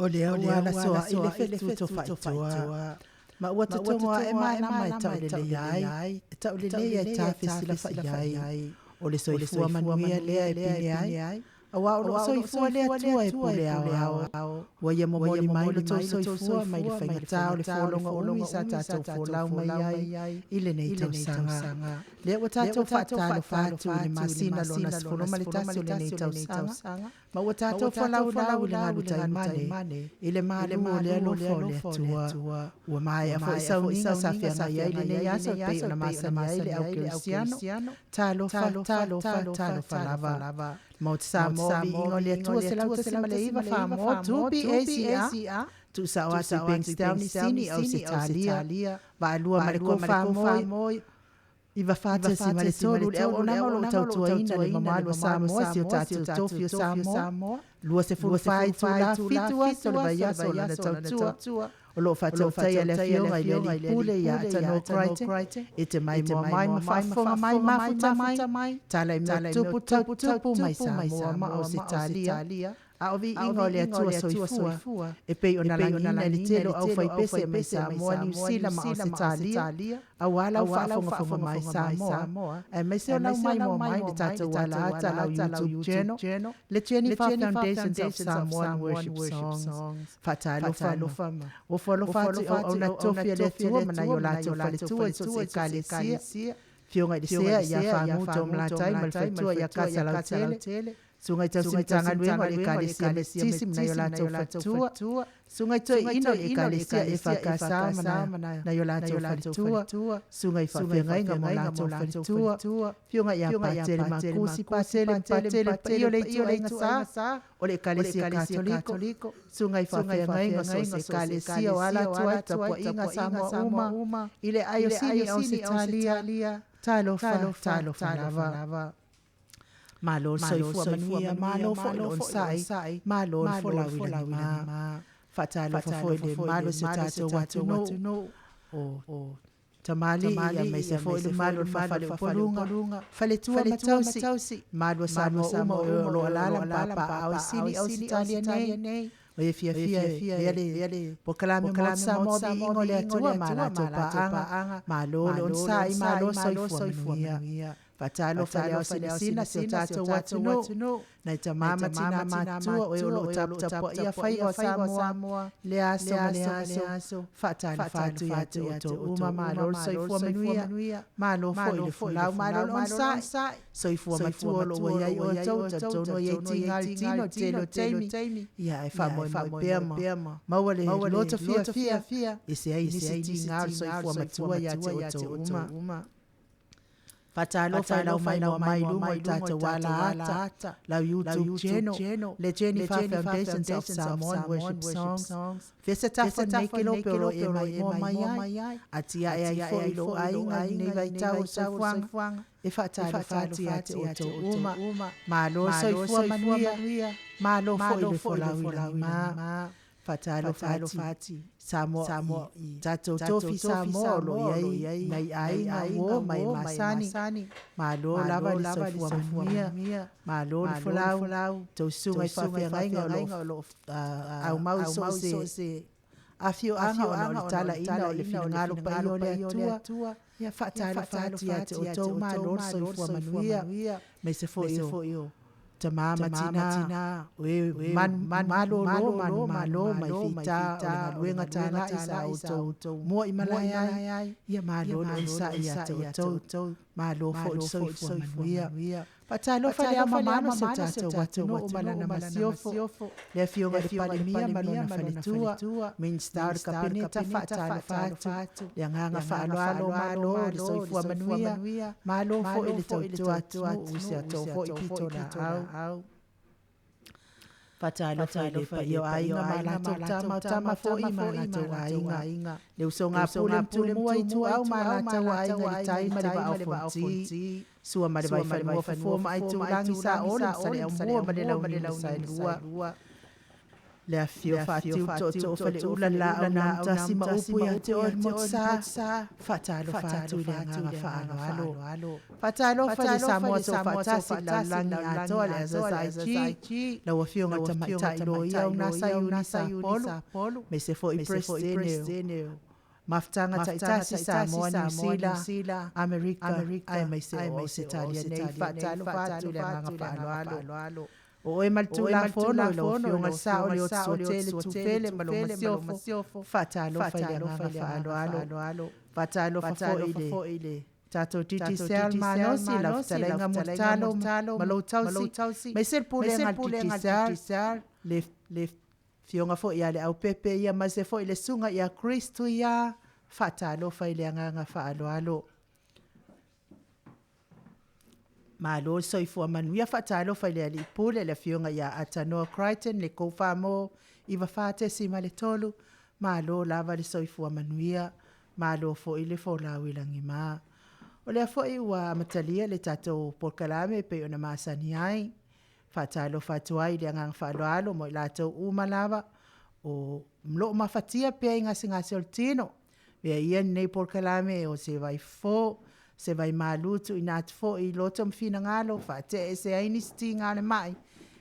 O lea la soa i le fetu to faitua. Ma ua tatonga e mana mai tau le ai. Tau le lea e tawhesi la fai. O le soifua manuia lea e pile ai. Awa o soifua lea tua e pule au. Wa ia momoli mai lo tau soifua mai le whaingatau le wholonga umi sa tatou wholau mai ai. I le nei tau sanga. Lea ua tatou whaatalo whaatu i le masina lona sifuloma le tasi o le nei tau sanga. Ma ua tatou whalau le ngalu taimane. I le malu o lea lo le atua. Ua mai a fo isa uninga sa whianga iai le nei asa pei ona masani ai le au Kirisiano. Talo whalava. Maota Samoa Viiga le atua se lau tasi male iwa whamoa tupi ACA. Tu sa o atu Bankstown i sini au se talia. Wa alua male ko whamoi. Iwa whata si male tolu le au namalo tau tuaina le mamalua Samoa si o tatu tofio Samoa. Lua se fuwhai tu la fitua so le baiaso la tau tua. O lo whatau tai a le fionga i le li pule i a tano kraite. E te maimoa mai mawhafonga mai mafuta mai. Tala i mea tupu mai Samoa ma o se talia. A o Viiga o le atua soifua. E pei o nalangina le telo au whaipese mai Samoa New Zealand ma o se talia. A wala whafonga mai Samoa. E me se o lau maimoa mai le tatou wala ata lau YouTube channel. Le Jennifer Foundations of Samoan Worship Songs. Fatalo fama. O folo fatu o na tofia le tua mana yo la tofa le tua i so se kalesia. Fionga i sea ia whamuto mlatai mal fatua ia kasa lau tele. Sungai tau simitanga luenga le kalesia me sisim na yo la tofa tua. Sungai toi ino le kalesia e whakasa na yo la tofa tua. Sungai whawhenga inga mo la tofa tua. Fionga ia patele makusi patele pio le inga sa. O le kalesia katoliko. Sungai whawhenga inga so se kalesia o ala tua tapua inga Samoa uma. Ile ayo sini au se talia. Talo whanava. Malo soifua manuia, malo fo'ilon sai, malo folawila ma. Fatalo fofoile, malo se tato watu no. O tamali ia mai se fo'ile malo fafale polunga. Fale tua matausi. Malo Samoa uma o lo alala papa au sini talia nei. O e fiafia ele pokalame mo Samoa Viiga le atua mala topa anga. Malo on sai, malo soifua manuia. Fatalo o sina se tato watu no. Na ita mama tina matua o e lo tapo ia fai o Samoa. Le aso. Fatalo fatu ia to uma malo soifua manuia. Malo foile fulau malo on sai. Soifua matua lo o iai o tau no ye tino TAIMI. Ia e famo pema. Mawale loto fia. Ese ai nisi tingal soifua matua ia to uma. Fatalo mai lungo i tata wala ata. Lau YouTube channel. Le Jennifer Foundations of Samoan Worship Songs. Fesa tafa neke lopero e mai ai. Atia e ai fo ilo ai neva i tau soifwanga. E fatalo fati ate o uma. Malo soifua manuia. Malo fo ilo fo lau ma. Fatalo fati. Samoa tato tofi Samoa lo iai nai ai wo mai masani malo lava li soifua mia malo li folau to sungai whawhenga lo au mau so se afio anga o tala ina o le whingalo pa io le atua ia fatalo fati ate o tau malo soifua manuia me se fo io Tamama tina malo mai fita o luenga tana isa o mo i malaya ia malo no isa ia to malo fo soifua patalo fale ama mano se tato watu no malana masiofo le fionga de palimia malona fale tua min star kapineta fatalo fatu le nganga falo malo soifua manuia malo fo ile to atu usia to fo ipito na au Fatalo pa yo ainga malata tama fo imana to ainga le usonga pule mo itu au malata wa ainga le taima le ba fonti sua ma le vai fale mo fo mai tu langi sa ola sale mo ma le la sai lua le afio fatiu to fa le ula la na tasi ma upu ya te o sa fatalo fatu le anga falo fatalo fa le Samoa so fatasi la langi ato le azai la wafio ngata mai lo ia una sa polu me se fo I prestene maftanga taitasi Samoa New Zealand America ai mai se o se talia nei fatalo fatu le anga falo o e maltu la fono lo fionga sa o le hotele tu fele malo masiofo fatalo alo fatalo fo ile tato titi sel manosi la ftalenga mutalo malo tausi me sel pulenga titi sel le fionga fo ia le au pepe ia ma se fo ile sunga ia Kristu ia fatalo fa ile anga alo malo soifua manuia fatalo fa le ali pule le fionga ya atanoa Crichton le kofamo iwa fate sima le tolu malo lava le soifua manuia malo fo ile fo la wilangi ma o le fo iwa matalia le tato POLOKALAME pe ona masani ai fatalo fatuai le ngang falo mo lato umalava o mlo mafatia pe ngasi oltino be ia nei POLOKALAME o se vai fo se vai malutu ina fo I loto mfina ngalo fa te se aini stinga le mai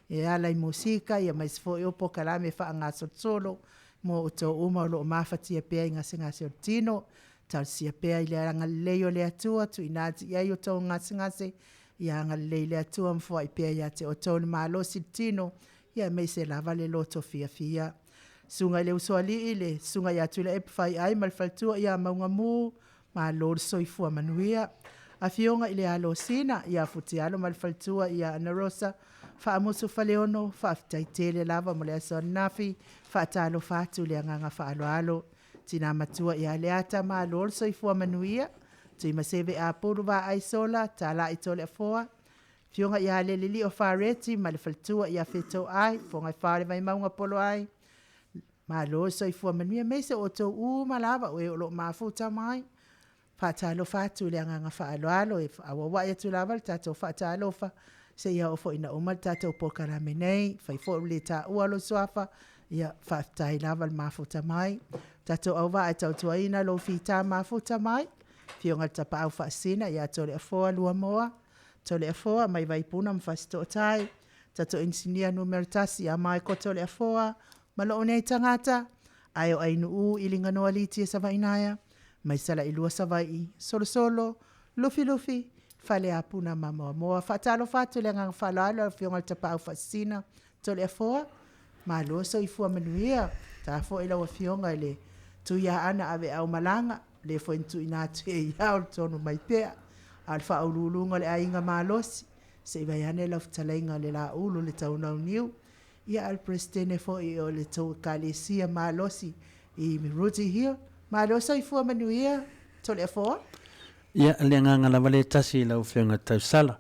e ala I musika ia mais fo o POLOKALAME fa ngaso solo mo to uma lo mafatia pe ngasi tino tal sia pe ile anga leo le atua tu ina ia yo to ngasi ia anga le atua mfo I pe ia te o to malo sitino ia mai se lava le loto FIAFIA sunga le uswali ile sunga ya tula epfai ai malfaltua ia maungamu ma lor soifua manuia a fionga ile alo sina ia futialo malfaltua ia anarosa fa amusu faleono fa taitele lava mole so nafi fa talo fatu le nganga fa alo tina matua ia leata ma lor soifua manuia ti maseve a polu va aisola tala itole foa fionga ia le lili o fareti malfaltua ia feto ai fonga fare vai maunga polo ai ma lor soifua manuia mese o to malava o lo mafuta mai fatalo fatu le nganga fa alo e awa ya tulava tato fatalo fa se ia ofo ina o mal tato POLOKALAME nei fa fo le ta o lo swafa ia fa tai lava mafuta mai tato ova tato ina lo fita mafuta mai fionga tapa au fa sina ia tole fo lua moa tole fo mai vai puna mfasto tai tato insinia numero tasi a mai ko tole fo malo nei tangata ayo ainu ilinga no aliti sa vainaya mai sala ilua savai solo lufi fale apuna moa fatalo fatu le ngang falalo fionga tapa au fasina tole foa malo so ifua manuia ta fo ila wa fionga ile tu ya ana ave au malanga le fo intu ina tu ya tono mai pe alfa ululunga le ainga malosi se vayane la ftalenga le la ulu le tauna niu ia al prestene fo I o le to kalesia malosi I miruti here malo soifua manuia tole foa ia le nganga la vale tasi la ufenga tausala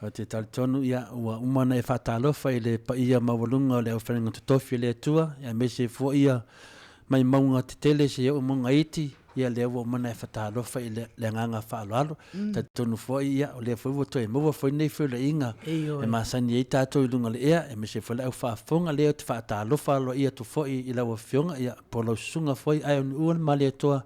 o te taltonu ia ua umana e fatalofa I le pa ia mawalunga o le ufenga tutofi le atua ia mese fo ia mai maunga te tele se ia umunga iti ia le ua umana e fatalofa I le nganga faaloalo taltonu fo ia o le fo to e mo fo nei fo le inga e masani e tato I lunga le ia e mese fo le au faafonga le o te fatalofa lo ia tu fo I la ufenga ia polo sunga fo ai on uan male toa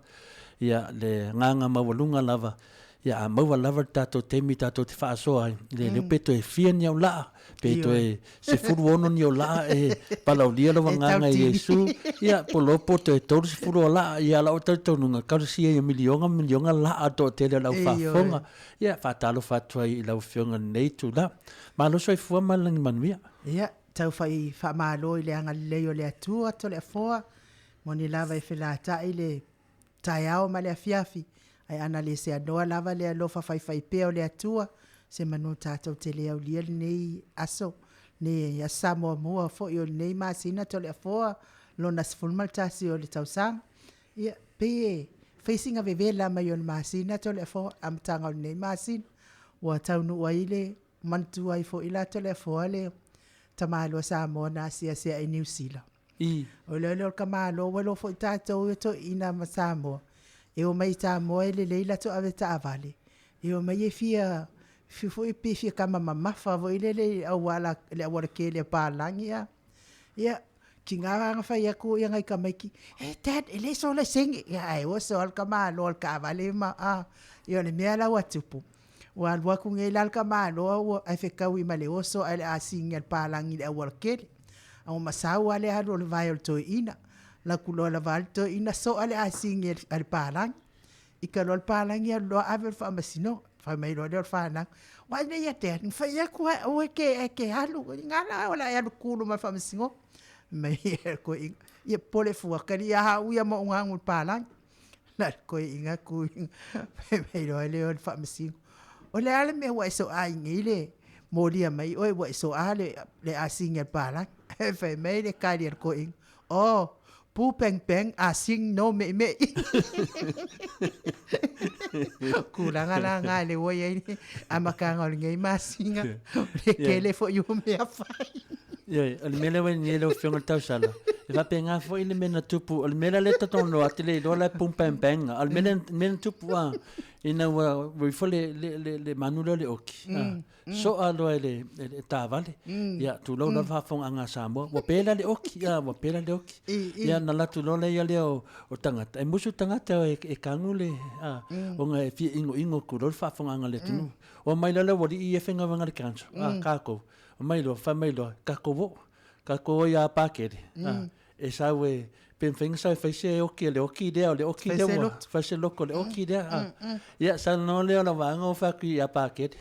ia le nganga mawalunga lava ia a maua lava tato TAIMI tato te whaasoa le peto e fia ni au laa peto e se furu ono ni au laa e palau lia lawa nganga I Yesu ia polopo te tolu se furu o laa ia lau tato nunga kausia ia milionga laa to tele lau whaafonga ia whaatalo whatua I lau whionga nei tu la malo soi fua malangi manuia ia tau whai whamalo I le anga leo le atua to le afoa moni lava I whelata I le taiao ma le AFIAFI ai ana le se anoa lava le alofa fai peo le atua se manu tātou te leo lia nei aso ne ya Samoa mua fo I o nei masina to le afoa lona sfulmal tasi o le tausang ia pe facing a vevela mai on masina to le afoa amtanga o nei masina wa taunu wa ile mantu ai fo ila to le afoa le tamalo Samoa na sia I New Zealand o le kamalo walo fo tātou to ina ma Samoa e o mai ta moe le leila to ave ta avale e o mai e fia fifo e pe fia kama mamafa vo ile le awala ke le palangia ia ki ngā whai aku ia ngai ka maiki. Dad, ele so le singi. Ai, o so al ka maa lo al ka vale ma. Ia le mea lau atupu. Wa al waku ngai lal ka maa lo ai whekau I male oso ai le asingi al pālangi le awal kere. Au masau ale haru le vai al toi ina. La kulo la vai al toi ina so ale asingi al pālangi. Ika lo al pālangi al lo avel wha masino. Whai mai lo le al whanang. Wa ne ia te ati. Whai aku o eke halu. Ngana ola e halu kulu ma wha masingo. Mai ko ia pole fuakari ia hau ia mo ngangul palang na ko inga ku mai ro le on fa masi o le ale me wa so ai ngile mo dia mai o wa so ale le asing el palang fe mai le karier ko ing o pu peng peng asing no me kulanga la nga le wo ye amaka ngol ngai masinga le kele fo yu me afai. Ia, o le mele wai ni ele o whionga tau sala. E wape ngā fo ile mena tupu, o le mele le tatono ati le lola pumpenga, o le mele tupu a, ina wa fo le manula le oki. So a loa le tāwale, ia, tu lau la whawhonga ngā Samoa, wa pēla le oki, ia, wa pēla le oki. Ia, na latu lola ia lea o tangata. E musu tangata e kangu le, o ngā e fia ingo ku, lola whawhonga ngā le tunu. O mai lala wadi I e whenga wanga le kanso, kākou. Mailo, fa mailo, kako ia pakere. E sau e penfeng sau faise e oki le oki dea wa faise loko le oki dea. Ia sa no le ona wanga o faku ia pakere.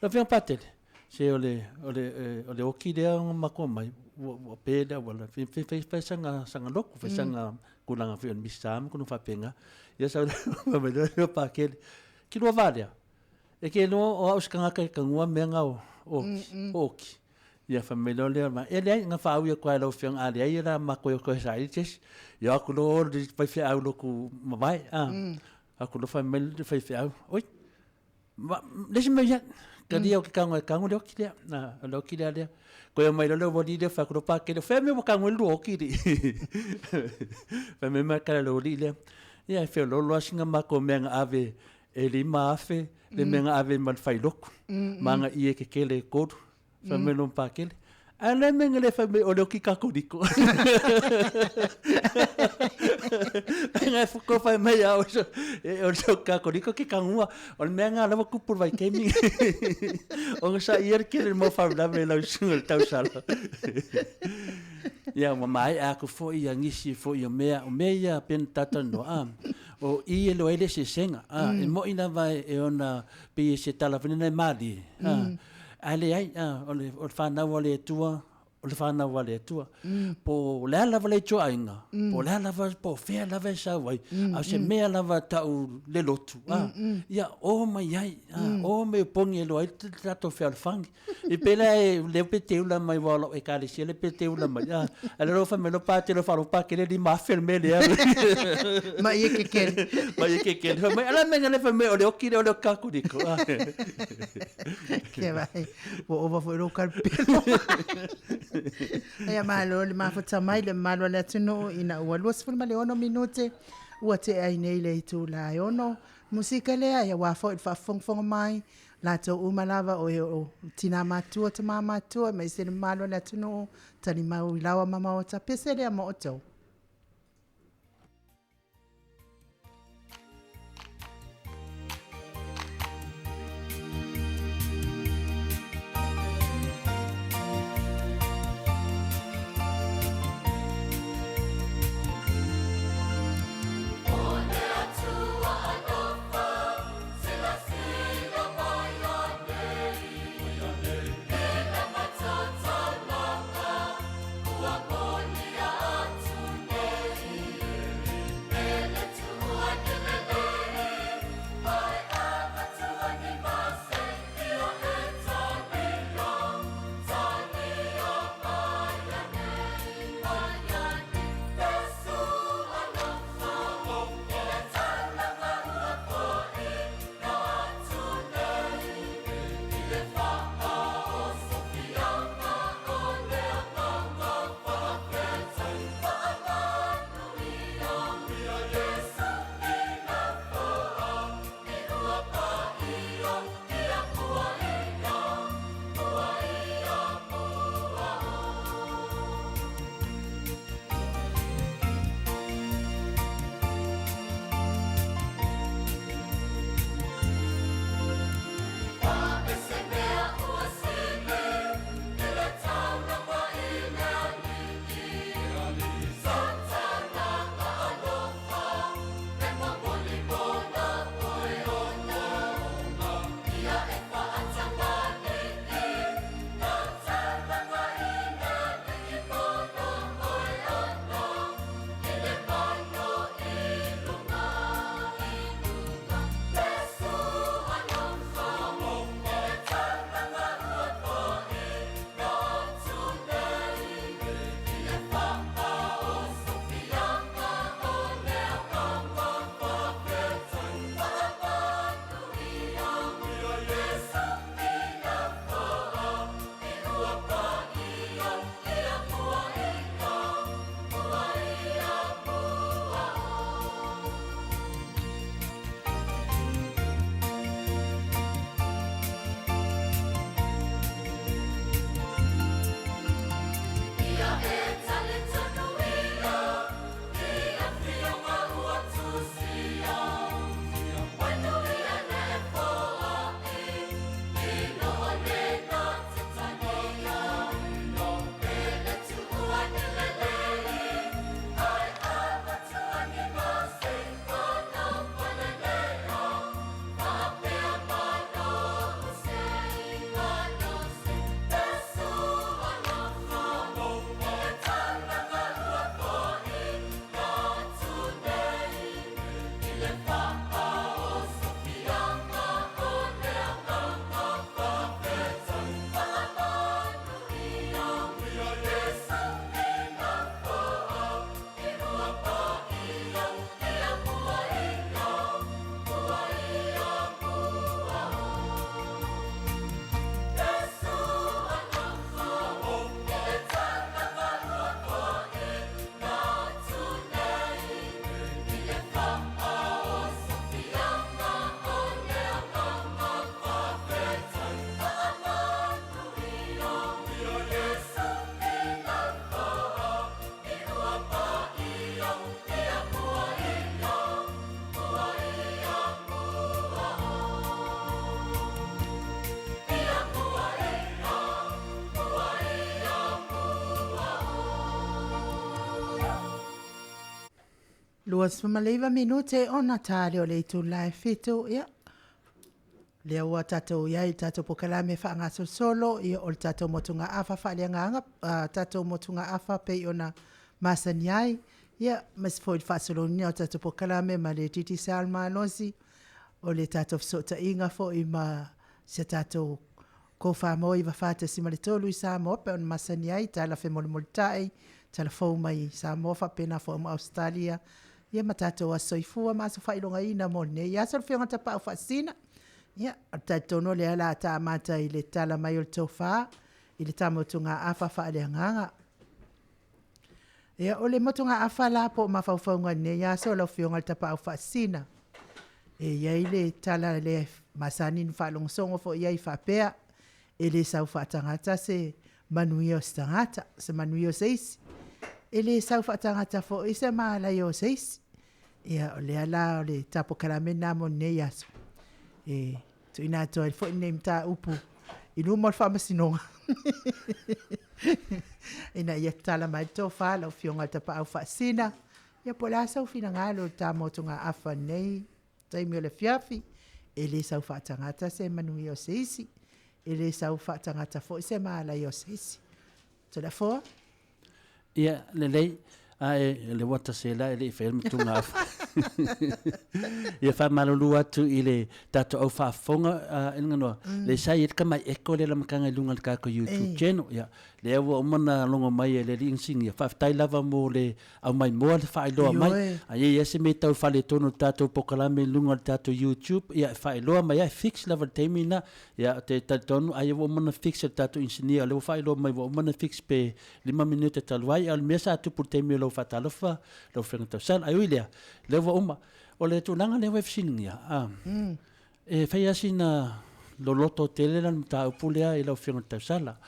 Lo fiang patere. Se o le oki dea mako mai o peda wala faise sanga loko faise sanga kulanga fi on misam kuno fa penga. Ia sa me le pakere. Ki lo valia. E ke no o auskanga ka ngua menga oki. Ia famelo le ma ele nga fa u ko lo fiang ali ai la ma ko sai tes ia ko lo de fa fi au lo ku mai aku lo famel de fa fi au oi deixa me já que o que kango le oki le na lo ki le ko mai lo bodi de fa ko pa ke le fa me mo kango lo oki di fa me ma ka lo le ia fe lo singa ma ko menga ave ele ma afe le menga ave mal fai loko manga ie ke le kodu famelo pakele ala mengele famelo o loki kakodiko nga fuko fa mai au o so kakodiko ke kangua o menga la ku por vai kemi o sa ier ke mo fa la me la sul tau sala ya mai a ku fo ia ngisi fo ia mea o mea pen tata no o I lo ele se senga e mo ina vai e ona pe se tala fina mali ale ai o le whanau wale tua o le whanau wale tua po lea lava le tua inga po lea lava po whea lava sa wai au se mea lava tau le lotu ia o mai ai o me pongi e loa i tato whea whangi I pela e leo pe teula mai wala e kare se le pe teula mai ale rofa me lo pate lo whalo pa kere di mafel me le mai e ke kere mai ala menga le whame o le oki o le kakuriko ke vai o ova foi ro carpelo ia malo le mafota mai le malo le tuno ina ua luas ful male ono minute ua te ai nei le tu la ono musika le ia wa fo fa fong mai la to umalava o tina matua te mama tua mai se le malo le tuno tani mau lawa mama o ta pese le mo to Ua Luas Maleva minute o Natale o le tu lai fitu ia. Le ua tatou iai tatou pokalame whaanga solo ia o tatou motunga afa whaalianganga tatou motunga afa pe ona masani ai ia mas foi fasoloni o tatou pokalame ma le titi salma losi o le tatou sota inga fo i ma se tatou ko fa moi va fata si ma le tolu i Samoa pe ona masani ai tala fe molmoltai tala fo mai Samoa fa pena fo ma Australia ia matatou asoifua ma so failonga ina mo ne ia so fianga tapa o fasina ia tatou no le ala ta mata i le tala mai o tofa i le tamotunga afa fa le nganga ia o le motunga afa la po ma faufaunga ne ia so lo fianga tapa o fasina ia i le tala le masani fa long songo fo ia i fa pea e le sau fa tangata se manuio stangata se manuio seis ele sau fa tangata fo isa ma la yo seis ia o le ala o le tapo kalame na mo ne ia tu ina to el fo ne mta upu i no mo fa masino ina ia tala mai to fa lo fionga tapa au fa sina ia pola sau fina ngalo ta motunga afa nei TAIMI o le FIAFI ele sau fa tangata se manuio seis ele sau fa tangata fo isa ma la yo seis to la fo ia LENEI ai le wata se la le film tunga ia fa malulu atu ile tato au fa fonga ngano le sai ka mai eko le lamkanga lunga ka ko YouTube channel ia le wa mana longo mai le insing ia fa tai lava mo le au MAIMOA le fa ilo mai ai ia se metau fa le tono tato pokalame lunga tato YouTube ia fa ilo mai ai fix lava TAIMI na ia te tato ai wa mana fix tato engineer le fa ilo mai wa mana fix pe 5 minute talwai al mesa tu por TAIMI lo fa talofa lo fenga san ai ile le wa uma o le tunanga le wefsinia e fai asina lo loto tele lan ta pulea e lo fenga sala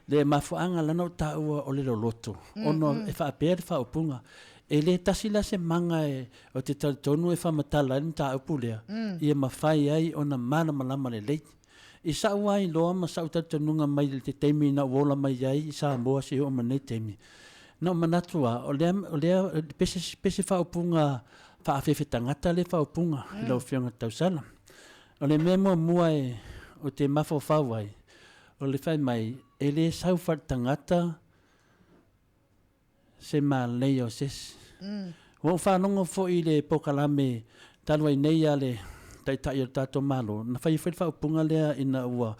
le mafuanga lana ta o le loto ono e fa per fa opunga e le tasila se manga o te tonu e fa matala ta pulea e mafai ai ona mana malama le lei i sa wai lo ma sa tatunga mai te TAIMI na wola mai ai Samoa se o mane TAIMI no manatua o le pese fa opunga fa afefe tangata le fa opunga lo fionga tausala o le memo mua o te mafo fa wai o le fai mai ele sau fa tangata se maleo ses o fa nongo fo i le pokalame talwai nei ale tai tato malo na fai fa opunga le ina ua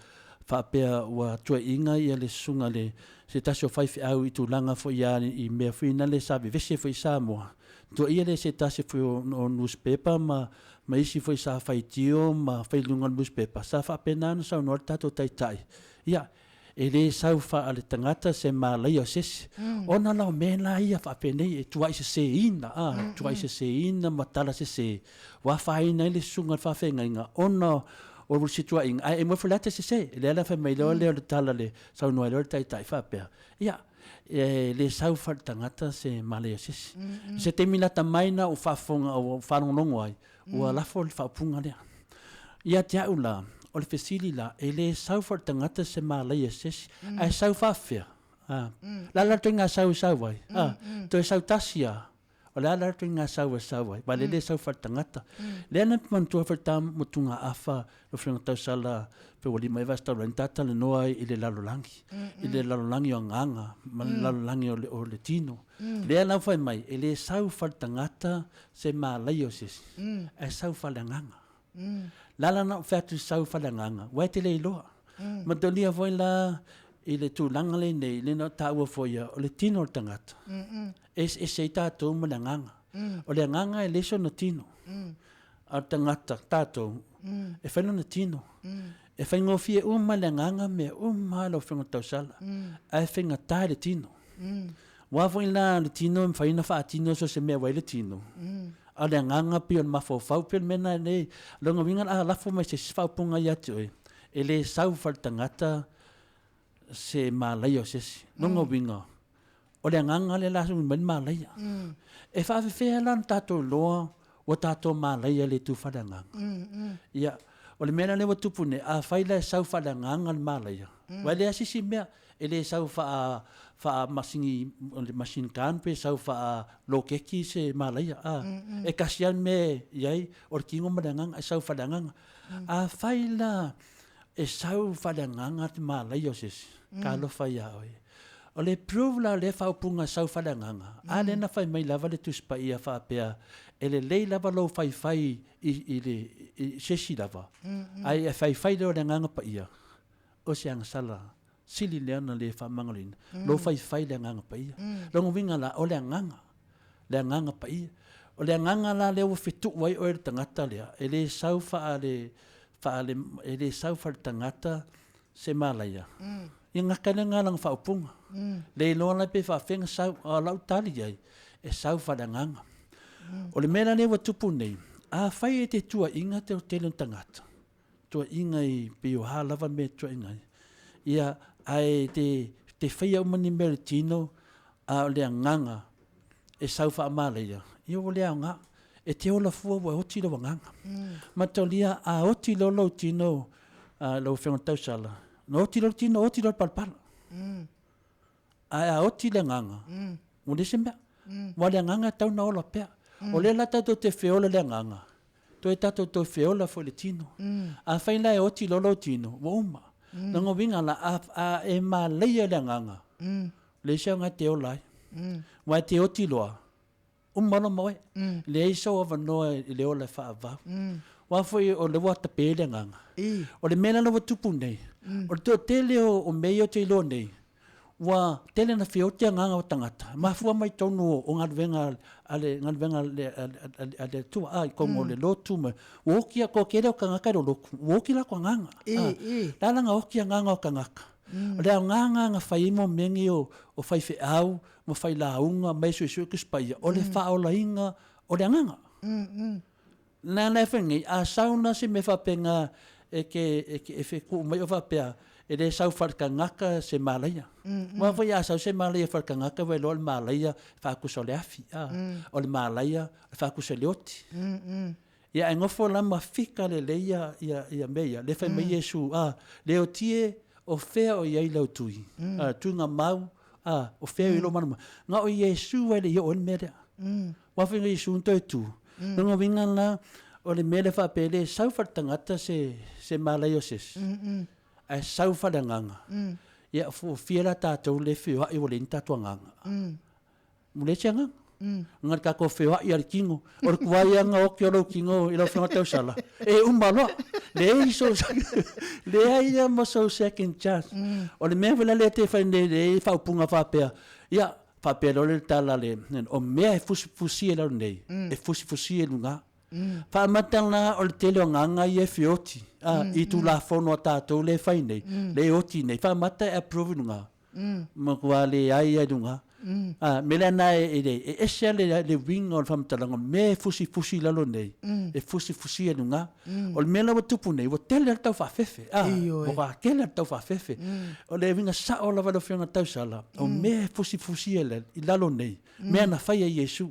fa pea ua tua inga i le sunga le se tasio fai au i tulanga fo ia i mea fina le sabi vese fo i Samoa tua ia le se tasio fo o newspaper ma isi fo i sa fai tio ma fai lunga newspaper sa fa pena no sa no tato tai ia ele sau fa ale tangata se malai o ses ona la mena ia fa pene e tua i se ina tua i se ina matala se wa fa ina le sunga fa fenga inga ona o situa ing ai mo fulata se le ala fa mai le tala le sau no le tai fa pe ia le sau fa tangata se malesis se temina tamaina o fa fonga o fa no ai o la fo fa punga le ia tia ula o le fesili la ele sau fa tangata se malesis ai sau fa fe la tinga sau vai to sau tasia o le ala tinga sau ba le sau fa tangata le na mantua fa tam mutunga afa lo frenga tau sala pe wali mai vasta rentata le noa i le lalolangi o nganga lalolangi o le tino le ala fa mai ele sau fa tangata se malayo sis e sau fa le nganga lala na fa tu sau fa le nganga wa te le loa madolia foi la i le tūlanga le nei le no taua foia o le tino o tangata e se tātou ma le nganga o le nganga e leso na tino a tangata tātou e whaino na tino e whaingo fie ma le nganga me ma lo whaingo tausala a e whainga tae le tino wafo ina le tino e whaina wha tino so se mea wai le tino a le nganga pio na mafo fau pio mena ne longa wingan a lafo mai se sifau punga yatu e le sau whal tangata se malaya ses nongo winga o le nganga le lasu men malaya e fa fe lan tato lo o tato malaya le tu fadanga ia o le mena le watu pune a faila sau fadanga ngal malaya wale asisi mea ele sau fa masingi machine kan pe sau fa lokeki se malaya e kasian me yai or kingo madangang sau fadangang a faila e sau fadangang at malaya ses kalo fa ya o le prove la le fa punga sau fadangang a le na fa mai lava le tuspa ia fa pe ele le lava lo fai i le sesi lava ai fai le nganga pa ia o siang sala sili leana le fa mangalin lo fai le nganga pa ia lo ngovinga la o le nganga pa ia o le nganga la le o fitu wai o le tangata le ele sau fa le ele sau fa tangata se malaya inga kana ngalang fa upunga le lo la pe fa fenga sau la utali ai e sau fa nganga o le mena ne wa tupu nei a fai te tua inga te tele tangata tua inga i pe o halava me tua inga ia ai te fai o mani meritino a le nganga e sau fa malaya ia o le nga e te ola fua wa oti lo nganga matolia a oti lo tino a lo fenga tau sala no oti lo tino oti lo palpal a oti le nganga mo le semba wa le nganga tau na ola pe o le lata to te feola le nganga to e tato to feola fo le tino a faina e oti lo tino wo uma na ngovinga la a e ma leia le nganga le xanga te ola wa te oti loa umano moe le iso of no le ola fa va wa foi o le wata pe le nganga o le mena no tupu nei o to tele o meio te lo nei wa tele na fio te nganga o tangata ma fu mai tonu o ngadvenga ale tu ai como le lotu me o kia ko kere o kangaka ro o kila ko nganga la nga o kia nganga o kangaka le nganga faimo mengi o fai fe au mo fai la unga mai su su kispai o le fa o la inga o le nganga na fengi a sauna se me fa penga e fe ku mai o fa pea e le sau farkangaka se malaya wa foi a sau se malaya farkangaka ve lo malaya fa ku so le afi o le malaya fa ku se leoti ia ngofo la mafika le leia ia meia le fa me yesu le otie o fe o ia le tui tunga mau o fe i lo mana nga o yesu ele yo on mera wa foi yesu to tu ngo vinga la o le mele fa pele sau fartangata se malaya ses ai sau fadanganga ia fu fiera tatou le feo ai wole tatou nganga mule changa ngar ka ko feo ai kingo or kuaya nga o kyo kingo ilo fo tau sala e umbalo le so le ai mo so second chance o le me vela le te fa ne fa punga fa pe ia fa pe le tala le o me fusi la nei e fusi lunga fa matana o le tele nganga ia fioti i tu la fono tato le fai nei le oti nei fa mata approve nunga ma kwa le ai dunga melana e sele le wing o fam talanga me fusi la lo nei e fusi nunga o le mela tupu nei o tele tau fa fefe o va kele tau fa fefe o le vinga sa o la va lo fiona tau sala o me fusi le la lo nei me na fai yesu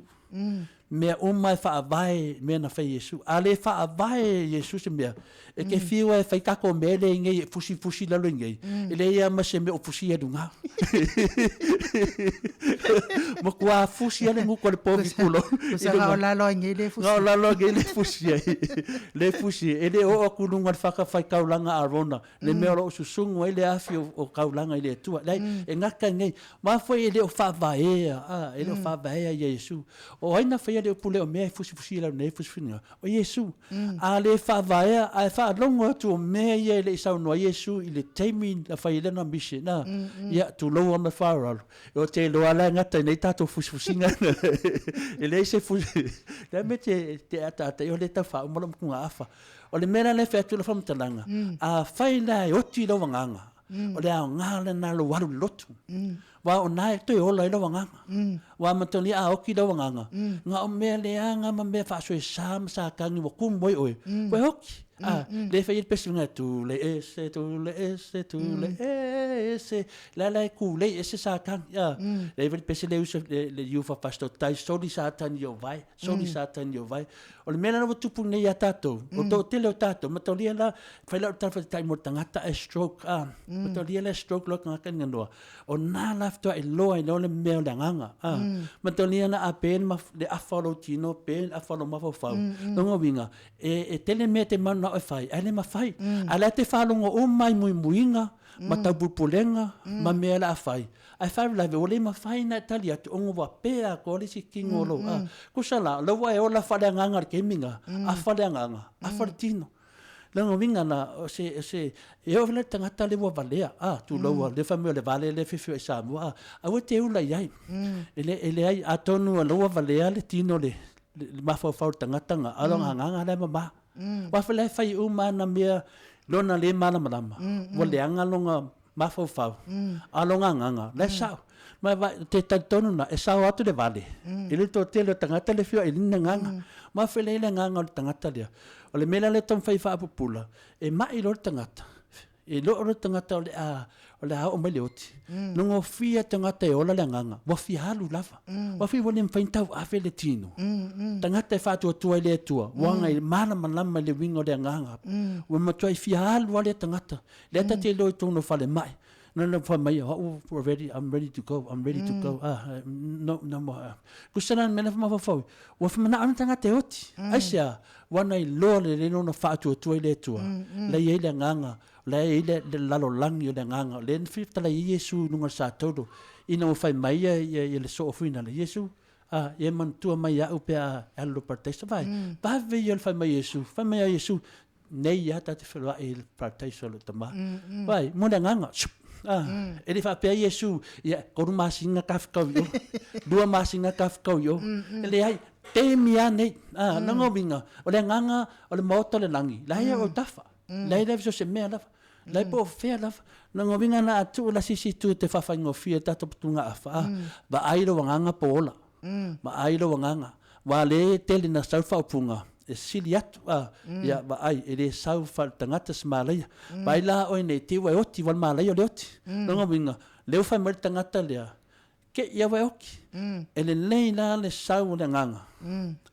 me mai fa vai me na fa yesu ale fa vai yesu se me e ke fiwa e fai kako mele nge fusi la lo nge ele ia ma se me o fusi edunga mo kwa fusi ale ngu ko le povi kulo la lo nge le fusi le fusi ele o kulunga fa ka fai kaulanga arona le me o susungu ele afi o kaulanga ele tu lai e ngaka nge ma foi ele o fa vai ele o fa vai yesu o aina fa ele pule o me fusi la ne fusi o yesu ale fa vai a fa longo tu me ele sa no yesu ile taimi la fa ile na bishina ya tu lo on the faral o te lo ala ngata nei tato fusi nga ele se fusi la mete te ata yo le ta fa mo ku afa o le mera le fa tu la fam talanga a fa ina o ti lo nganga o le ngala na lo walu lotu wa o nai to o lo nganga wa matoni a o ki lo nganga nga o me le anga ma me fa so sam sa ka ni mo kum boy oi we hoki le fa il pesinga tu le ese ese la ku le ese sa kan ya le vel pese le usa le yufa pasto tai soli satan yo vai o le mena no tupu nei ya tato o to tele o tato ma to lia la fai la ta tai mo tangata e stroke ma to lia le stroke lo kan ngano o na lafto e lo le me le nganga ma to lia na apen ma le afalo tino pen afalo ma fa no winga e tele me te mana e fai ale ma fai ala te falo o mai muinga ma tabupulenga ma me la fai ai fai la ve ma fai na talia to ngo wa pe a ko le si kingolo ku sala lo wa e ola fa le nganga ke minga a fa le nganga a fa tino le winga na se e o le tangata le wa valea tu lo le famio le vale le fifi e Samoa a o te ula yai ele ai atonu lo wa valea le tino le ma fa tangata nga alonga nganga le ma wa fa le fai na mea lona le malama wa le anga longa mafau alonga nganga le sa ma te tonu na e sa atu le vale ele to tele tangata le fio ele nganga ma fele le nganga le tangata le o le mela le tom fai fa popula e mai lo tangata e lo tangata o le o mele oti no fia tangata e ola le nganga wa fia halu lava wa fia wole mfaintau a fele tino tangata e fatu tua le tua wanga i malama le wingo le nganga wa matoi fia halu wale tangata le tate lo tono fale mai no for my I'm ready to go no more kusana mena fa fa wa fa na tanga te oti asia wana I lo le no no fa tu le tua le ye le nganga le ile le lalo lang yo le nganga le fifta la Yesu nunga sa todo ina fa mai ye le so fina le Yesu ye man tu mai ya upe allo partesta vai ba ve yo fa mai Yesu nei ya ta te fa il partesta lo tama vai mo le nganga ele fa pe Yesu ya ko masinga kafkau yo dua masinga kafkau yo ele ai TAIMI ane nango binga o le nganga o le Maota le langi la ia o tafa la ia so se me la la po fe la nango binga na tu la sisi tu te fa fango fia ta tunga afa ba airo nganga pola ma airo nganga wa le tele na salfa punga e siliatu ya ba ai ele sau fal tangata smalaya baila o nei te wa oti wal malaya le oti no winga le fa mer tangata le ke ya wa oki ele leila le sau le nganga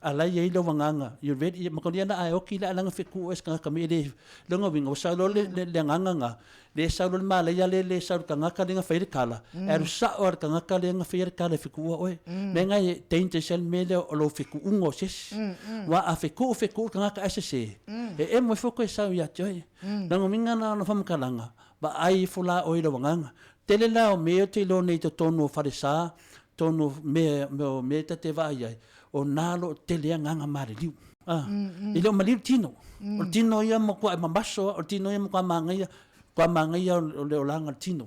ala ye lo nganga you ready makolia na ai oki la langa fiku es ka kami le lo winga sa lo le nganga le sau le malaya le sau kanga ka linga fair kala er sa or kanga ka linga fair kala fiku oi menga teinte sel mele o lo fiku ungo ses wa a fiku kanga ka sse e mo foko sau ya joy nango minga na no fam kalanga ba ai fula oi lo nganga tele la o me te lo nei to tono farisa tono me te vai ai o nalo tele nganga mariliu ilo maliu tino o tino ia mo ko mambaso o tino ia mo ko mangai le olanga tino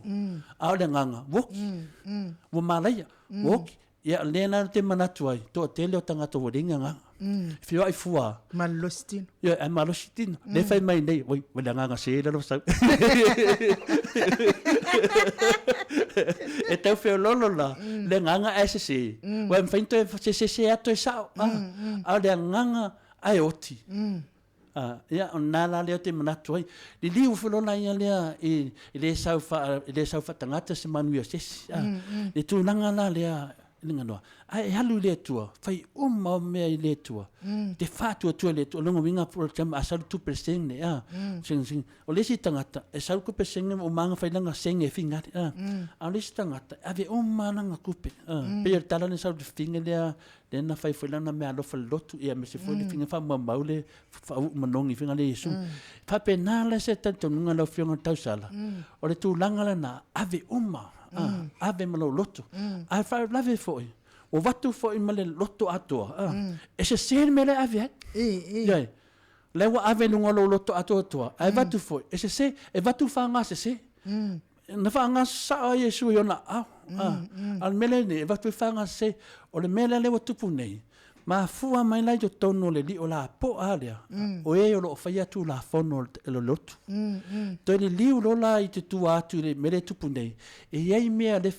a le nganga wo malaya wo ya lena te manatu ai to tele o tanga to ringa nga fio ai fua malostin ya ai malostin le fai mai nei oi wala nganga se le lo sa e tau fio lolo la le nganga sse wa mfainto se ato sa a le nganga ai oti ya onala le te manatu ai li liu folo na ia le le saufa tangata se manu ses le tu nanga la le ninga no ai halu le tua fai me le tua te fatu tu le tu longo winga por cham asal tu perseng ne sing o le si tangata e sal ku perseng o manga fai langa seng e finga a le si tangata ave mana nga kupe pe tala ne sal finga le na fai foi lana me alo fa lotu e me se foi le finga fa maule fa manongi finga le Yesu fa penala se tanto nunga lo finga tausala o le tu langa na ave ave malo lotu a fa lave foi o vatu foi male lotu Atua e se sen mele ave le wa ave lunga lo lotu Atua ai vatu foi e se e vatu fa nga se na fa nga sa Yesu yo na al mele ne vatu fa nga se o le mele le tupu nei ma fua mai lai to tono le li o la po alia o e o lo fai atu la fono lo lotu to le li o la I te tu atu le mele tupu nei e ai mea le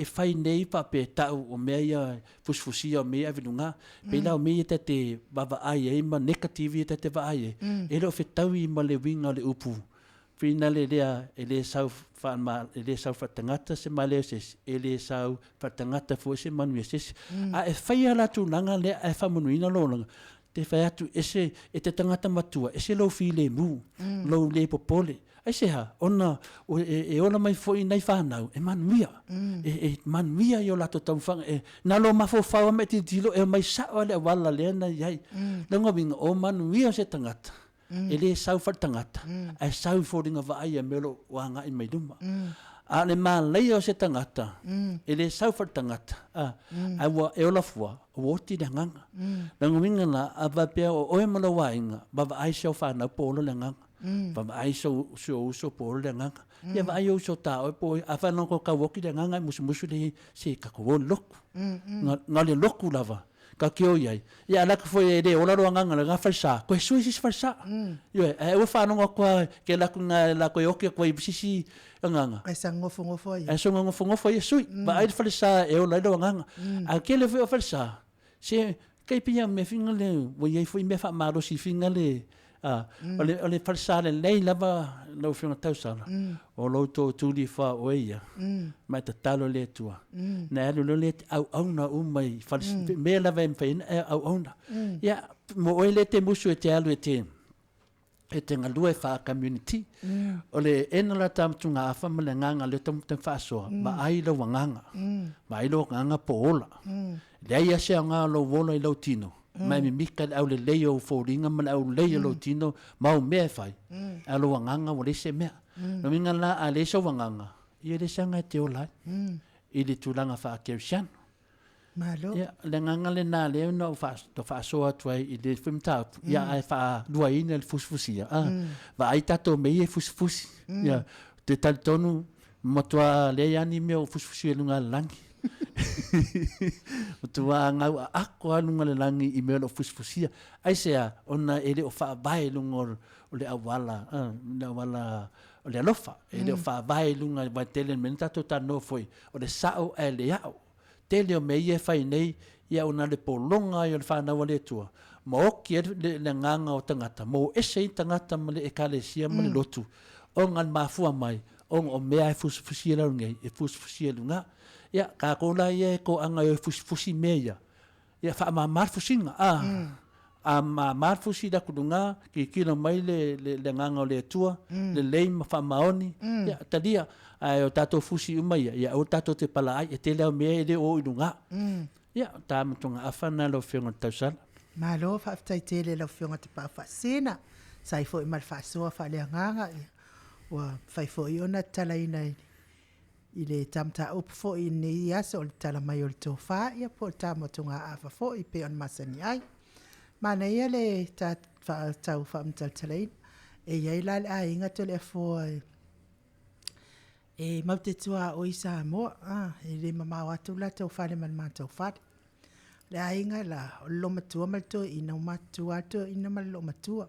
e fai nei pa pe tau o mea fusfusia o mea vilunga pe la o mea te baba ai e ma negative te va ai e lo fe tau I ma le winga le upu fina le lea ele sau fa ele sau fatangata se male se ele sau fatangata fo se manu se a e faia la tu nanga le e fa manuina lo te fa atu ese e te tangata matua ese lo file mu lo le popole ai se ha ona e ona mai foi nei fa nau e manuia e manuia yo la to tau e na lo mafo fa me ti dilo e mai sa ole wala le na yai longa vinga o manuia se tangata ele sau fatangata ai sau fodinga vai e melo wanga i mai duma a le malai o se tangata ele sau fatangata ai wa e ola fua o ti de nganga longa vinga na ava pe o e malo wainga baba ai se fa na polo le nganga baba ai so polo le nganga ia va ai o so ta o po a fa no ko ka woki le nganga musu le se ka ko loku ngale loku lava ka kio iai ia la ko foi ede ola ro nganga la falsa ko sui sis falsa yo e o fa no ko ke la kunga la ko yoki ko sisi nganga ai sang ngofo ia ai so ngofo ia sui ba ai falsa e ola ro nganga a ke le foi falsa se kai pia me fingale wo ia foi me fa maro si fingale ole falsa le lei lava no finga tausala o lo to di fa o ia mai ta talo le tua na lo le au na mai falsa me lava em fein au na ya mo ele te musu e te alu e te ngalue fa community ole ena la tam tunga afa mele nganga le tam fa so ba ai lo wanganga ba ai lo nganga pola le ia se nga lo volo i lo tino mai mi mika au le leo foringa man au leo lo tino mau me fai alo wanganga wo le se me no minga la ale so wanganga ia le sanga te ola i le tulanga fa kersian malo ia le nganga le na le no fa so atwai i le fimta ia ai fa dua ina le fusfusia va ai tato me e fusfusi ia te tonu matua le ani me o fusfusia lunga langi tua ngau ako anunga le langi i melo fusfusia ai sea ona ele o fa vai lungo le awala o le alofa ele o fa vai lunga va tele menta to tano foi o le sao ele yao tele o mei e fai nei ia ona le polonga i o le fa na wale tua mo ki le nganga o tangata mo ese tangata male e kalesia male lotu o ngan mafua mai o mea e fusfusia la ngai e fusfusia lunga ia ka ko la ye ko anga e fusfusi meia ia fa ma marfusinga a ma marfusi da kudunga ki kilo mai le nganga le tua le lei ma fa maoni ia tadia ai o tato fusi umai ia o tato te pala ai e te leo me de o inunga ia ta mtunga afana lo fionga tausala malo fa taitele lo fionga te pa fa sina sai fo mal fa so fa le nganga wa fai fo iona talaina i le tamta up fo i ni aso o le tala mai o le tofa ia po tamo tunga afa fo i pe on masani ai mana ia le tau fa mtaltalain e ia ila le a inga to le fo e maute tua o i Samoa e le mama watu la tau fa le man tau fa le a inga la o lo matua malto i na matua to i na malo matua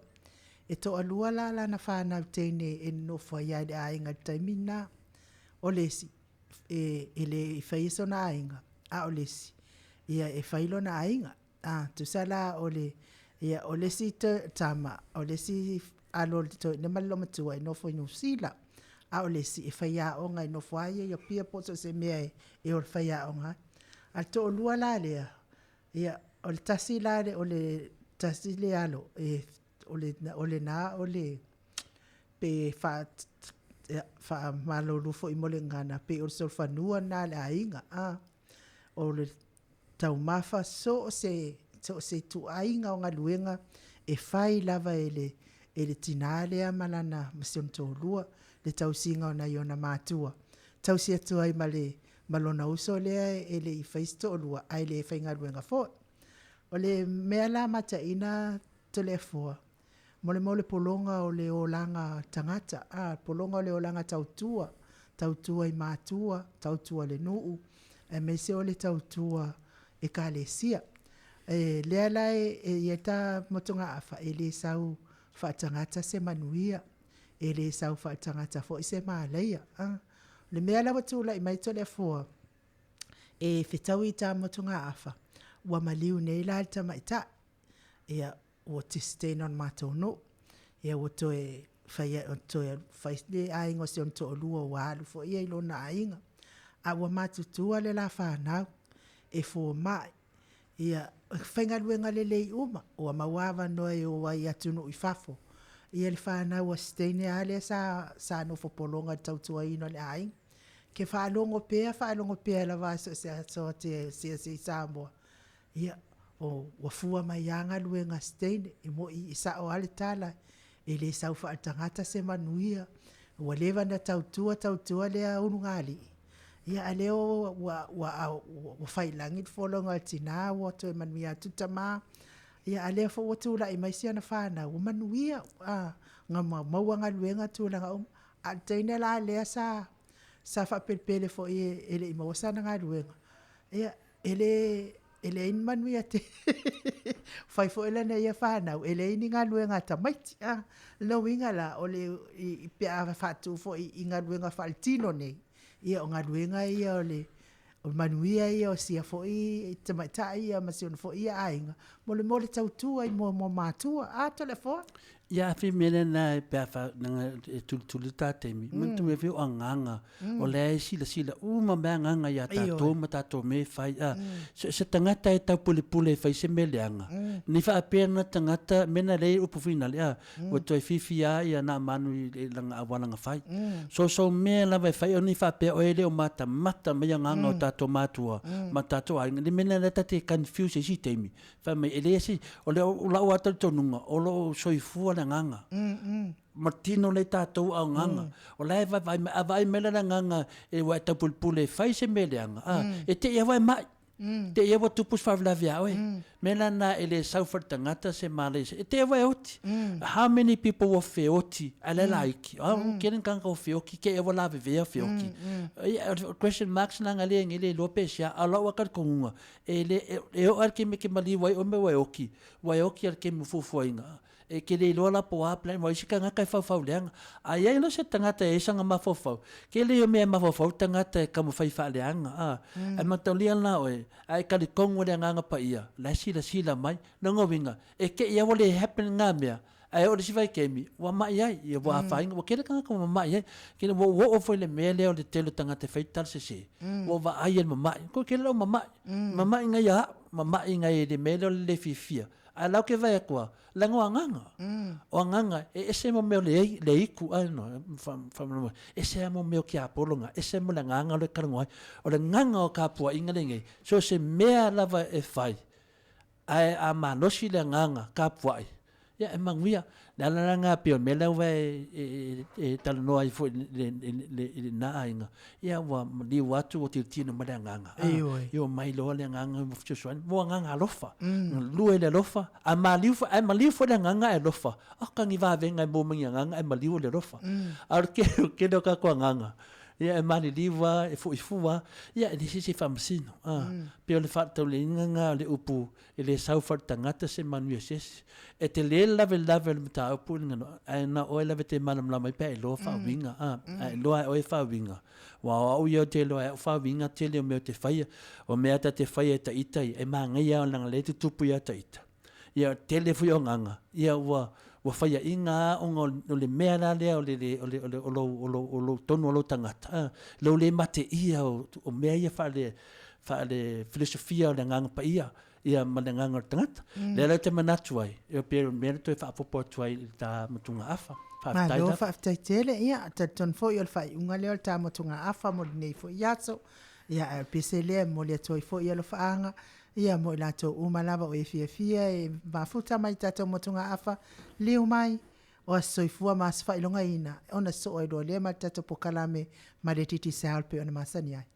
e to alua la na fa na teine e no fo ia le a inga taimina o lesi ele faiso na ainga o lesi ia e failo na ainga tu sala ole ia o lesi tama o lesi alo to ne malo matua no fo no sila o lesi e faia o ngai no fo ia yo pia poto se me e o faia o nga al to lua la le ia o le tasila le o le tasile alo ole na ole pe fa malo lufo i mole ngana pe o sol fanua na le ainga o le tau mafa so se tu ainga o ngaluenga e fai lava ele tinale a malana masion tolua le tau singa ona iona matua tau sia tu ai male malona uso le ele i faisto olua ai le fai ngaluenga fo o le mela mata ina telefua mole polonga o le olanga tangata polonga o le olanga tautua i matua tautua le nuu e mese o le tautua e kalesia le ala e ta motonga afa e le sau fa tangata se manuia e le sau fa tangata fo se malaia le mea la watula i mai tole fo e fitawi ta motonga afa wa maliu nei la ta mai ta ia o te stay non matono ia o to fai o to fai le ai ngo se on to lua wa lu fo ia ilo na inga a wa matutua le la fa na e fo mai ia whenga luenga le uma o mawava noe o wai atunu i fafo ia le whana ua steine ale sa no fo polonga tautua ino le ai ke whaalongo pea la vaso so te Samoa ia o wafua mai anga luenga steine i mo i sa o ale tala e le sau whaatangata se manuia ua lewa na tautua lea unungali ia aleo wa whailangi wholonga tina wa to e manuia tutama ia aleo fo watu la i maisia na whana wa manuia nga mauanga luenga tūlanga a teine la lea sa whapelpele fo ele i mawasana ngā luenga ia ele in manuia te fai fo ele na ia whanau ele ini ngā luenga ta maiti no inga la ole i pia whatu fo i ngā luenga whaltino nei ia o ngā luenga ia o manuia ia o sia fo i tamaitai ia masiona fo ia ainga mole tautua i mo mātua telefon ia fi mele na pefa na tulita temi muntu me fi anganga o le sila uma nganga ya tato me fai se tangata e tau pule fai se meleanga ni fa pena tangata mena le upu final ya o toi fifia ia na manu langa awalanga fai so me la vai fai ni fa pe o ele o mata me nganga o tato matua matato ai ni mena le tate confuse si temi fa me ele si o le la o tonunga o lo soifua nganga Martino le tatou au nganga o lai vai mele na nganga e wa tapulpule fai se meleanga e te ia vai mai te ia wa tupus favlavia oe mela na ele saufar tangata se Malaysia e te ia vai oti how many people were feoti ala like keren kanga o feoki ke ia wa lave vea feoki question marks na ngale ngile lopesia ala wa kar konga ele e o arke me ke mali wai o me wai oki arke mu fufuinga e ke le lola po a plan mo sika nga kai fau leanga ai ai no se tangata e sanga mafofau ke le me mafofau tangata ka mo fai fa leanga ai matalia na oe ai ka le kongo le nga pa ia la sila mai no ngovinga e ke ia wole happen nga mea ai o se vai kemi wa mai ai ia wa fai wa ke ka ko mai ai ke wo o foi le mele o le telo tangata fai tal se wo va ai el mai ko ke le mama nga ya mama nga e de mele le fifia a lau ke vai akua lango anganga o anganga ese mo me le iku no fam ese mo me ki apolonga ese mo langanga le karango o le nganga o kapua ingalenge so se mea lava e fai ai a manosi le nganga kapua ya e manguia la nga pio me la vai e tal no ai fo le na ainga ya wa di watu o tino madanganga yo mai lo le nganga mo fchuan mo nganga lofa lu ele lofa a maliu fo le nganga e lofa a ka ngi va venga mo nganga e maliu le lofa ar ke do ka ko nganga ia e mani liwa e fuwa ia e sisi famsino pio le fatau le nganga le upu e le saufar tangata se manu ses e te le lave mta upu ngano ai na o lave te manam la mai pe lo fa winga ai lo ai fa winga wa o yo te lo ai fa winga te le me te fai o me ata te fai ta itai e manga ia lang le tupu ia ta ita ia tele fu nganga ia wa fai inga o le mea le o lo tonu lo tangata lo le mate ia o mea ia fa le filosofia le nganga pa ia manenganga tangata le te manatu ai e pe me to fa popo tuai ta matunga afa fa tele ia ta ton fo yo fa unga le ta matunga afa mo nei fo yaso ia pesele mo le toi fo ia lo faanga ia mo la to umalava o FIAFIA e mafuta mai tato motunga afa liu mai o soifua masfa ilonga ina ona so o do le mai tato POLOKALAME ma le titi salpe ona masani ai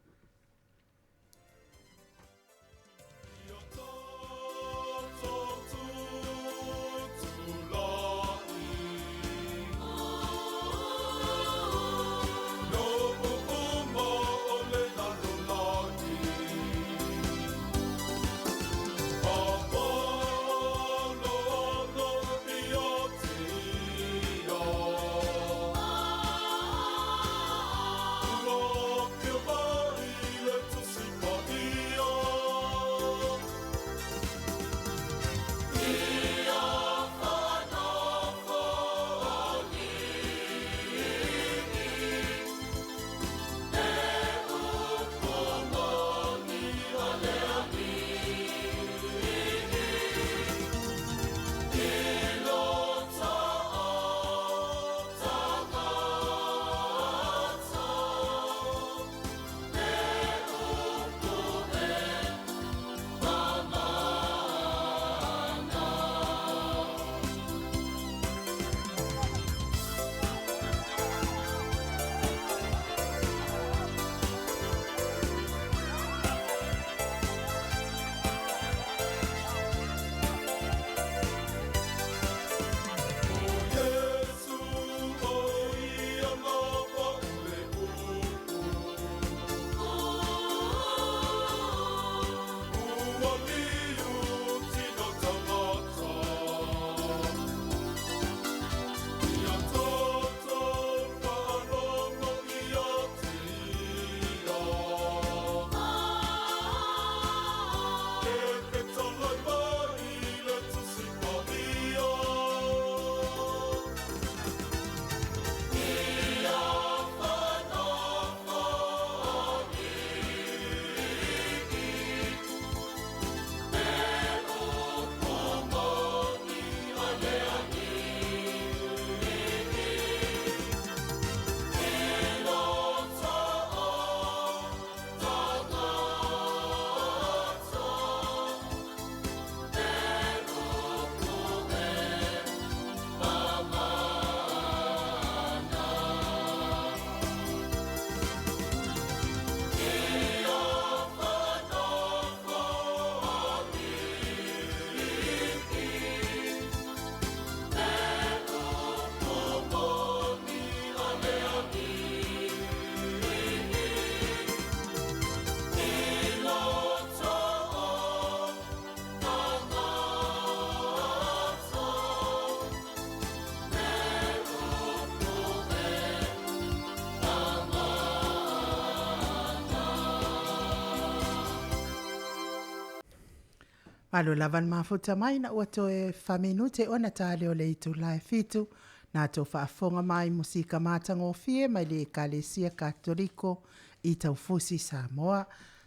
Malo lavan mafuta mai na ua toe whaminute o na tāleo le itu lai fitu. Nā tō whaafonga mai musika mātangofie mai le Kalesia Katoriko i tau fusi Samoa.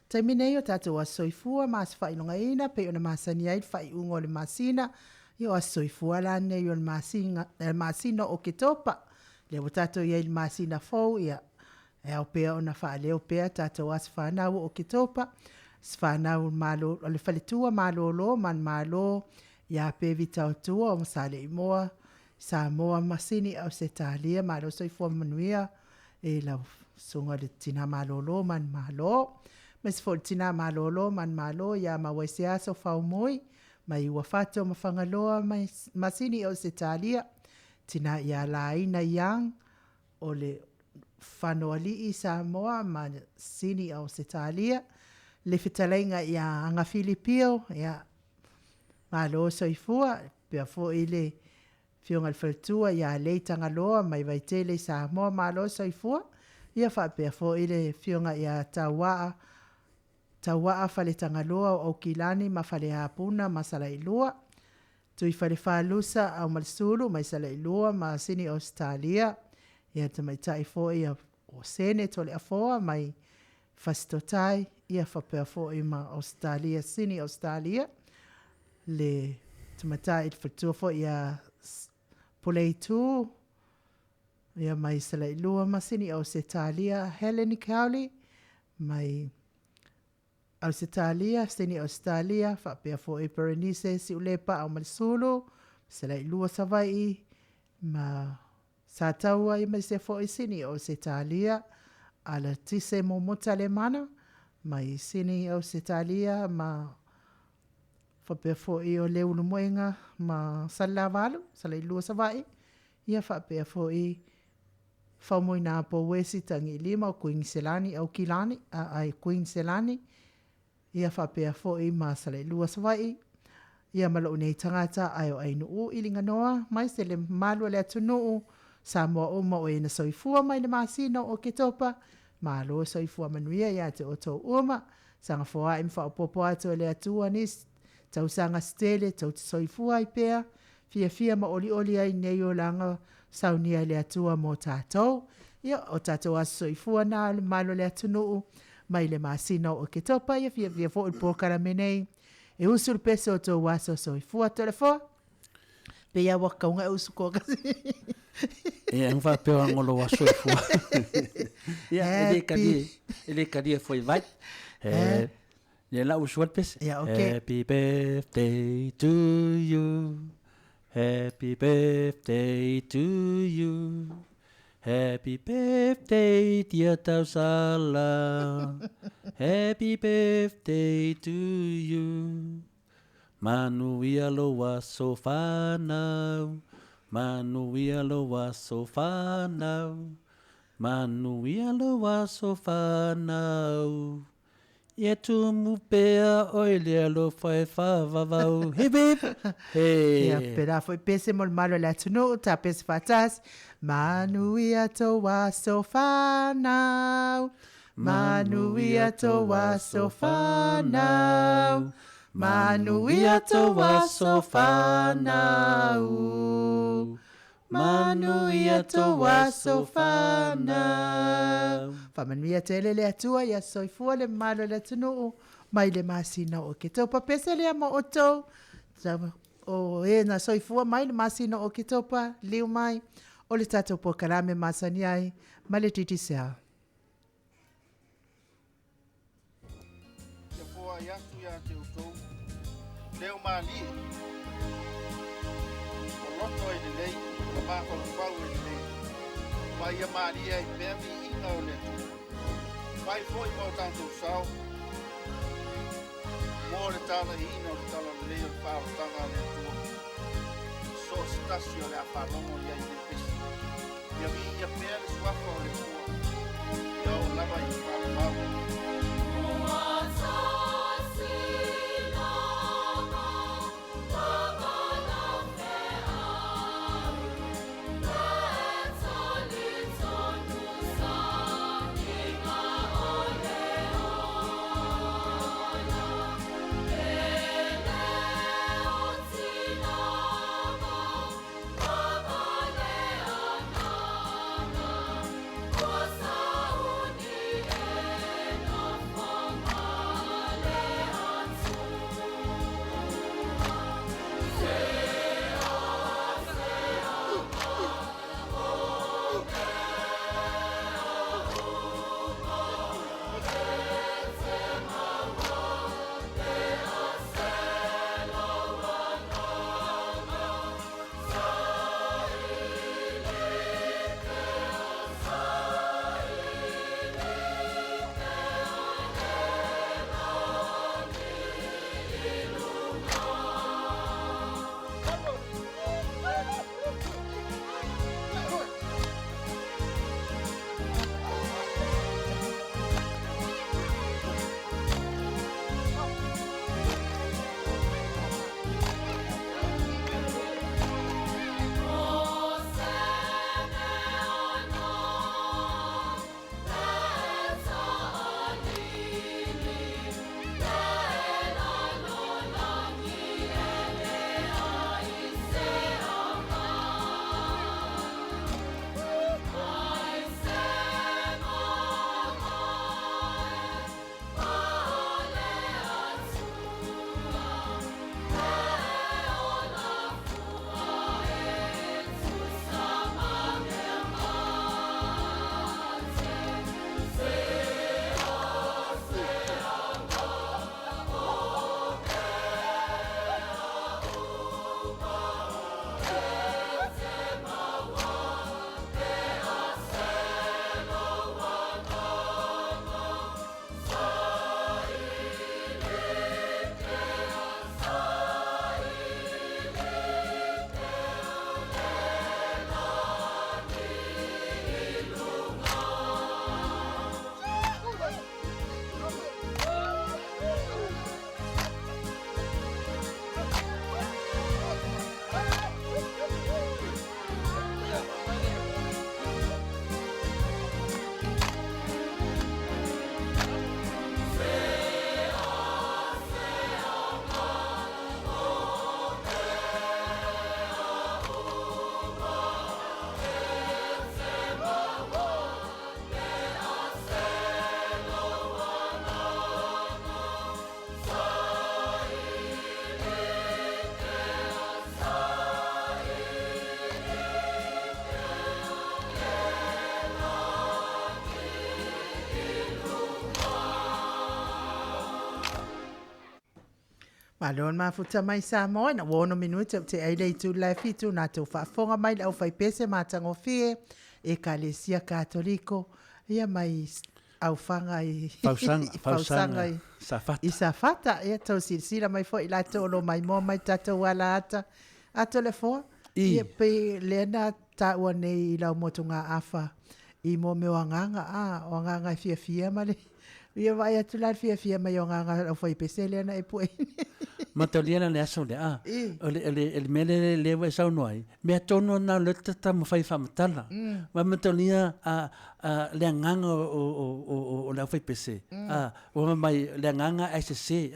Taimi nei o tātou a soifua mas whainonga ina pe o na masani ai whai ungo le masina. I o a soifua la nei o le masina o ke topa. Le o tātou iei le masina fau ia. E au pea o na whaaleo pea tātou as whanau o ke topa. Sfanau malo o le faletua malo lo man malo ia pe vitau tua o masale imoa. Samoa masini au se talia malo soifua manuia e lau sunga le tina malolo man malo. Mes fo tina malolo man malo ia mawese aso faumoi mai wafato mafangaloa masini au se talia tina ia laina yang o le whanoali i Samoa masini au se talia le fitalenga ia anga Filipio ia malo soifua pia fo ile Fionga al faltua ia leitanga loa mai vaitele Samoa malo soifua. Ia whapea fo ile fionga ia tawaa faletanga loa o kilani ma fale hapuna ma salailua. Tui fale falusa au malsulu mai salailua ma sini Australia. Ia tamaitai fo ia o sene tole afoa mai fastotai. Ia whapea fo i ma Australia sini Australia. Le tamaitai faltua fo ia Polei tu, ia mai salai lua masini au se talia Heleni Cowley, mai au se talia sini Australia, whapea fo e Berenice si ulepa au malisulu, salai lua savai, ma sataua i mai se fo e sini au se talia, ala tise mo motale mana, mai sini au se talia, ma whapea fo i o leu lumoenga ma salavalu, salai lua savai. Ia whapea fo i whamoi nā po wesi tangi lima o Queenselani au Kilani, ai Queenselani. Ia whapea fo i ma salai lua savai. Ia malo nei tangata ai o ainu u ilinga noa, mai se le malua le atunuu, Samoa uma o ena soifua mai le masino o ke topa, malo soifua manuia ia te o tau uma, sanga foa im wha opopo atu le atua nis, tau sanga stele, tau te soifua i pea, FIAFIA ma oli ai nei o langa saunia le atua mo tātou. Ia o tātou a soifua nā le malo le atunuu, mai le masino o ke topa, ia FIAFIA fo il POLOKALAME nei, e usul peso o tau waso soifua telefo, pe ia wakaunga e usu ko kasi. Ia ngwa peo ngolo wa soifua. Ia ele kadi foi vai. Le la usual pes. Happy birthday to you. Happy birthday to you. Happy birthday dear Tausala. Happy birthday to you. Manu ia loa so whanau. Manu ia loa so whanau. Manu ia loa so whanau. Ia tumu pea oile alo whai whawawau. Hip hip! Hey! Ia pera foi pese mol malo le atunu, ta pese fatas. Manu ia toa so whanau. Manu ia toa so whanau. Manu ia toa so whanau. Manu ia toa so whanau. Whamanuia tele le atua ia soifua le malo le tunuu mai le masina o ke topa pese lea mo oto. O e na soifua mai le masina o ke topa liu mai o le tatou POLOKALAME masani ai ma le titi sea. Ia fua iatu ia te utou leo mali o loto e LENEI o mawhau e LENEI mai ia mali e pēmi inga o le tu mai foi mo tātou sau mo le tāna ina o le tāna LENEI o le whāratanga le tu so stasi o le awhanongo ia i le pesi ia mi ia pēr suafa o le kua ia o lava i whāratanga Yeah. Malon mafuta mai Samoa na wono minuta te ai lei tu lai fitu na tu whaafonga mai au whai pese mātango fie e Kalesia Katoliko ia mai au whanga i Fausanga i safata ia tau sirsira mai fo i lato olo mai mo mai tato wala ata ato le fo ia pe lena ta ua nei i lau motunga afa i mo me wanganga wanganga fia male ia vai atu la fia mai wanganga au whai pese lena e pue Matoliana le aso le ele mele le wa sa noi me tono na le tata mo fai famatala ma matolia le nganga o la fai pese o mai le nganga SC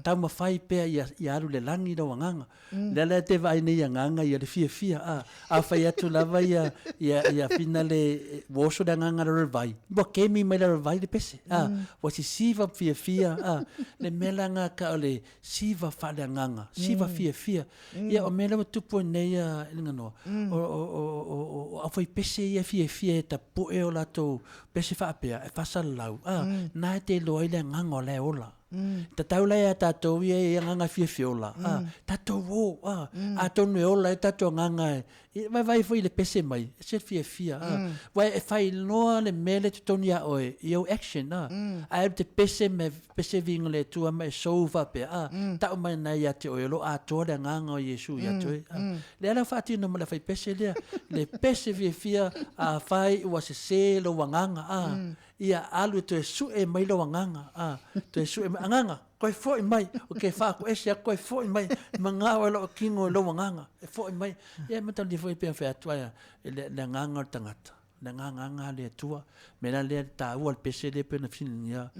ta mo fai pe ya alu le langi do nganga le te vai ni nganga ya le fia a fai atu la vai ya finale woso da nganga le vai bo kemi mai le vai le pese wa si siva fia le melanga ka le siva fale nganga siva fia ia o mele tupu nei ngano o a foi pese ia fia ta po e o lato pese fa apea e fa lau na te lo ile nganga le ola ta taula ya ta to ia nganga fia ola ta to wo a to no ola ta to nganga vai foi le pese mai se fia vai e fai no le mele to nia o io action a te pese vinga le tua mai sova pe ta mai na ya te o lo a to le nganga o Yesu ya to le ala fati no le fai pese le pese fia a fai wa se lo wanganga ia alu to su e mai lo wanganga to su e nganga koi foi mai o ke fa ko ese koi foi mai manga o lo kingo lo wanganga e foi mai ia mata li foi pe fa Atua le nganga tangata na nganga le tua me la le ta o pese le pe na finia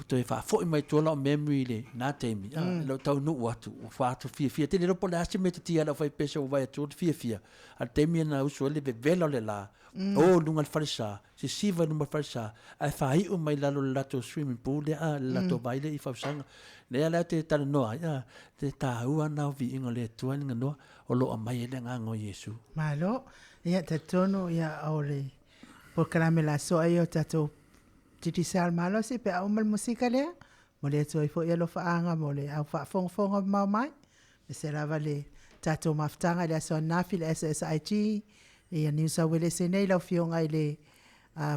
to e fa foi mai to lo memory le na TAIMI lo tau no watu fa to fia te le lo pola se mete tia lo foi pese o vai to fia al TAIMI na uso le velo le la o lunga farsa si siva numa farsa ai fai o mai lalo lato swimming pool le lato baile i fausanga le ala te tala noa te taua na Viiga le tua nga noa o lo mai le nganga Yesu malo ia te tono ia aure POLOKALAME la so ai o tato titi sal malo si pe au mal musika le mo le toi fo ia lo faanga mo le au fa fonga mai me se lava le tato maftanga le so nafi le SSIT ia New South Wales nei la fionga ile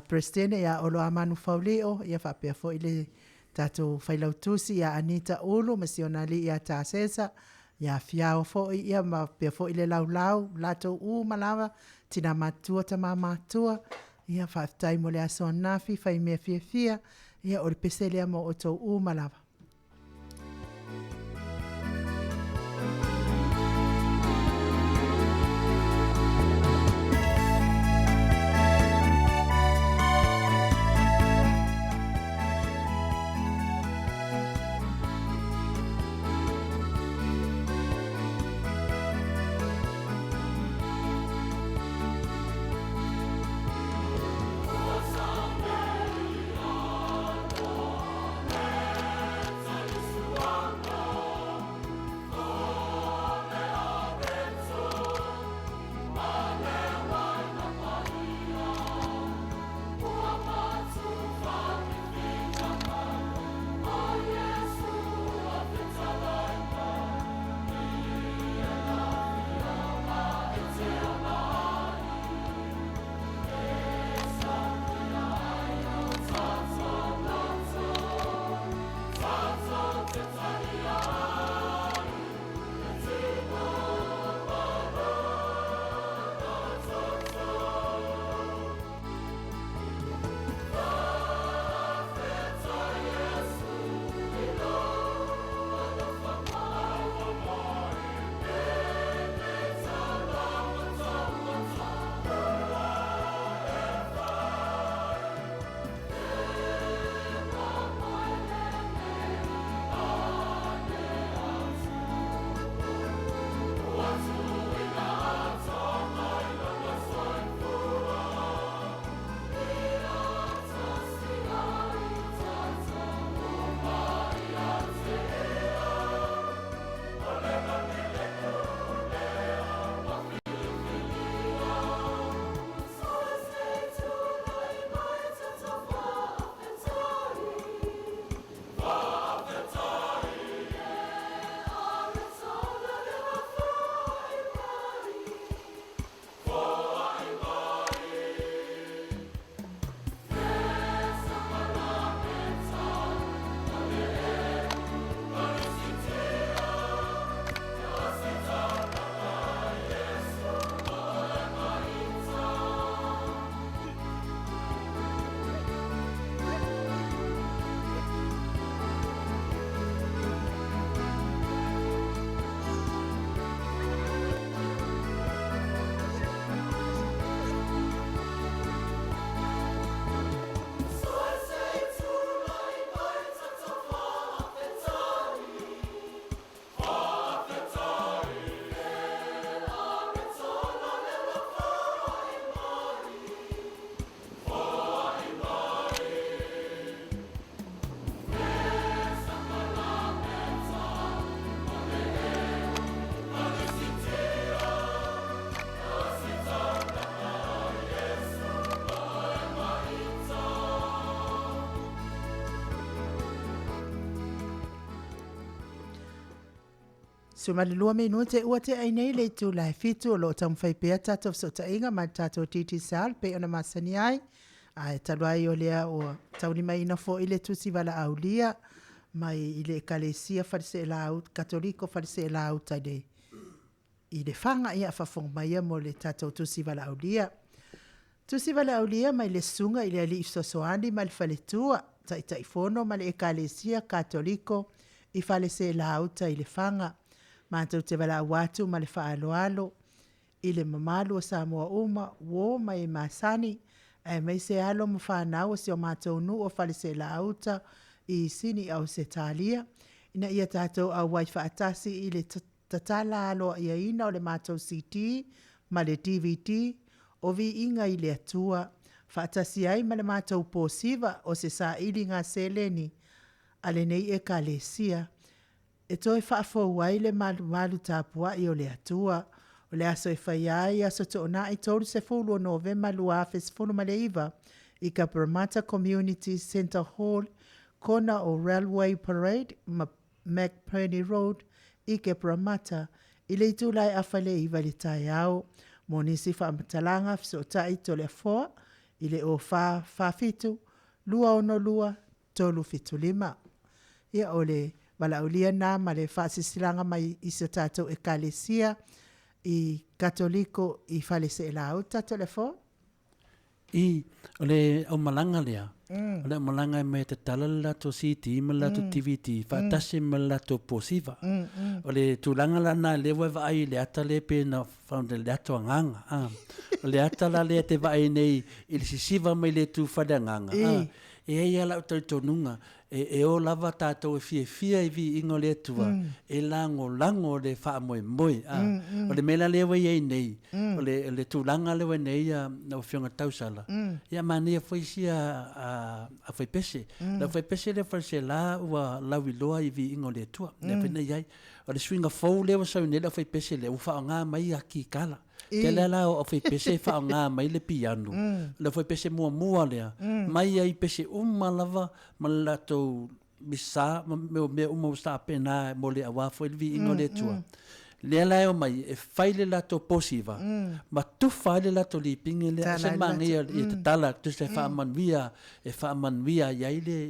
presidente ia olo amanu fauleo ia fa pe fo ile tato failautusi ia Anita Ulu misionali ia tasesa ia fiao fo ia ma pe fo ile lau lato malawa tina matua tama matua ia fa tai mo le aso nafi fa me fia ia o pesele mo o to malawa So malilua minua te ua te ai nei le tu lai fitu o lo tamu whai pea tato so ta inga ma tato titi sal pe ona masani ai. Ai taluai o lea o tauni mai ina fo ile tusi wala aulia mai ile kalesia farse la au katoliko farse la au tade. Ile fanga ia fafong mai mo le tato tusi wala aulia. Tusi wala aulia mai le sunga ile ali isosoani mal faletua tai tai fono mal e kalesia katoliko I falese la au ta ile fanga. Mātou te wala watu ma le whaaloalo I le mamalu o Samoa uma wo mai masani e mai se alo mo whanau o se o mātou nu o falese la auta I sini au se talia. Ina ia tātou au wai whaatasi I le tatala alo ia ina o le mātou CD ma le DVD o VIVIIGA I le atua. Whaatasi ai ma le mātou pōsiva o se sa ili ngā seleni a LENEI e kalesia. E toi whaafou ai le malu tāpua I o le atua. O le aso e whai ai aso to ona I tolu se fulu o novema lua afes fulu maleiva I ka Parramatta Community Center Hall kona o Railway Parade McPerney Road I ke Parramatta I le itulai awhale iwa le tai au. Monisi whamatalanga so tai to le foa I le o whawhitu lua ono lua tolu fitu lima. Ia o le walaulia nā ma le whaasisilanga mai I se tātou e kalesia I katoliko I whalese e lau tātou le fo? I o le au malanga lea. O le malanga me te tala lato CD ma lato DVD. Whaatase ma lato posiva. O le tūlanga lana lewa vai le ata le pe na whaunde le ato anganga. O le ata la le te vai nei I le sisiva mai le tū whade anganga. E ei ala utau tonunga. E o lava tātou e FIAFIA I VIVIIGA le atua. E lango le wha moe moe. O le mela lewa I nei. O le tūlanga lewa nei na o whionga tausala. Ia mania whaisi a whaipese. La whaipese le whaise la ua lawi loa I VIVIIGA le atua. Le whina iai. O le swinga fau lewa sau ne la whaipese le uwha o ngā mai a ki kala. Te la o whaipese wha o ngā mai le piano. Le whaipese mua lea. Mai ai pese lava ma lato misa me usa pena mo le awafo il VIVIIGA le atua. Le ala o mai e faile lato posiva. Ma tu faile lato li pinge le se mangia I te tala tu se fa manvia e fa manvia ia ile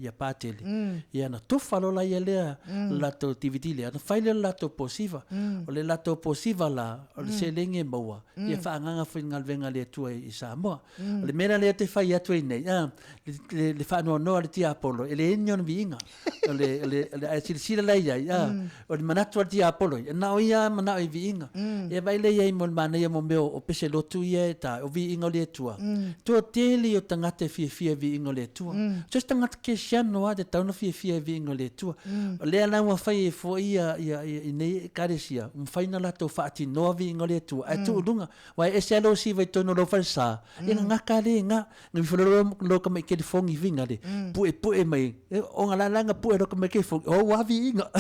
ia patele. Ia na tu falo la ia le lato DVD le na faile lato posiva. O le lato posiva la o le se lenge maua. Ia fa nganga foi ngalvenga le tua I Samoa. O le mera le te fai atu nei. Le fa no le tia Apollo. Ele enyo VIVIIGA. O le sila la ia. O le manatu ti Apollo na o ia mana I VIVIIGA e vai le ia mo mana ia mo meu o pese lotu ia ta o VIVIIGA le tua to tele o tangata FIAFIA VIVIIGA le tua just tangata ke siano a de tau no FIAFIA VIVIIGA le tua le ala wa fai fo ia nei karesia faina la to fati no VIVIIGA le tua a tu lunga wa ese lo si vai tono lo falsa e ngaka le nga ngi fo lo ka me ke fongi vinga le pu e mai o ngala langa pu e lo ka me ke fongi o wa VIVIIGA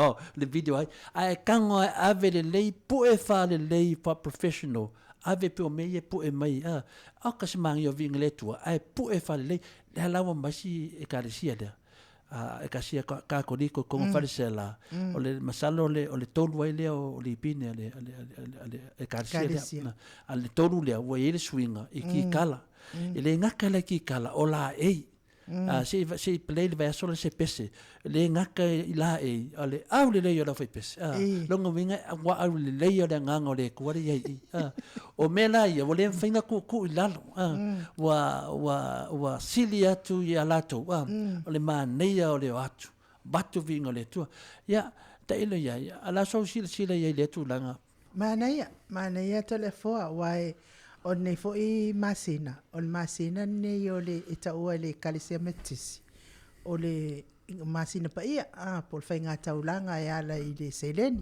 o le video ai kango ave le lei pu e fa le lei pa professional ave pe o me pu e mai a ka se mangi o VIVIIGA le tua ai pu e fa le lei le lawa masi e karesia le e kasia ka koliko ko farisela o le masalo o le tolu ai le o le pine le e karesia le tolu le o ele swinga I ki kala ele ngaka le ki kala o la ei se play le vai solo se pese le ngaka I la e ale au le yo la foi pese longa winga wa au le yo le nganga le ko ye o mela ia o le finga ku ilalo wa silia tu ya lato o le maneia o le atu batu vinga le tu ya ta ilo ya ala so sila ya le tu langa maneia telefona wai o nei fo I masina o le masina nei o le ita ua le kalesia metisi o le masina pa ia po le whainga taulanga e ala I le seleni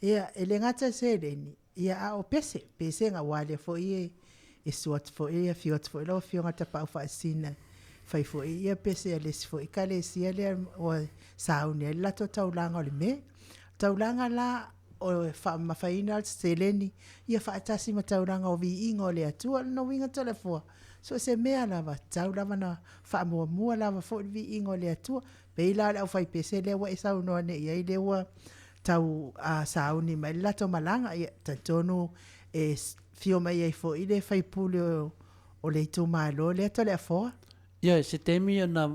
ia e le ngata seleni ia o pese nga wale fo ia e suat fo ia fiot fo ilo fio ngata pa ufa asina fai fo ia pese a lesi fo I kalesia le o saune la to taulanga o le me taulanga la o fa mafaina seleni ia fa atasi matauranga o viiga o le atua no winga tole fo so se mea lava tau lava na fa mua lava fo viiga o le atua pe ila au fai pese le wa isa no ne ia le wa tau a sauni mai lato malanga ia tatono e fio mai ai fo ile fai pule o le tu malo le tole fo ia se temi na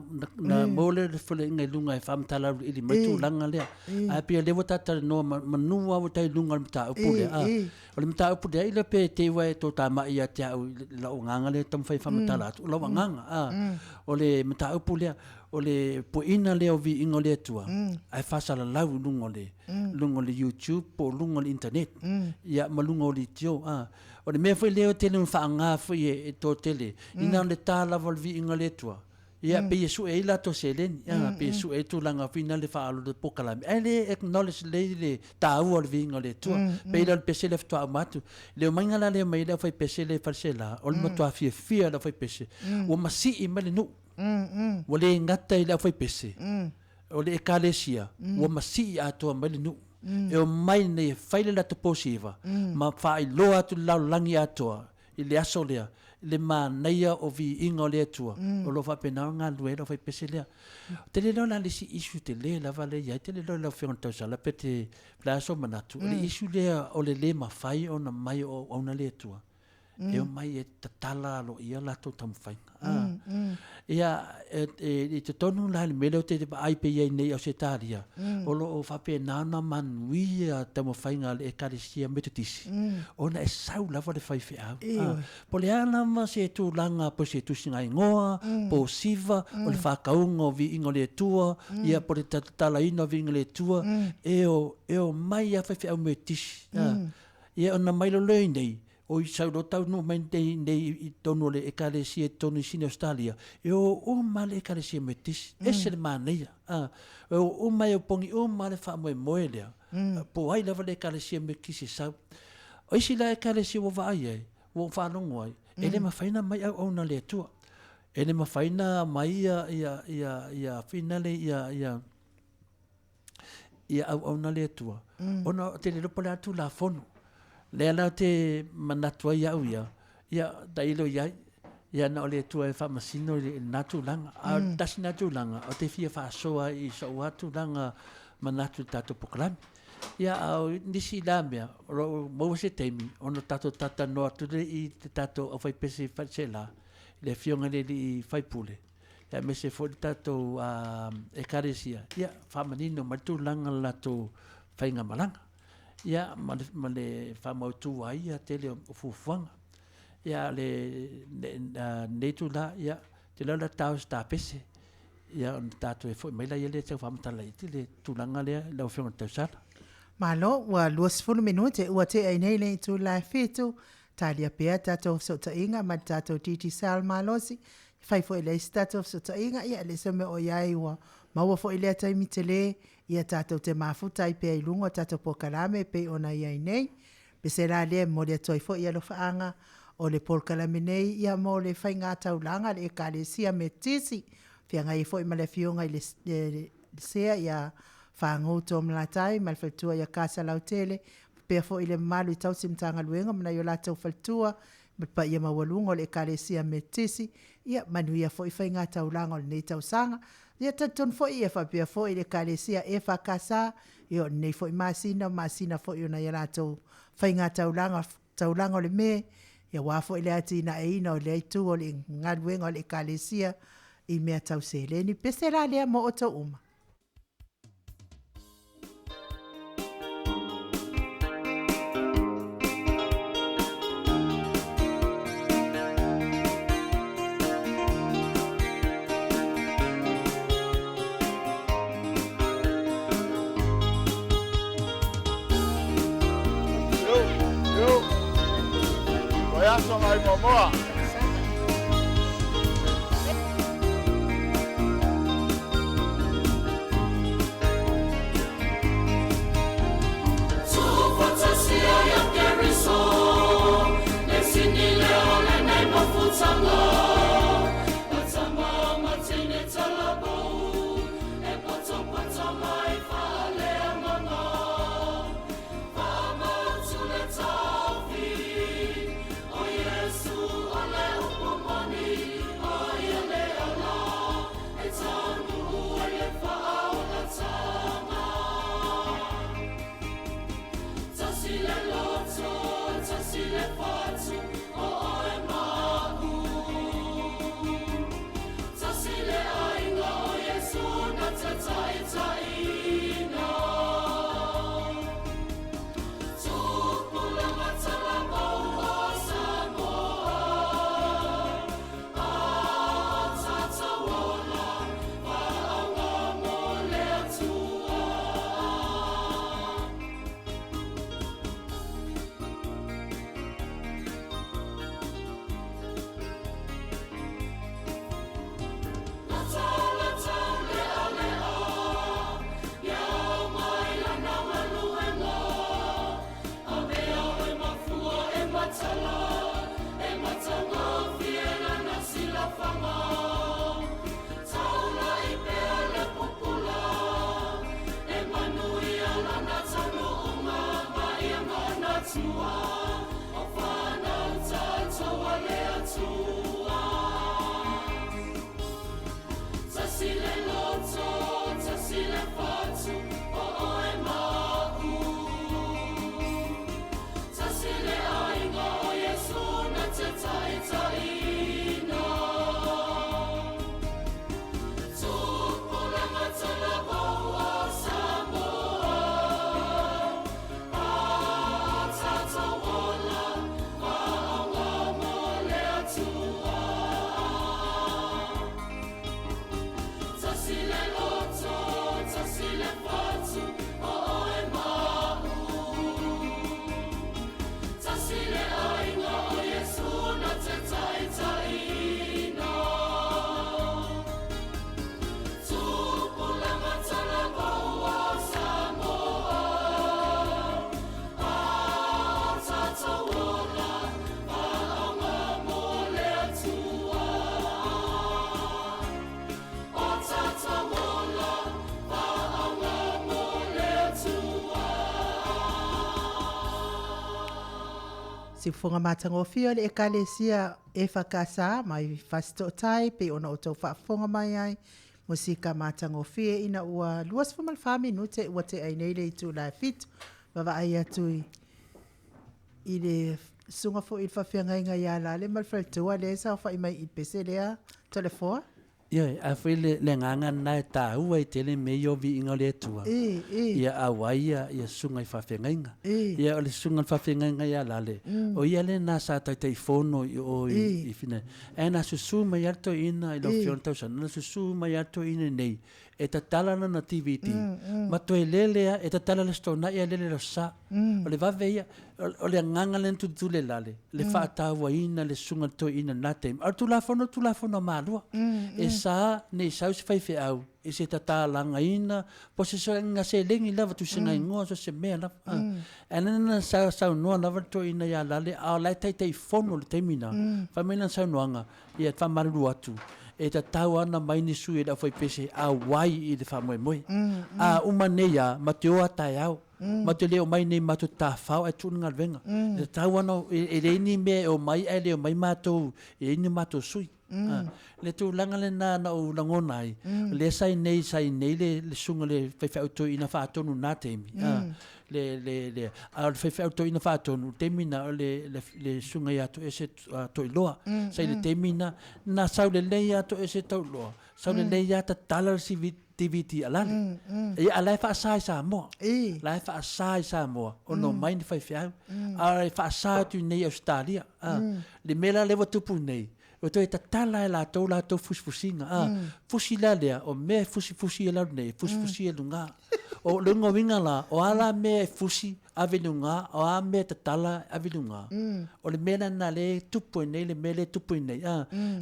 mole le fole ngai lunga e famtala ili matu langa le a pia le vota no manu wa tai lunga mta pule a o le mta pule ile pe te wa to tama ia te la nganga le tam fai famtala la nganga a o le mta pule o le poina le o viiga o le atua ai fasala lau lunga le YouTube po lunga le internet ia malunga o le tio o le mea foi leo tele whaanga foi e tō tele ina le tāla val viiga le atua ia pe yesu e ila to selen ia pe yesu e tu langa fina le faalo de pokalame ele acknowledge le tāu o le viiga le atua pe ila le pese le ftoa matu le mainga la le mai le foi pese le farsela o le matua fia la foi pese o masi i male nu o le ngata i le foi pese o le ekalesia o masi i atoa male nu e o mai ne faile la posiva ma fai lo atu la langi atoa i le aso lea le manaia o viiga o le atua o lo faapena nga lue lo fai pese lea te le lona le si isu te le lava le ia te le lona fe on tausala pe te plaso manatu o le isu lea o le mafai ona mai o ona le atua e o mai e tatala lo ia la to tamfainga ia e te tonu la le mele o te ai pe ia nei o se taria o lo o faapena na manuia tamafainga le ekalesia metotisi ona e sau lava le fai fea po le ana ma se tu langa po se tu singa ingoa po siva o le whakaunga o viiga o le atua ia po le tatala ina o viiga le atua e o mai a fai fea metotisi ia ona mai lo lei nei o i sau tau no mai nei i tonu le ekalesia tonu sine Australia e o male ekalesia metis ese le maneia o mai o pongi o male fa moe lea po ai lava le ekalesia me kisi sau o isi la ekalesia o vai ai o whanongo ai ele mawhaina mai au na le atua ele mawhaina mai ia finale ia au na le atua ona te le lopo le atu la fono le ala te manatua iau ia dailo ia na ole tua e whamasino le natu langa tasi natu langa o te fia whaasoa i so atu langa manatu tato pokalame ia au nisi la mea mau se taimi ono tato tata no atu le i te tato au whai pese whatsela le fionga le i whaipule ia me se fo tato e karesia ia whamanino matu langa lato whainga malanga ia ma le whamautu ai ia tele o fufuanga ia le netu la ia te lau la tau sta pese ia on tatu e foi mai la ia le tau whamatala iti le tulanga lea lau whionga tau sala malo ua 20 minute ua te ai nei le tu la fitu talia pea tatou sotainga ma tatou titi sal malosi fai foi le tatou sotainga ia le seme o iai ua maua foi le taimi tele ia tatou te mafuta i pea i lunga tatou pokalame pe ona iai nei pe se la le mo le toi foi ia lo faanga o le pokalame nei ia mo le fai ngā taulanga le ekalesia me tisi fianga i foi ma le fionga i le sea ia whangu to mlatai ma le faltua ia kasa lautele pe foi le malu i tau simtanga luenga mana yo la tau faltua pa ia mawalunga o le ekalesia me tisi ia manuia foi fai ngā taulanga o le nei tausanga ia tatun foi ia whapea foi le ekalesia e whakasa ia nei foi masina foi ona ia la tau fai ngā taulanga o le me ia wafo ile ati na eina o le aitu o le ngaluenga o le ekalesia i mea tau seleni pesera lea mo o tau uma. Aso MAIMOA. Let's Si fonga matangofia le ekalesia e whakasa mai fasto tai pe ona o tau whaafonga mai ai musika matangofia ina ua luas fumal minute ua te aineile i tu lai fitu wawa ai atui i le sunga fo i whawhianga inga i alale malwhaltua le sa wha i mai i pese lea telefoa. Ia, a fai le nganga nai tā ua i tele me i o VIVIIGA le atua. Ia awa ia sunga i whawhianga inga. Ia o le sunga i whawhianga inga i alale. O ia le nā sa tai whono i o i whina. E nā susu mai ato ina i lau whiona tausan. Nā susu mai ato ina nei. E ta talana na TVT. Ma to e lelea, e ta talana stona ia lele la sa. O le vave ia, o le nganga le tu le lale. Le whaatawa ina, le sunga to ina nā teim. Ar tu la fono malua. E sa, ne sau se whaiwhi au. E se ta talanga ina, po se so nga se lengi lava tu singa ingoa, so se mea lava. E nana sau noa lava to ina ia lale, a lai tai fono le teimina. Whamena sau noanga, ia whamaru atu. E ta tau ana mai ni sui da foi pese a wai i le fa moe. A umaneia ma te oa tai au. Ma te leo mai nei matu ta fau e tunu ngal venga. E tau ana e reini me o mai e leo mai matou e ini matou sui. Le tu langa le na o langona ai. Le sai nei le sunga le fai auto ina fa tonu na temi. Le al fai auto ina fa tonu temina le sunga ya to ese to iloa. Sai le temina na sau le leia to ese to loa. Sau le leia ta talar si TVT alale. E alai fa sai Samoa. Lai fa sai Samoa. Ono mai ni fai fiau. Ai fa sai tu nei Australia. Le mela le tupu nei. O to e tatala e la tau fusfusinga. Fusi la lea, o me fusi e lau nei, fusi e lunga. O lunga winga la, o ala me fusi ave lunga, o a me tatala ave lunga. O le mena na le tupu nei, le mele tupu nei.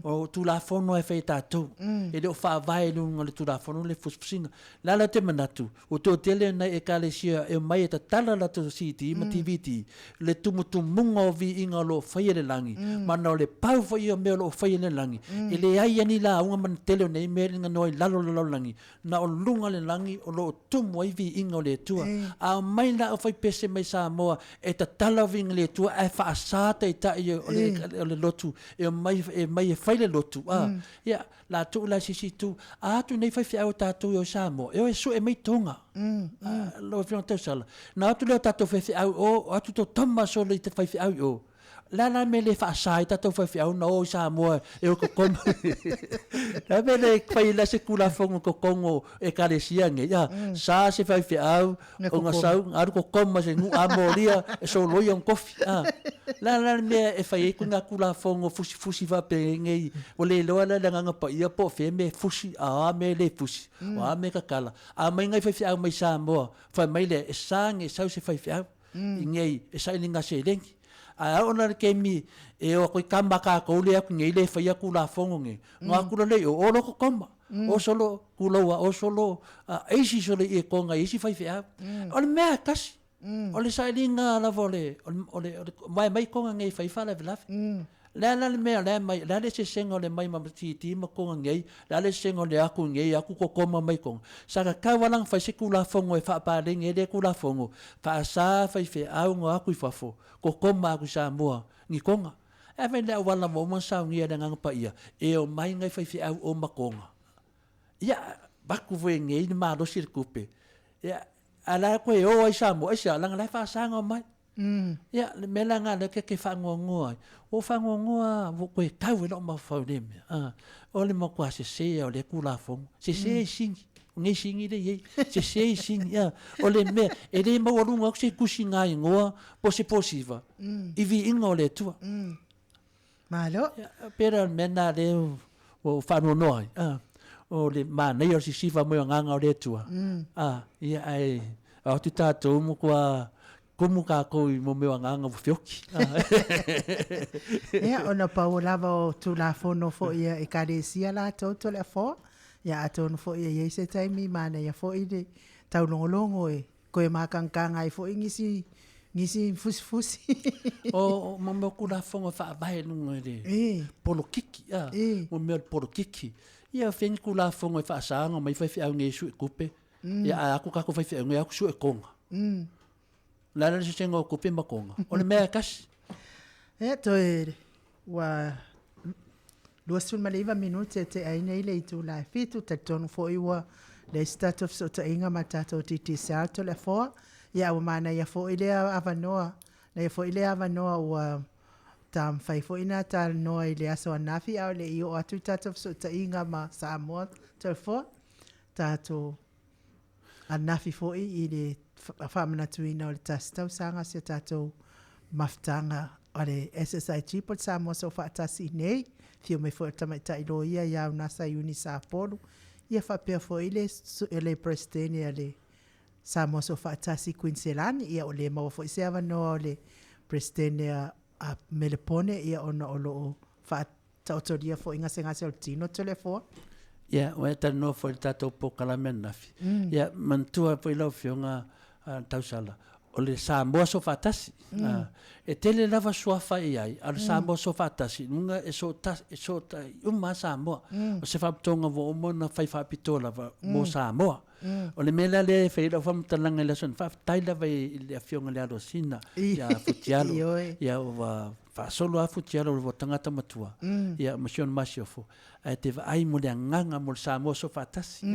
O tu la fono e fei tātou. E le o wha vai lunga le tu la fono le fusfusinga. Lala te manatu, o to tele nei e ka le sia, e mai e tatala la to siti, ma TVT. Le tumutumunga o VIVIIGA lo fai le langi. Mana o le pau fai o me o fai le langi. E le ai ani la unga man tele nei me ringa noi lalo langi. Na o lunga le langi o lo tumu ai VIVIIGA o le tua. A mai la o fai pese mai Samoa e ta tala vinga le tua e fa asata i ta i o le lotu. E mai e fai le lotu. Ia, la tu la sisi tu. A tu nei fai fiao tatu o Samoa. E o e su e mai tonga. Lo fiona tau sala. Na atu leo tatu fai fiao o atu to toma so le te fai fiao o. La me le fa sai tatu fai fiao na o Samoa e o kokoma. La me le fai la se kula fongo kokongo e karesia nge. Ya, sa se fai fiao o nga sau aru kokoma se ngu amoria e so loia un kofi. La me e fai e kunga kula fongo fusi va pe nge o le loa la nga pa ia po fe me fusi a me le fusi. O a me kakala. A mai ngai fai fiao mai Samoa. Fai mai le e sang e sau se fai fiao. Nge e sai linga se lengi. A ona ke mi e o ko kamba ka ko le aku ngei le fai aku la fongo nge nga ku le o lo ko koma o solo kuloa o solo e si solo e ko nga e si fai fai o le me kas o le sai linga la vole o le mai ko nga ngei fai fa la la la me la mai la le se sengo le mai ma ti ma ko ngei la le sengo le aku ngei aku ko koma mai ko sa ka walang fai se ku la fongo e fa pa le nge le ku la fongo fa sa fai fai au nga aku fa fo ko koma ku Samoa ni konga e vai le wala mo mo sa ngia nga pa ia e o mai ngai fai fai au o makonga ia baku voi ngai ma do sirkupe ia ala ko e o ai Samoa ia langa lai fa sa nga mai ia le melanga le ke fa ngoa o fa ngoa vo ko e tau no ma fa nem o le mo kwa se o le kula fong se sing ngai singi le ye se sing ya o le me e le mo lunga se kusinga ngoa po se posiva i VIVIIGA o le tua malo pero mena le o fa no noi o le ma nei o si siva mo nganga o le tua ia ai o tu tatou mo kwa como ka ko mo me nganga fioki ia ona pa o lava o tu la fono fo ia e karesia la toto le fo ya atonu fo ia se taimi mana ya fo ide tau longolongo e ko e makankanga i fo ngisi fusi o mo ku la fonga fa vai no de polokiki mo me polokiki ia fen ku la fonga fa sanga mai fa fa nge su kupe ia aku ka ko fa nge aku su e konga la se sengo kupe makonga o le me kas Toi wa luasul maliva minute te aina ile itu la fitu te tonu fo iwa le start of so te inga matato titi salto le fo ya o mana ya fo ile avanoa le fo ile avanoa wa tam fai fo ina tal no ile aso nafi au le io atu tato so te inga ma Samoa te fo tato anafi fo ile famana tuina o le tastau sanga se tato maftanga ale SSIG pot Samoa so fa tasi nei fio me fo tama ta ilo ia ya nasa uni sa polu ia fa pe fo ile prestene ale Samoa so fa tasi Queensland ia ole ma fo se ava no ole prestene a melepone ia ona olo fa ta otoria fo inga senga se tino telefo ia o eta no fo tato POLOKALAME nafi ia mantua po ilo fionga tausala ole Samoa so fatasi e tele lava suafa ai al Samoa so fatasi nunga e so ta uma Samoa o se fa tonga vo mo na fai fa pitola mo Samoa ole mela le fe lo fam talanga le son fa taila vai le afionga le alosina ya futialo ya va fa solo a futialo vo tangata matua ya mission masiofo ai te vai mo le nganga mo Samoa so fatasi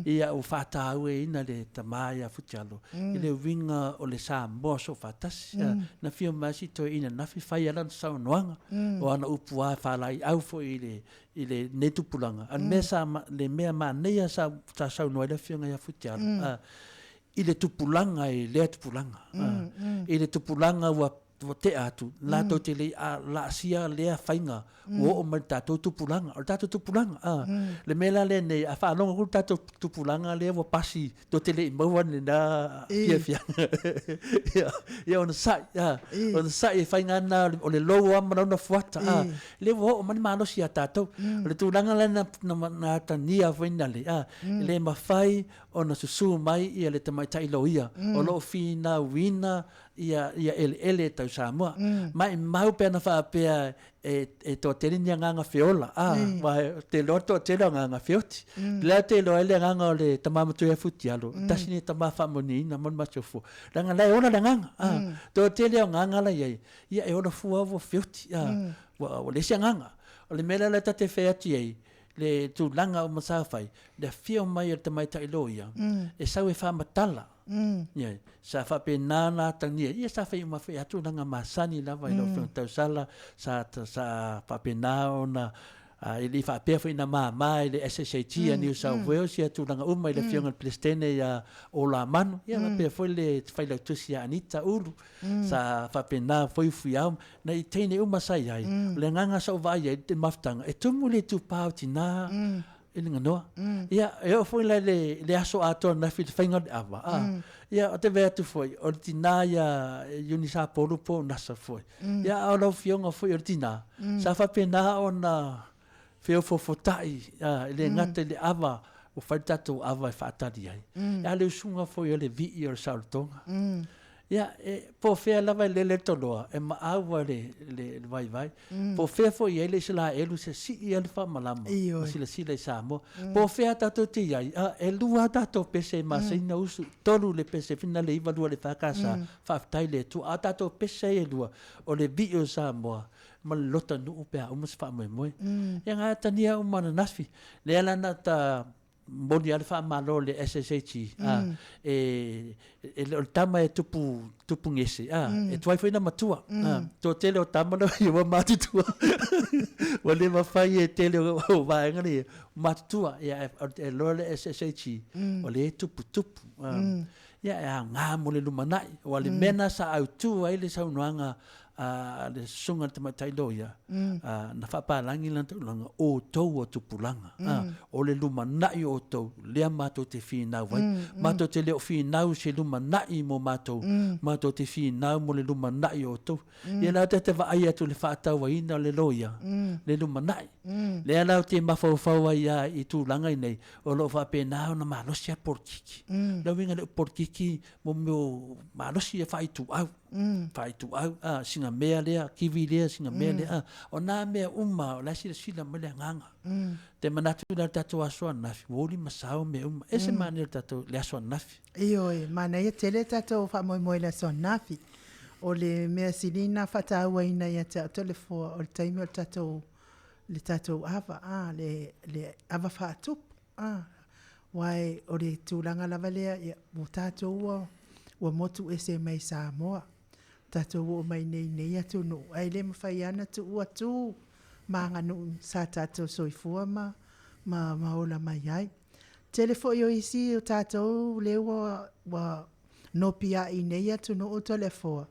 ya o fata awe ina le tamaya futialo ile winga o le Samoa so fatasi na fio masi to ina na fi fai ala sa noanga o ana upua fa lai au fo ile netu pulanga an mesa le mea manea sa no ile fio ya futialo ile tupulanga ile tupulanga ile tupulanga wa te atu la to te le la sia le fainga o mal tato tupulanga o tato tupulanga le mela le ne a fa longa ku tato tupulanga le wo pasi to te le mo wan na fiafia ya on sa e fainga na o le lo am na fuata le wo man malo sia tato le tupulanga le na tania faina le ma fai ona susu mai ia le tamai tai loia o lo fina wina ia ele tau Samoa mai mau pena fa pe e to tele nga feola wa te loto tele nga feoti la te lo ele nga le tamama tu e futialo tasini tama fa moni na mon machofu nga la ona nga to tele nga la ia e ona fu avo feoti wa le nga le mela la tate feati ai le tu langa o masafai le fio mai te mai tai loia e sau e fa matala ia sa fa pe nana tania ia sa fa ma fa tu langa masani lava i lo tau sala sa fa pe na ili fa pe fa ina mai le SSIG a New South Wales ia tu langa uma ile fio ngal plestene ya o la mano ia pe foi le fai la tu sia anita ulu sa fa pe na foi fuiam na i tene uma sai ai le nganga so vai e te maftanga e tu mule tu pauti na ele ngano ia eu foi lá le aso ato na fit fainga ava ia te ve tu foi ordinaria unisa polo po na sa foi ia o lo fionga foi ordina sa fa pena ona feo fofotai le ngate le ava o faltato ava fatali ai ia le sunga foi le vi or saltonga ia po fe lava le toloa e ma awa le vai po fe foi ele se la elu se si ele fa malama si le Samoa po fe tato ti ai e lua tato pese ma se na usu tolu le pese fina le iva lua le fa casa fa tai le tu tato pese e lua o le vi o Samoa ma lota nu pe o mus fa mo ia nga tania o mana nasfi le ala na ta moni al fa malo le SSH e le tama e tupu ngese e tuai foi na matua to tele o tama no yo matutua wale ma fai e tele o vai ngani matua ya e lo le SSH o le tupu ya nga mo le lumanai wale mena sa autu ai le sa unuanga le sunga te matai loia na whapalangi lanta ulanga o tau o tupulanga o le lumanai o tau lea mato te whinau vai mato te leo whinau se lumanai mo mato te whinau mo le lumanai o tau ia nao te vaai atu le whaatau ina le loia le lumanai lea nao te mawhauwhau ia i tūlanga i nei o lo whapenao na malosi a porkiki lau inga le porkiki mo meo malosi e whaitu au singa mea lea kiwi lea singa mea lea o nā mea uma o la sila mo le nganga te manatu la tato aso nafi woli masao me uma ese mane tato le aso nafi mana ia tele tato fa moi le aso nafi o le mea silina whataua ina ia te telefua o le taimi o le tatou ava, le ava whaatupu, wai o le tūlanga lava lea, o tatou ua motu ese mai Samoa, tatou o mai nei atu no, ai le mawhai ana tu ua tu, manganu sa tatou soifua ma ola mai ai. Telefo yo isi o tatou le wa nopia i nei atu no o telefo.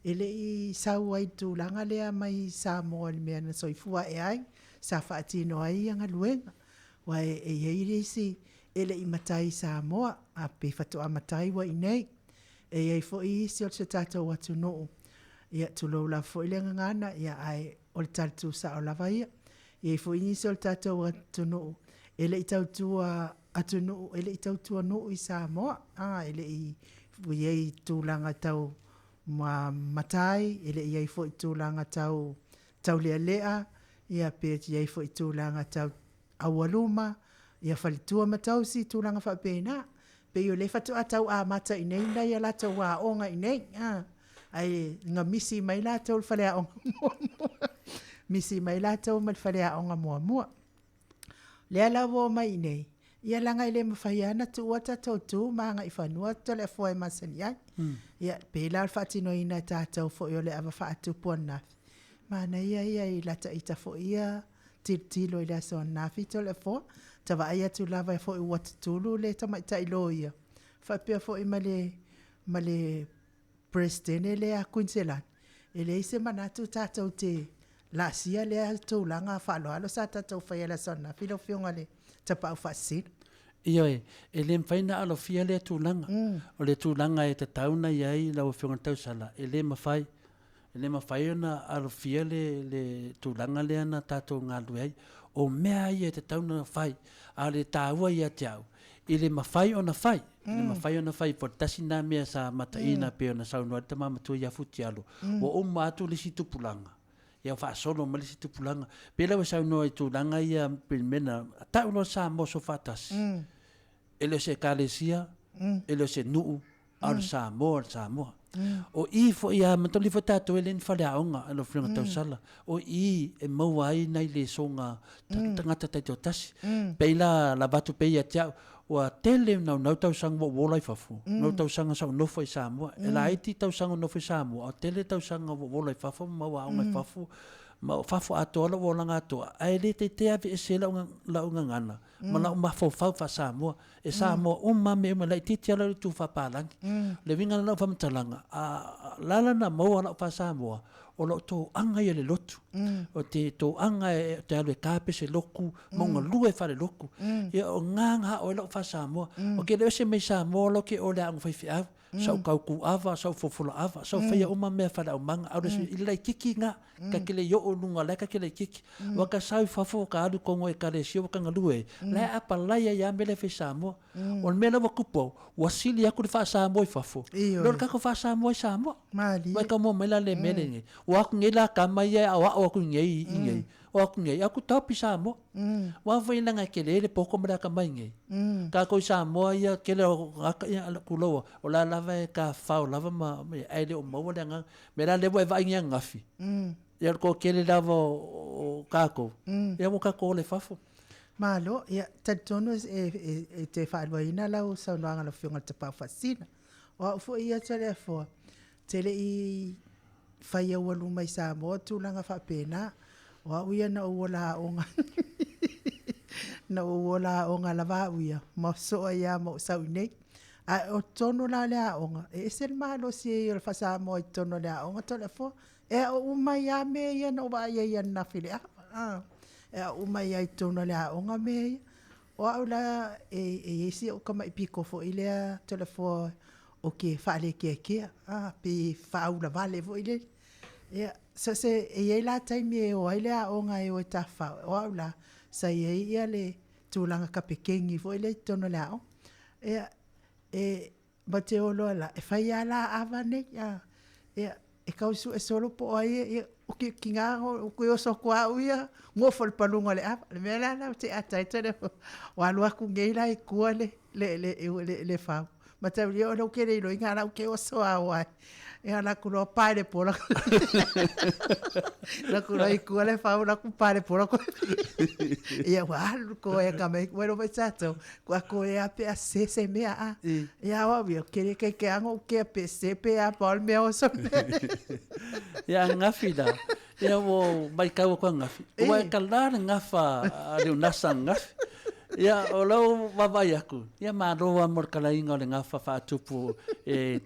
Ele i sau ai tūlanga lea mai Samoa ni mea na soifua e ai, sa whaatino ai anga luenga. Wai e iei isi, ele i matai Samoa, a pe whatoa matai wa i nei. E iei fo i isi o te tatou atu no. Ia tulo la fo i lenga ngana, ia ai o le tatu sa o lava ia. Iei fo i isi o le tatou atu no. Ele i tautua atu no, ele i tautua no i Samoa. Ele i iei tūlanga tau matai, ele i iei fo i tūlanga tau lea lea, ia pe iei fo i tūlanga tau awaluma, ia whalitua matau si tūlanga whapena. Pe i o le whatu atau a mata i nei, nei a lata wā onga i nei. Ai ngā misi mai lata o le whalea onga mua. Misi mai lata o le whalea onga mua. Lea lawa o mai i nei. Ia langa i le mawhaiana tu wata tautu, maanga i whanua, tole a fwoi masani ai. Ia pēla al whatino ina tātou fo i o le awa whaatupu an nafi. Mana ia i lata i ta fo ia, tilo i le aso an nafi tole a fo. Tawa ai atu lava e fo i wata tulu le tama i ta ilo ia. Whapea fo i male presidene le a Queensland. E le ise manatu tātou te la sia le a tūlanga whaaloalo sa tātou whai ala sona. Filo fionga le tapa au whasir. Ia e le mwhaina alo fia le tūlanga. O le tūlanga e te tauna iai lau fionga tausala. E le mawhai. E le mawhai ona alo fia le tūlanga le ana tātou ngā luai. O mea ia te tauna whai. A le tāua ia te au. I le mawhai ona whai. Le mawhai ona whai. Po tasi nā mea sa mata ina pe ona saunua. Te mamatua ia futi alo. O matu le si tupulanga. Ia whaasolo ma le si tupulanga. Pela wa saunua i tūlanga ia pilmena. Tauno sa moso whatasi. Ele se kalesia. Ele se nuu. Al Samoa. O i fo ia matoli fo tato ele ni whale aonga alo whiunga tau sala. O i e maua ai nei le songa tangata taito tasi. Peila la batu peia tiau. Wa tele nau tau sanga wolai fafu. Nau tau sanga sa nofo i Samoa. E la iti tau sanga nofo i Samoa. O tele tau sanga wolai fafu. Maua aonga i fafu. Ma fafu ato ala wolanga ato. Ai le te avi e se launga ngana. Ma lau mafau fau fa Samoa. E Samoa me uma lai titi ala tu fa palangi. Le vinga lau fa matalanga. Lala na maua lau fa Samoa. O lau tō anga i le lotu. O te tō anga e te alu e kāpe se loku. Maunga lua e whare loku. Ia o nganga o lau fa Samoa. O ke leo se mei Samoa lau ke o le ang whaifi au. Sau kauku ava, sau fofula ava, sau whaia uma mea whare au manga. Au resu i lei kiki ngā. Ka kele yo o nunga leka kele kiki. Waka sau fafo ka alu kongo e kare sio waka ngalue. Lai apa laia ya mele whi Samoa. O le mele wakupo. Wasili aku le wha Samoa i fafo. Lor kako wha Samoa i Samoa. Wai ka mo mela le mele nge. O aku nge la kama ia au aku ngei i ngei. O aku ngei. Aku tau pi Samoa. Wa whaina ngai kele ele poko mera ka mai ngei. Ka koi Samoa ia kele o ngaka ia ala kuloa. O la lava e ka whao lava ma aile o maua le anga. Mera lewa e vai ngia ngafi. Ia ko kele lava o kako. Ia mo kako o le fafo. Malo, ia tatono e te whaaloina lau sau noanga la whiunga te pawhasina. O fo ia tale fo. Tele i whaia walu mai Samoa tūlanga whapena. O uia na uola onga. Na uola onga lava uia. Ma soa ia mo sau nei. A o tono la lea onga. E se malo si e il whasa mo i tono lea onga tole fo. E o umai a me ia no wa ia na fili. E o umai a i tono lea onga me ia. O au la e esi o kama i piko fo i lea tole fo o ke whaale kia. Pe whaula vale fo i lea. Ia. So se e la taimi e o aile a onga e o e tawha. O au la, sa ia le tūlanga ka pekengi fo ile tono le ao. Ma te olo la, e whai ala awa ne, e kausu e solo po ai, o ki ngā o kui oso kua uia, ngofo le palunga le awa. Le mea la te atai tene, o alua ku ngeila e kua le whau. Ma te uli o lo kere ilo, i ngā rau ke oso au ai. ia la kulo pai de pola la kulo I kuale fa la ku pai de pola ko ia wa ko e ka me bueno pe chato ko e a pe a se me a ia wa vi ke ango ke pe se pe a pol me o so ia ngafi da ia wo mai ka ko ngafi o e kalar ngafa le nasa ngafi ia o lo vai aku ia ma ro amor kala inga le ngafa fa tupu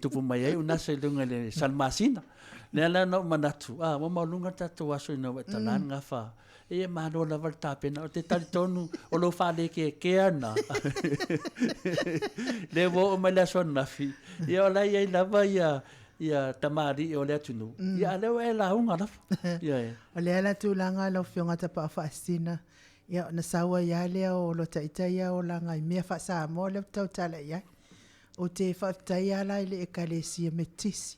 tupu mai ai una se lunga le salmasina le la no manatu mo malunga tatu aso no tanan ngafa ia ma ro la volta pena o te tonu o lo fa le ke ana le vo o mala son nafi ia la ia la vai ia tamari o le tunu ia le la unga la ia le la tu langa lo fionga ta pa fasina ia na sawa ia le o lo taitaia o langa I mea fa sa mo le tau tala ia o te fa taia la le ekalesia metisi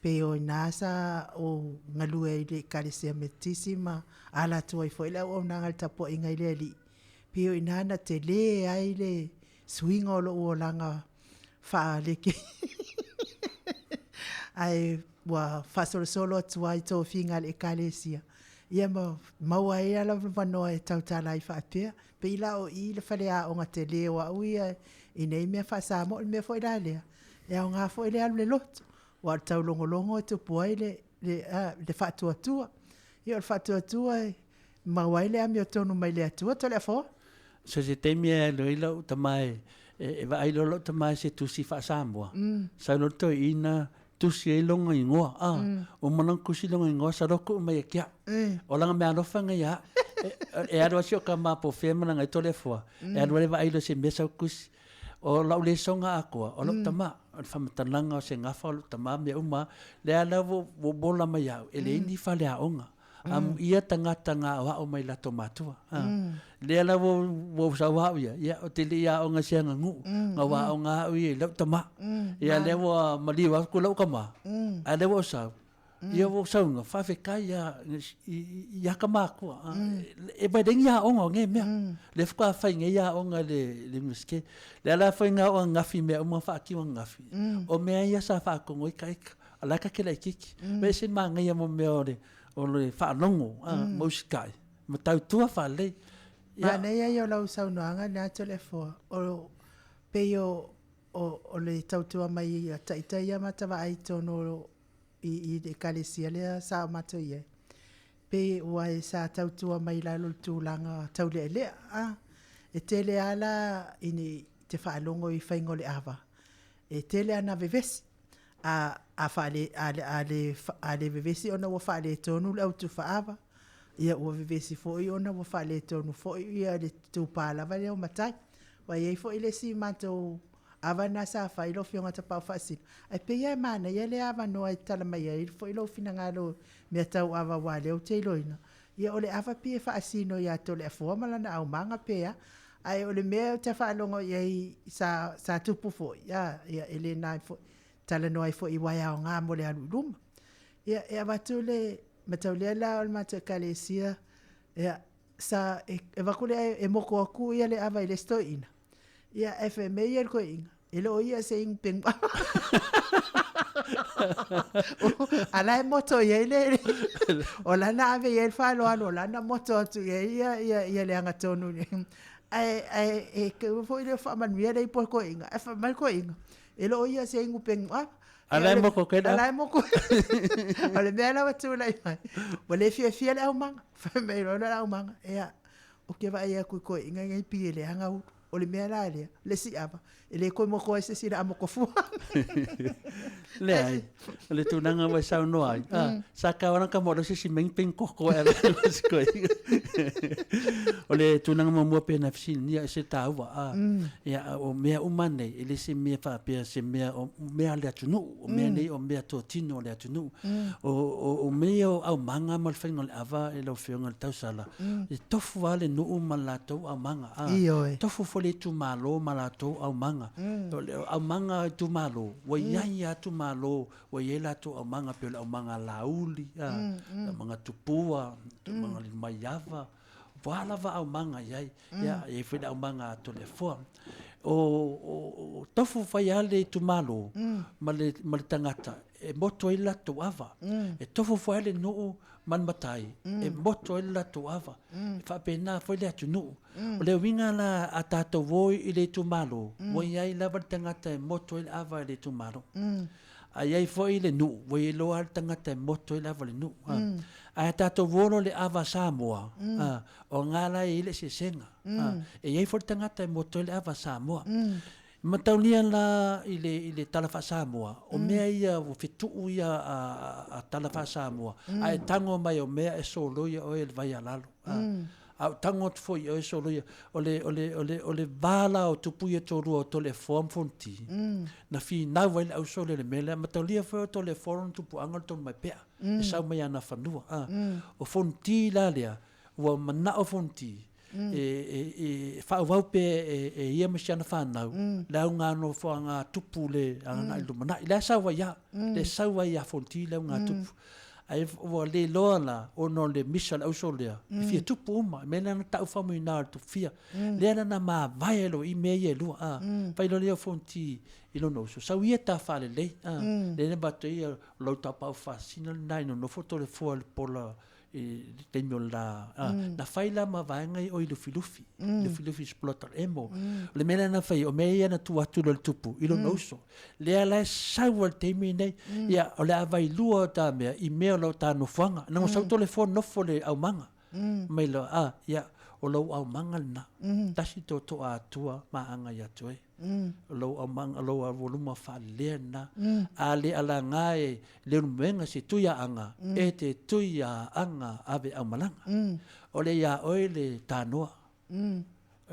pe o nasa o ngalue le ekalesia metisi ma ala tu ai foi la o nanga tapo inga le li pe o inana te le ai le swing o lo o langa fa le ke ai wa fa solo tu ai to finga le ekalesia ia maua ia la vanoa e tautala I whaapea. Pe ila o I le whalea o ngā te leo a uia I nei mea whaasa mo mea fo ila lea. Ia o ngā fo ila alu le loto. Wa tau longo e tu puai le whaatuatua. Ia o whaatuatua maua ile ami o tonu mai le atua to le fo. So se TAIMI e lo ila o tamai e wa ai lo tamai se tusi whaasa moa. Sa lo to ina tusi e longa I ngoa. O manang kusi longa I ngoa sa roko o mai e kia. O langa mea anofanga ia. E aroa si o ka maa po whea mana ngai tole fua. E aroa lewa ailo se mesa o kusi. O lau le songa akoa. O lau tama. O whamatananga o se ngafa o lau tama mea uma. Le ala wo bola mai au. E le ini whale a onga. Ia tangata ngā o mai lato matua. Le ala wo sa wau ia. Ia o te le ia o ngā seanga ngu. Ngā wa o ngā au ia lau tama. Ia lewa maliwa ko lau kama. A lewa o sau. Ia wo saunga whawhekai ia ka mākua. E bai rengi ia onga o nge mea. Le whakua whainga ia onga le muske. Le ala whainga o ngafi mea uma whaakiwa ngafi. O mea ia sa whaakongo I kaika. Alaka ke lai kiki. Mea sen maa ngai mo mea o le whaanongo. Mausikai. Ma tau tua whaalei. Ma nei ai o lau saunoanga nā tole fua. O peio o le tautua mai a taitai matawa ai tono I de kalesia le sa mato ye pe wai sa tautua mai la lo tulanga taule le e tele ala ini te whaalongo I whaingo le ava e tele ana vevesi a whaale ale vevesi ona wa whaale tonu le autu whaava ia ua vevesi foi ona wa whaale tonu foi ia le tupala vale o matai wai ei foi le si mato ava na sa fa ilo fionga ta pau fasil ai pe ia mana ia le ava no ai tala mai ai fo ilo fina ngalo me tau ava wale o te iloina ia ole ava pe fa asino ia to le fo mala na au manga pe ai ole me te fa longo ia sa tupu fo ia ele na fo tala no ai fo I wai au nga mo le alu luma ia ava to le matau le la o mata kalesia ia sa e vakule e moko aku ia le ava ile stoina ia FMA ia ko inga ele o ia se ing peng ala moto ia ele o la na ave ia fa lo alo la na moto tu ia le anga tonu ai ke fo ile fa man ia dei por ko inga fa mal ko inga ele o ia se ing peng ala mo ko keda ala mo ko ole me ala tu lai wale fia la umanga fa me lo la umanga ia o ke va ia ko inga ngai pi ele anga o le mea la le si ava ele ko mo ko ese si la mo ko fu le ai le tunanga wa sa no ai sa ka wana ka mo se si meng ping ko ele ko o le tunanga mo mo pe na fsin ni se ta wa ya o mea umane ele se mea fa pe se mea o mea le tunu o mea nei o mea to tino le tunu o mea au manga mal fa no ava ele o fionga tau sala e tofu vale no umalato au manga tofu le tu malo malato au manga au manga tu malo wa ya tu malo wa yela tu au manga pe au manga lauli manga tupua tu manga mayava wala va au manga ya e foi au manga telefone o tofu fai ale tu malo ma le tangata e moto ila tu ava e tofu fai ale no man matai e moto ila tu ava fa pena foi le tu no o le winga la atato voi ile tu malo voi ai la tangata e moto ila ava ile tu malo ai ai foi le nu voi lo al tangata e moto ila ava le nu ai tato volo le ava Samoa o ngala ile se senga e ai foi tangata e moto ila ava Samoa mataulia la ile talafa Samoa o mea ia o fitu ia a talafa Samoa ai tango mai o mea e soloia o ele vai alalo au tango foi o soloia o le vala o tupu ia toru o tole form fonti na fi na vai au solo le mele mataulia foi o tole form tupu angal ton mai pea e sau mai ana fanua o fonti la lea o mana o fonti e fa vau pe e ia masiana fanau la nga no fo nga tupu le ana ilumana la sawa ya le sawa ya fonti la nga tupu ai vo le lola o no le misal au solea fia tupu ma mena na tau fa muina tu fia le na ma vai lo i me ye lu vai lo le fonti ilo no so sa ia fa le le ba te lo ta pa fa sino nai no foto le fo por la te la na faila ma vanga o ile filufi le filufi explotar emo le mena na fai o meia na tu atu le tupu ilo no so le ala sawa TAIMI nei ya o le vai lua ta me i me lo ta no fanga na so telefone no fo le au manga mai lo ya o lo au manga na tasi to Atua ma anga ya toe lo au manga lo a voluma fa le na ale ala ngai le menga si tu ya anga e te tu ya anga ave au malanga o le ya o le tanoa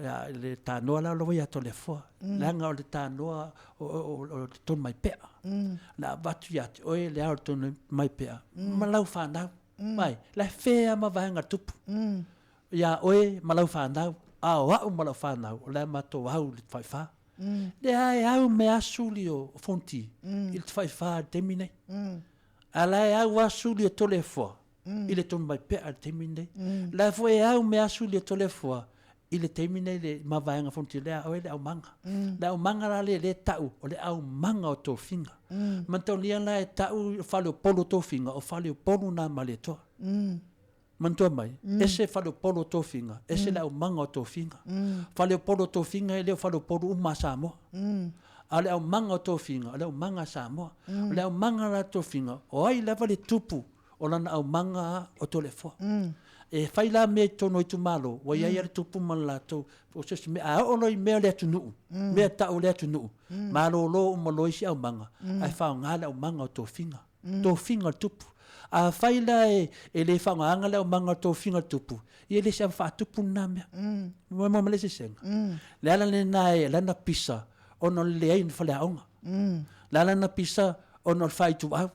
ya le tanoa la lo ya telefone langa o le tanoa o ton mai pe na batu ya o le au ton mai pe ma lau fa na mai la fea ma vanga tupu ya oe malau whanau au malau whanau o le mato au le whaiwha le ai au me asuli o fonti il whaiwha TAIMI nei ala au asuli o tole fua il ton mai pea TAIMI nei la foi au me asuli o tole fua il TAIMI nei le mavaanga fonti le oe le au manga la le tau o le au manga o tō finga mantau lia la e tau whale o polo tō finga o whale o polo na male toa mantua mai ese falo polo tofinga ese la manga tofinga falo polo tofinga ele falo polo uma Samoa ale au manga tofinga ale au manga Samoa ale au manga la tofinga o ai leva le tupu o lana au manga o telefo e fai la me tono i tu malo wa ia ia tupu man la to o se me a o no i me le tu me ta o le tu malo lo o malo isi au manga ai fa ngala au manga tofinga tupu a faila e le whanga le o manga tō whinga tupu. I le se wha tupu nā mea. Mo le se senga. Le ala le nai, le na pisa, ono le ai whale aonga. Le ala na pisa, ono le whai tu au.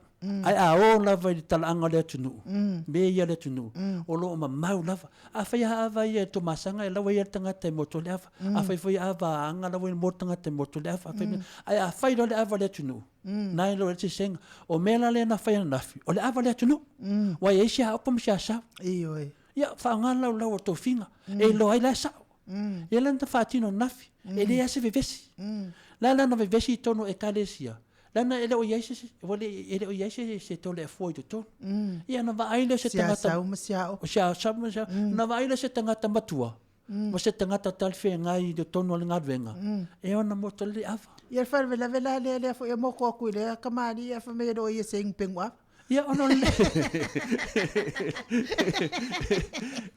Ai o lava i tala anga le tunu. Me ia le tunu. O lo ma mau lava. A whai hawa ia to masanga, e lawa ia tangata e moto le awa. A whai hawa anga lawa i moto tangata e moto le awa. Ai a whai lo le awa le tunu. Nai lo le senga. O mela le na whai nafi. O le awa le tunu. Wai e si hapa msia sao. Ioi. Ia whaangala lau to finga. E lo ai la sao. Ia lanta whaatino nafi. E le ase vevesi. La na vevesi tono e kalesia. Lana ele o yaise ele o yaise se tole foi do ton ia na vai le se tangata o sia na vai le se tangata matua mo se tangata tal fe ngai do ton le ngadvenga e ona mo tole ava ia fa vela le foi mo ko ku le kamari ia fa me do ia sing pengwa ia ona le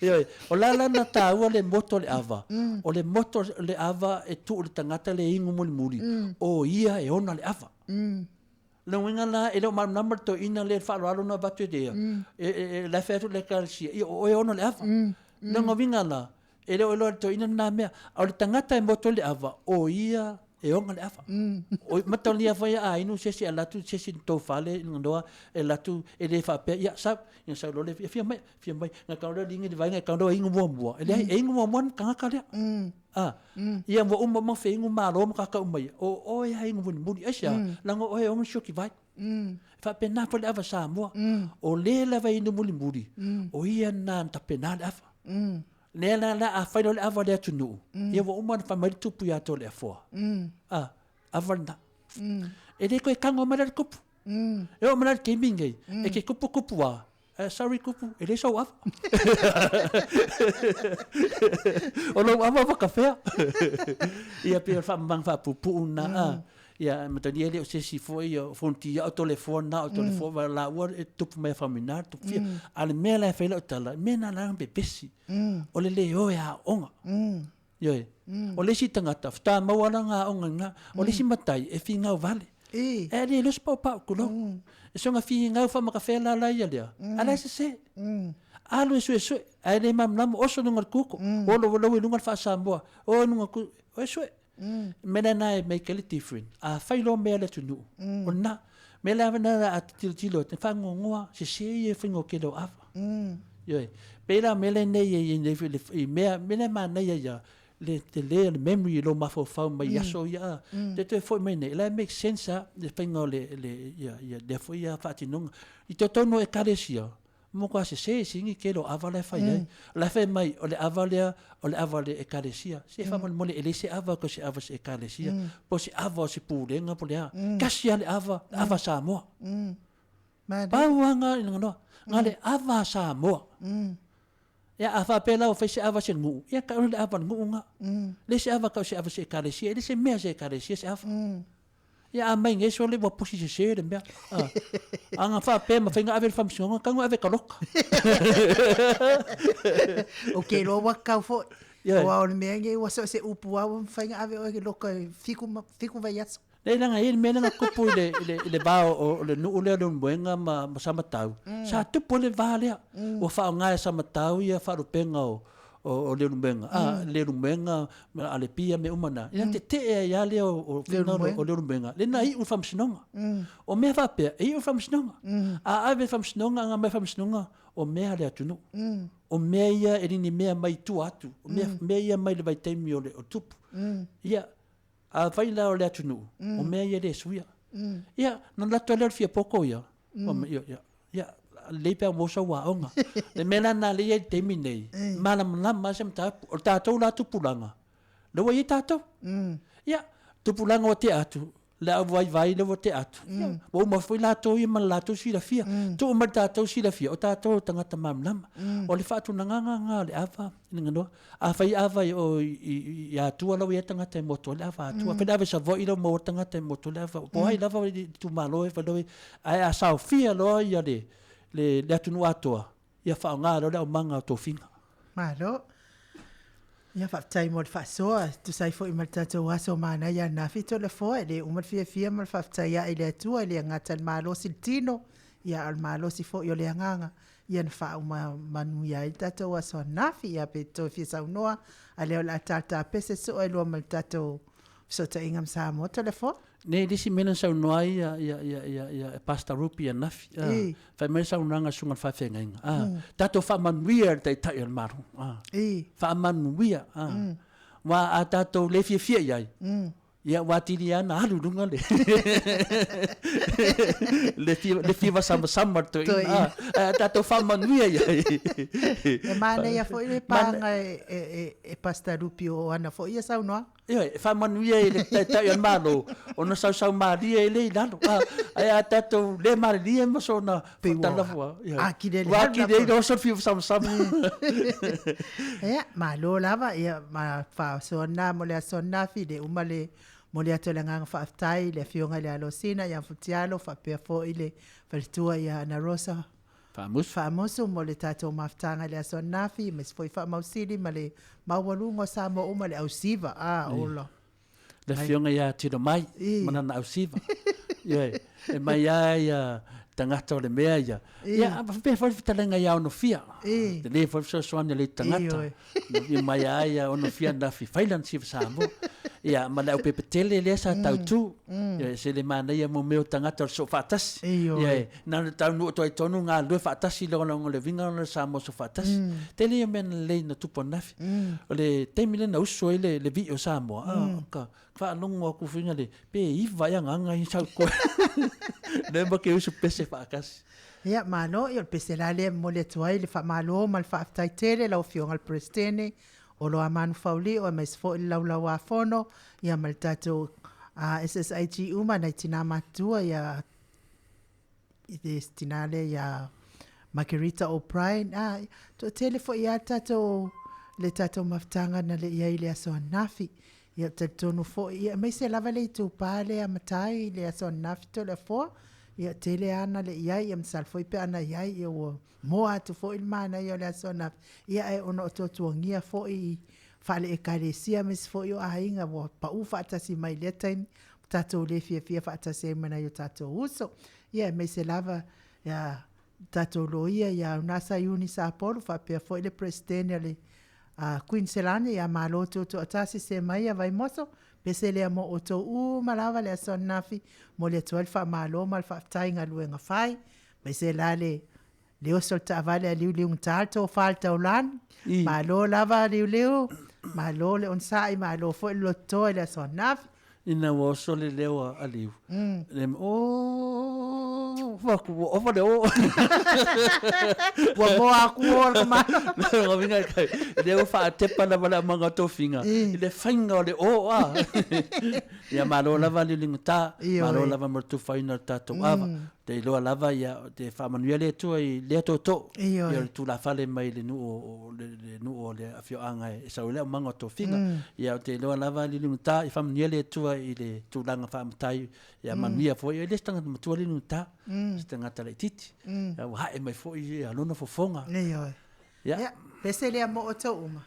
ia o la na ta o le moto le ava o le moto le ava e tu le tangata le ingu muri o ia e ona le ava le winga la ele o number to ina le fa lo na batu de e la fetu le kalsi o e ono le ava le ngovinga la ele o to ina na me o le tangata e moto le ava o ia e onga le ava o matalia fa ia inu se ala tu se to fale ngoa e la tu ele fa pe ya sa lo le fia mai na ka lo dingi vai na ka lo ingu mo ele ingu mo ka ka le ia mo mo fe ingu ma lo ka ka mai o ia ingu mo ni asia lango o e o shoki vai fa pe na fa le ava Samoa o le la vai no muri o ia na ta pe na ava Le la fa le ava le tunu. Ia wa uma fa mai tupu ya to le fo. Avalna. E le ko kango mara kupu. E o mara ke mingai. E ke kupu wa. Sorry kupu, e le so ava. O lo ava va café. Ia pe fa mang fa pupu na. Ia matani ele o se si foi o fonti o telefone va la o tupu me famina tu fia. Ale me la fa le tala, me na la be pesi. O le o ya onga. Ye. O le si tangata, sta mawala nga onga nga. O le si matai e finga vale. E le los pa kulo. E songa finga fa makafe la ia le. Ala se. Alu su ai le mam nam o so nunga kuko. O lo nunga fa Samoa. O nunga ku o su. Mena na make a different. A failo me le tunu. O na me la na at tilo te fa ngoa se e fingo kilo ava. Ye. Pela me le nei e me ma nei ya. Le memory lo mafo fa mai yaso ya te foi mene la make sense de pengo le de foi ya fatinung I tono e karesia mo kwa se singi kelo avale fa ye la fe mai o le avale e karesia se fa mo le elise ava ko se ava se karesia po se ava se pulenga po le kasia le ava Samoa ba wanga ngono ngale ava Samoa ya afa pela o fese ava se ngu ya ka le ava ngu nga le se ava ka se ava se karesia le se me se karesia se ava ya mai nge so le wa pusi se de me anga fa pe ma finga ave famsonga ka ave ka lok okay lo wa ka fo wa o me nge wa so se upu wa finga ave o lok fiku va yas le nga e me nga kupu le ba o le nu le no mwenga ma sama tau sa tu po le vale o fa nga sama tau ia fa ro penga o le mwenga le mwenga ale pia me umana ia te ia le o final o le mwenga le nai u famsnonga o me fa pe e u famsnonga ave famsnonga nga me famsnonga o me ale atunu o me ia e ni me mai tu atu o me ia mai le vai TAIMI o tupu ia a vai la o le atunu o me ia le suia ia non la tole fia poko ia ia le pe mo so wa onga le mena na le TAIMI nei mana ma sem ta o tatou la tupulanga le wa i tatou ia tupulanga o te atu la vai le o te atu o ma foi la to i ma la to si la fia to ma tatou si la fia o tatou tangata mamlam o le fatu nga le ava ngano a fai ava o ya Atua lo ia tangata moto le ava Atua pe dave sa vo i lo mo tangata moto le ava po ai lava tu malo e fa lo a sa fia lo ia le atunu Atua ia fa nga lo le manga to finga malo ia fa tai mo fa so tu sai fo i maltato waso mana ia na fito le fo le umal fia mal fa tai ia ile Atua le ngata malo siltino ia al malo si fo yo le nganga ia fa uma manu ia tato waso nafi ia pe to fi sa noa ale la tata pese so e lo maltato so ta ingam sa mo telefon ne disi mena sa noa ia pasta rupi ia nafi fa mena sa unanga sunga fa fenga tato fa manuia tai tai al maru fa manuia wa tato le fia ia ia watiri ana halulunga le fia sama to tato fa manuia ia e mana ia fo ile panga e pasta rupi o ana fo ia sa noa ia fa manuia ile tai al malo ona sa maria ile lalo ai tato le maria mo sona tala fo aki de no so fia sama malo lava ia ma fa sona mo le sona fi de umale mo le atolenga fa aftai le fionga le alosina ya futialo fa pe fo ile faltua ya na rosa famoso mo le tato maftanga le sonafi mes foi fa mausili male mawalungo sa mo umale ausiva ola le fionga ya tiro mai mana na ausiva ye e mai ya tangata le mea ya pe fo fitalenga ya ono fia le fo so le tangata e mai ya ono fia na fi finance sa mo ia ma le pepe tele le sa tau tu ia se le mana ia mo meu tangata so fatas ia na tau no to tonu nga le fatas lo le vinga le sa mo so fatas tele men le na tu ponafi le TAIMI na uso le vi o sa mo ka fa longo ku finga le pe i va ya nga i sa ko le ba ke uso pese fa kas Ia malo ia peselale mo le tuai le fa malo mal fa taitele la ofionga prestene o lo amanu fauli o mais fo il lau afono ia mal tato SSIG uma na tina matua ia destinale ia Margarita O'Brien to telefo ia tato le tato maftanga na le ia ile aso nafi ia tato fo ia mai se lava le tu pale a matai le aso nafi to le fo ia tele ana le ia msal foi pe ana ia ia o mo atu fo il mana ia le aso nafi ia e ono to tuangia fo i fale e karesia mes fo yo ainga wo pa u fata si mai le tain tato le fia fata se mana yo tato uso ia mai se lava ia tato loia ia nasa uni sa polo fa pe fo le presidente le Queen Selane ia malo to atasi se mai vai moso pese le mo oto malava le son nafi mo le 12 fa malo mal fa tainga luenga fai pese lale le solta vale liu un talto falta ulan malo lava liu malo le on sai malo fo lo to le son nafi ina wo sole lewa aliu lem fuck o fa de o wa mo aku o ma no vinga kai le fa tepa na bala manga to finga le finga le o ya malo lava le linguta malo lava mo tu final tato ava te lo lava ya te fa manuele tu i le to ya tu la fale mai le nu o le afio anga e sa le manga to finga ya te lo lava le linguta i fa manuele tu i le tu langa fa mtai ya manuia fo le stanga tu le linguta stanga tale titi ya wa e mai fo i alona fo fonga ya pese le mo o to uma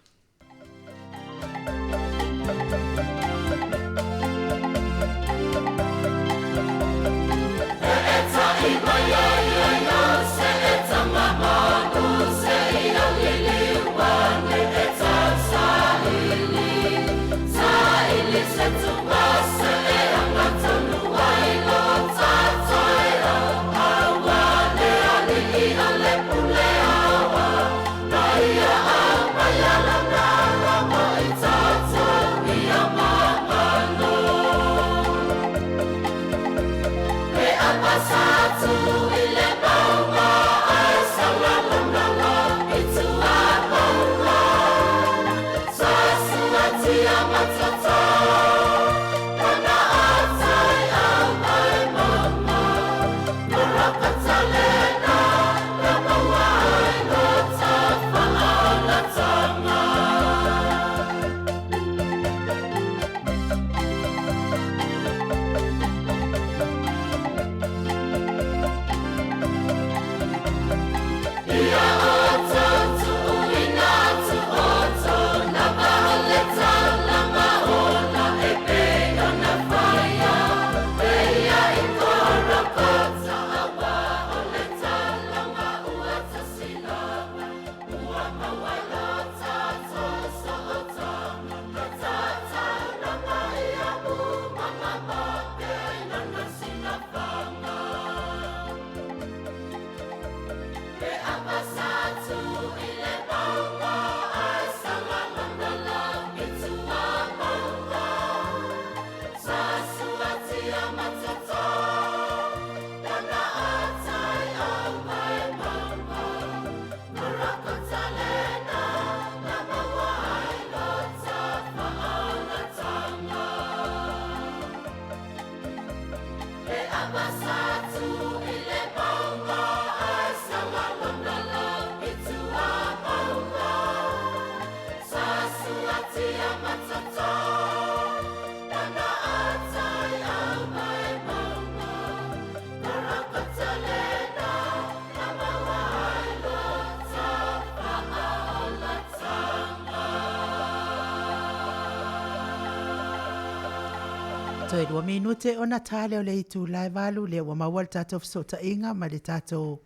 Toi 2 minute ona tale o le itu lai valu le wa mawal tato sota inga ma le tato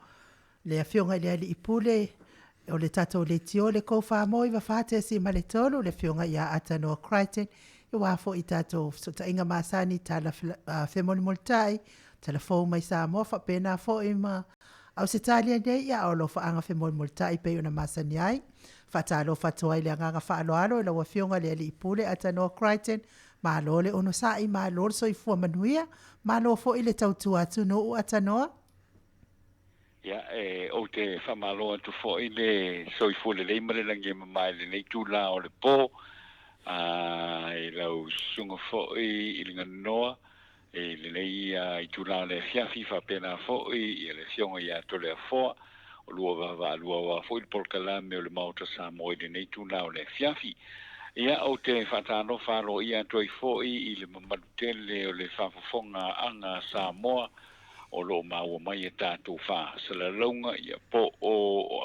le afionga le ali ipule o le tato le tio le ko fa moi va fate si ma le tolo le fionga ya atano Crichton i wa fo i tato sota inga masani tala femoni multai telefon mai sa mo fa pena fo ima au se talia de ya o lo fa anga femoni multai pe una masani ai fa talo fa toi le anga fa alo le wa fionga le ali ipule atano Crichton ma lo le ono sai ma lo so i fu manuia ma lo fo ile tautu atu no atanoa Ya o te whamaloa tu fo i le soi fo le leimare langi mai le nei tu la o le po e lau sunga fo i linga noa e le nei i tu la le fiafi fa pena fo i le fionga ia to le fo o lua va fo i POLOKALAME o le Maota Samoa i le nei tu la o le fiafi ia o te whatano whalo ia toi fo i le mamadutele o le whafafonga anga Samoa o lo maua mai e tātou wha salalonga ia po o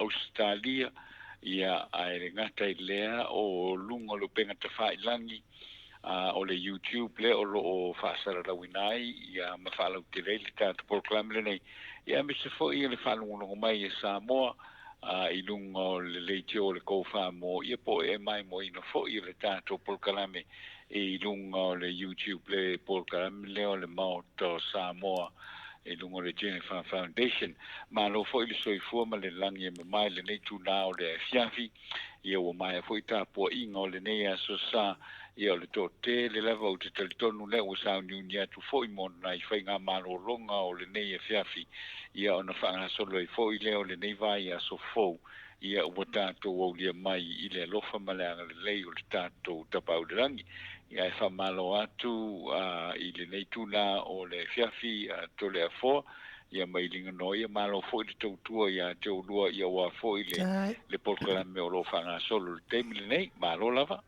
Australia ia ai ngata i lea o lunga lo penga te whai langi o le YouTube le o lo o wha salalawinai ia mawhalau te reili tātou POLOKALAME nei ia me se fo ia le whalungonongo mai e Samoa i lunga o le leiti o le kouwha mo ia po e mai mo ina fo ia le tātou POLOKALAME i lunga o le YouTube le POLOKALAME le o le Maota Samoa e lungo le Jennifer Foundation ma lo foi le soifua ma le langi e mai le nei tu nao le FIAFI ia o mai foi ta po inga o le nei aso sa ia o le tote le leva o te talitonu le o sa unia tu foi mo nai fai ngā malo longa o le nei FIAFI ia o na whanga solo i foi le o le nei vai aso fou ia o tātou o lia mai i le lofa maleanga le lei o le tātou tapau le rangi ia e whamalo atu i le nei tūna o le FIAFI to le afo ia mai linga no ia malo fo i le tautua ia te ulua ia wa fo i le POLOKALAME o lo whanga solo le TAIMI le nei malo lava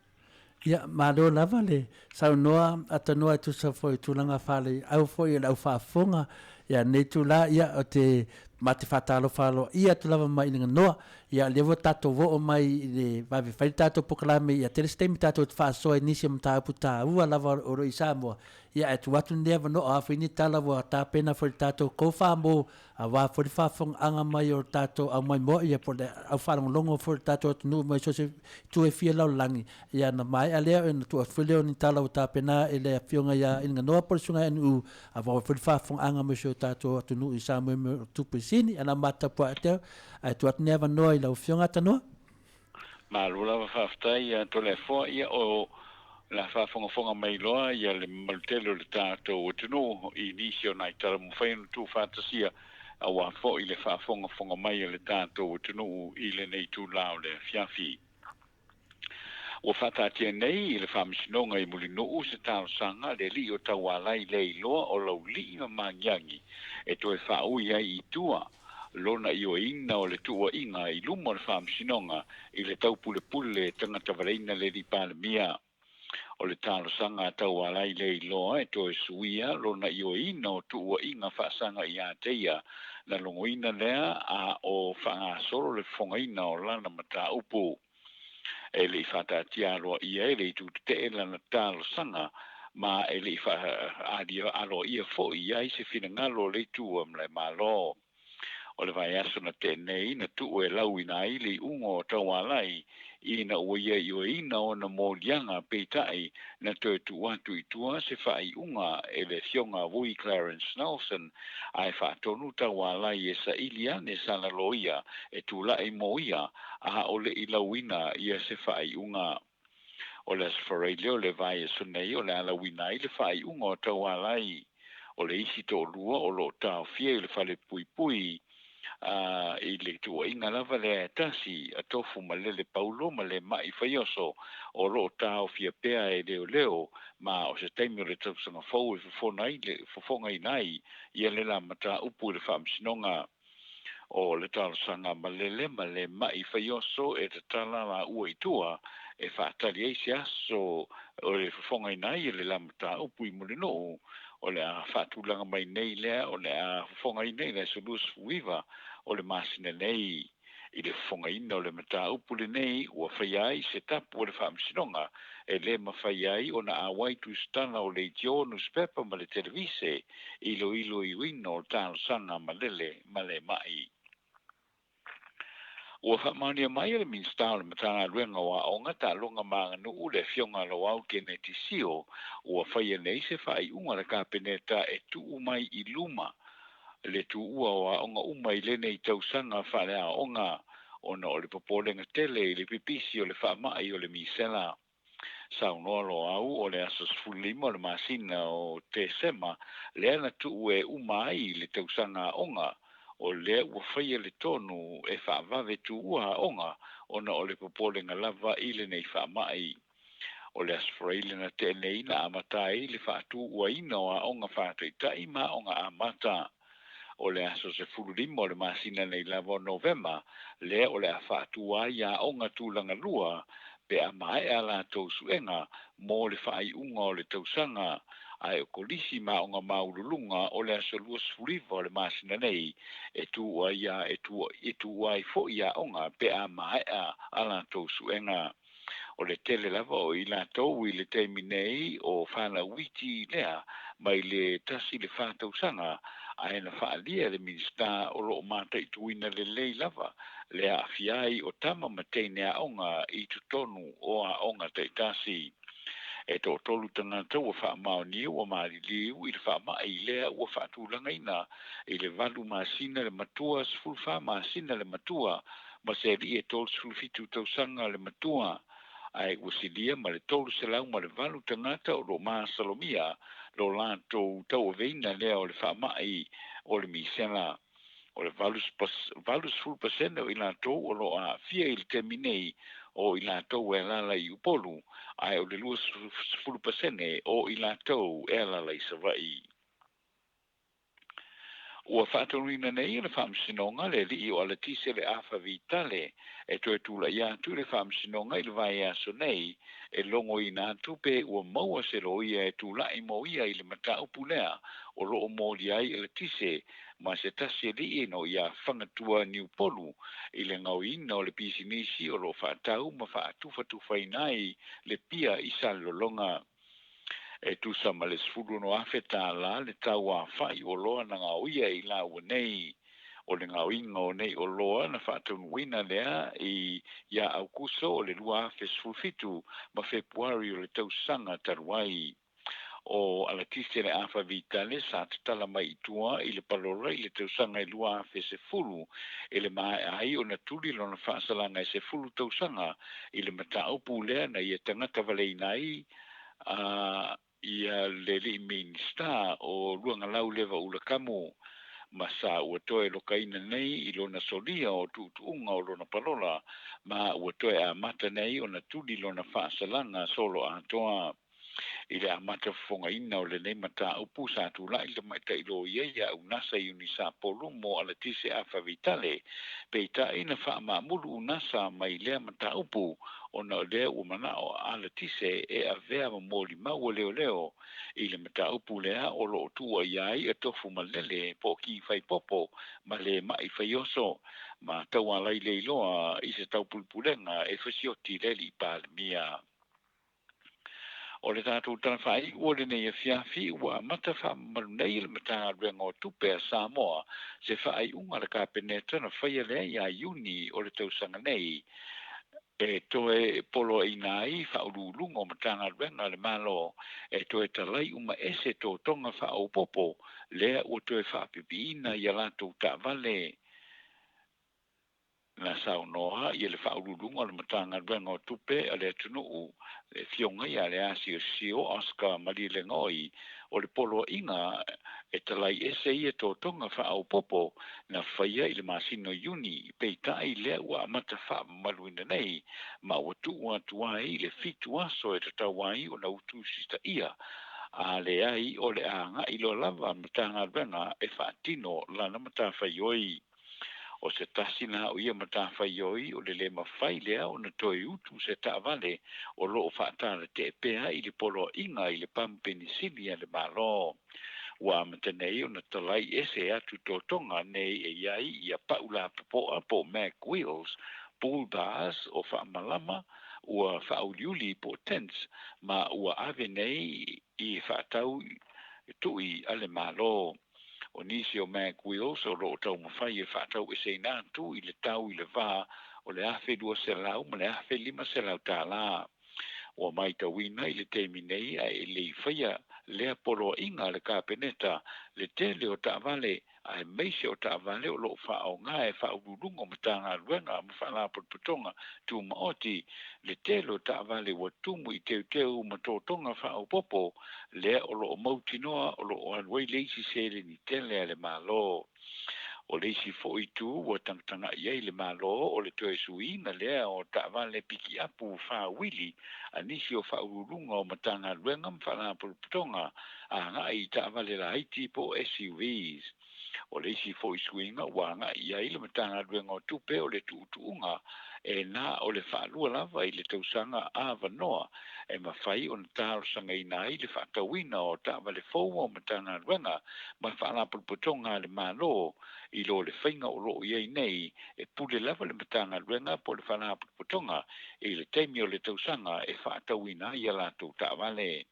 Ia malo lava le sau noa atanoa tu sa foi tulanga fale au foi au fafonga ia nei tu la ia o te mate fatalo falo ia tu lava mai ninga noa ia levo tato vo mai le va vi fai tato POLOKALAME ia te stem tato fa so inisia mta puta ua lava o ro Samoa ia e tu watu neva no a fini tala vo ta pena foi tato ko fa mo a va foi fa fong anga mai o tato a mai mo ia por au fa longo for tato no mai so se tu e fia lau langi ia na mai alea en tu afileo ni tala o ta pena ele fionga ia inga noa por sunga nu a va foi fa fong anga mai so tato tu no isa mo tu pesini ana mata po ate ai tu at neva no i lau fionga tano malo lava whaftai to le fo ia o la whafonga mai loa ia le maltelo le tātou o tino i nisio nai tala mo whainu tu whatasia a wa fo i le whafonga mai le tātou o tino i le nei tu lao le FIAFI. O whatatia nei i le whamisinonga i muli no se tālo sanga le li o tawalai le iloa o lau li ma mangiangi e to e whaui ai i tua lona i o ina o le tua inga i lumo le whamisinonga i le taupule pule tangata waleina le di palemia. O le talo sanga tau alai le iloa e to e suia lona i o ina o tua inga whaasanga i ateia na longoina lea a o whanga solo le fongaina o lana mata upu. E le whatatia roa i e le tu te e lana talo sanga ma e le adia alo ia fo i ai se fina ngalo le tua mle malo. O le vai aso na tenei na tu e lau ina i le ungo tau alai ina ua ia i o ina o na mōlianga peitai na tu atu i tua se whai unga e le fionga vui Clarence Nelson ai whatonu tau alai e sa iliane sana loia e tu lai moia a o le ilauina ia se whai unga. O le asfareile o le vai aso nei o le alawina i le whai unga o tau alai o le isi tō lua o lo tau fia i le whale pui pui i le tua inga lava le tasi a tofu ma le paulo ma le mai faioso o ro tau fia pea e leo ma o se taimi o le tausanga fau e fofonga i nai ia le la mata upu le whamsinonga o le tausanga ma le mai faioso e te tala la ua i tua e whaatari e se aso o le fofonga i nai le la mata upu i mule no o le a whaatulanga mai nei lea, o le a fonga i nei, le solus fuiva, o le masina nei, i le fonga ina o le mata upule nei, ua whaiai se tapu o le whaamsinonga, e le ma whaiai o na awai tu stana o le itionu spepa ma le televise, ilo i wino o tāno sanga ma le mai. Ua whamania mai le minstau le matanga ruenga wa o ngata longa maanga nu ule fionga lo au kene tisio ua whaia nei se whai unga le kapeneta e tu umai i luma le tu ua wa onga umai LENEI tausanga whale a onga ona o le popolenga tele le pipisi o le whamai o le misela. Sau noa lo au o le asas fulima o le masina o te sema le ana tu ue umai le tausanga onga o le ua whaia le tonu e whaavave tu ua onga ona o le popole lava i le nei whaamai. O le asfraile na te nei na amatai le whaatu ua ina o a onga whaatui taima onga amata. O le aso se fulurima o le masina nei lava o Novema, le o le a whaatu a ia onga tūlanga lua, pe a mai a la tau suenga, mō le whaai unga o le tausanga, ai o kolisi ma onga maululunga o le aso lua sfuriva o le masina nei, e tu ua ia e tu ua i fo ia onga, pe a mai a la tau suenga. O le tele lava o i la tau i le teimi nei o whana witi lea, mai le tasi le whātausanga, a ena whaalia le minista o lo mata i tuina le lei lava, le a fiai o tama mateine a onga i tutonu o a onga te tasi. E tō tolu tanga tau a wha mao ni o maari liu i le wha mai lea ua wha tūlanga ina i le valu maasina le matua sfulu wha maasina le matua ma se ri e tolu sfulu fitu tausanga le matua ai usilia ma le tolu se lau ma le valu tangata o lo maa salomia lo la tau veina lea o le wha mai o le misena. O le valus full percent o ila tau o lo a fia il terminei o ila tau e lala i upolu, ai o le luas full percent o ila tau e lala i savai. Ua whātaurina nei le whamsinonga le li o ala tise le afa vitale e toe tula ia tu le whamsinonga i le vai aso nei e longo i nā tupe ua maua se roia e tula i mo ia i le mata upulea o loo mōli ai i le tise ma se tase li no ia whangatua New Polu i le ngau ina o le pisinisi o lo whaatau ma whaatufa nai le pia i salolonga. E tu sama le sfuru no afeta la le tau a fai o loa na ngā uia i la ua nei o le ngā inga o nei o loa na whaatunu wina lea i ia au kuso o le lua afe sfulfitu ma februari o le tau sanga taruai. O ala tise le afa vitale sa tatala mai itua i le palora i le tau sanga i lua afe se fulu i le mai ai o na tuli lo na whaasalanga i se fulu tau sanga i le mata upu lea na ia tangata valei nai ia le li minsta o luanga lau lewa ula kamu ma sa ua toe lokaina nei i lona solia o tuunga o lona palola ma ua toe a mata nei o na tuli lona whaasalanga solo a toa i le amata fonga ina o le nei mata upu sa tu la i le maita i lo ia unasa i unisa polu mo ala tise a whawitale peita ina wha ma mulu unasa mai lea mata upu o na lea umana o ala tise e a vea ma moli maua leo i le mata upu lea o lo tua iai e tofu malele po ki fai popo ma le mai fai oso ma tau alai leiloa i se tau pulpulenga e fasioti leli pa le mia. O le tātou tana whai, ua le nei AFIAFI, ua mata wha maru nei le mata renga o tupe a Samoa, se whai unga le kāpeneta na whaia lea ia iuni o le tausanga nei, e toe polo i nai, whaurulunga o matanga renga le malo, e toe talai uma ese tō tonga whao popo, lea ua toe whapipi ina i alatou ta vale, na sao noa i le whaurulunga le matanga renga o tupe a le atunuu le fionga i a le asio sio Oscar Marile Ngoi o le polo inga e talai ese i e tō tonga whaau popo na whaia i le masino yuni peita i lea ua amata wha maluina nei ma ua tua tua i le fitu aso e tatawai o na utusista ia a le ai o le anga i lo lava matanga renga e whaatino lana mata whaioi. O se tasina o ia matawhai oi o le mawhai lea o na toi utu se taavale o loo whaatara te epea i le polo inga i le pampenisili a le malo. Ua matanei o na talai ese atu tōtonga nei e iai i a paula papoa po Mac Wheels, bull bars o whaamalama, ua whaauliuli po tents, ma ua ave nei i whaatau tui a le malo. O nisi o Mac Wheels o lo tau mawhai e whaatau e se nātu i le tau i le vā o le afe 2 selau ma le afe 5 selau tā la. O mai tawina i le teimi nei a e le whaia lea polo inga le kāpeneta le tele o tā vale a e meise o tā vale o lo whaao ngā e whaururunga o matanga ruenga ma whanapot putonga tu maoti le tele o tā vale wa tumu i teu ma tōtonga whaao popo lea o lo mautinoa o lo anwei leisi sere ni tele ale malo. o le isi fo i tu o tanga ia i le malo o le toe suina lea o ta'avale piki apu wha wili a nisi o wha urunga o matanga luenga mwhala pulputonga a nga i ta'avale la haiti po SUVs. O le isi fo i suinga wanga ia i le matanga luenga o tupe o le tuutuunga e na o le whaalua lava i le tausanga a vanoa e mawhai o na taro sanga ina i le whakawina o ta'avale fou o matanga luenga ma whaala pulputonga le malo i lo le whainga o loo iei nei e pule lava le matanga luenga po le whaala pulputonga i le taimi o le tausanga e whaatawina i ala tau ta'avale.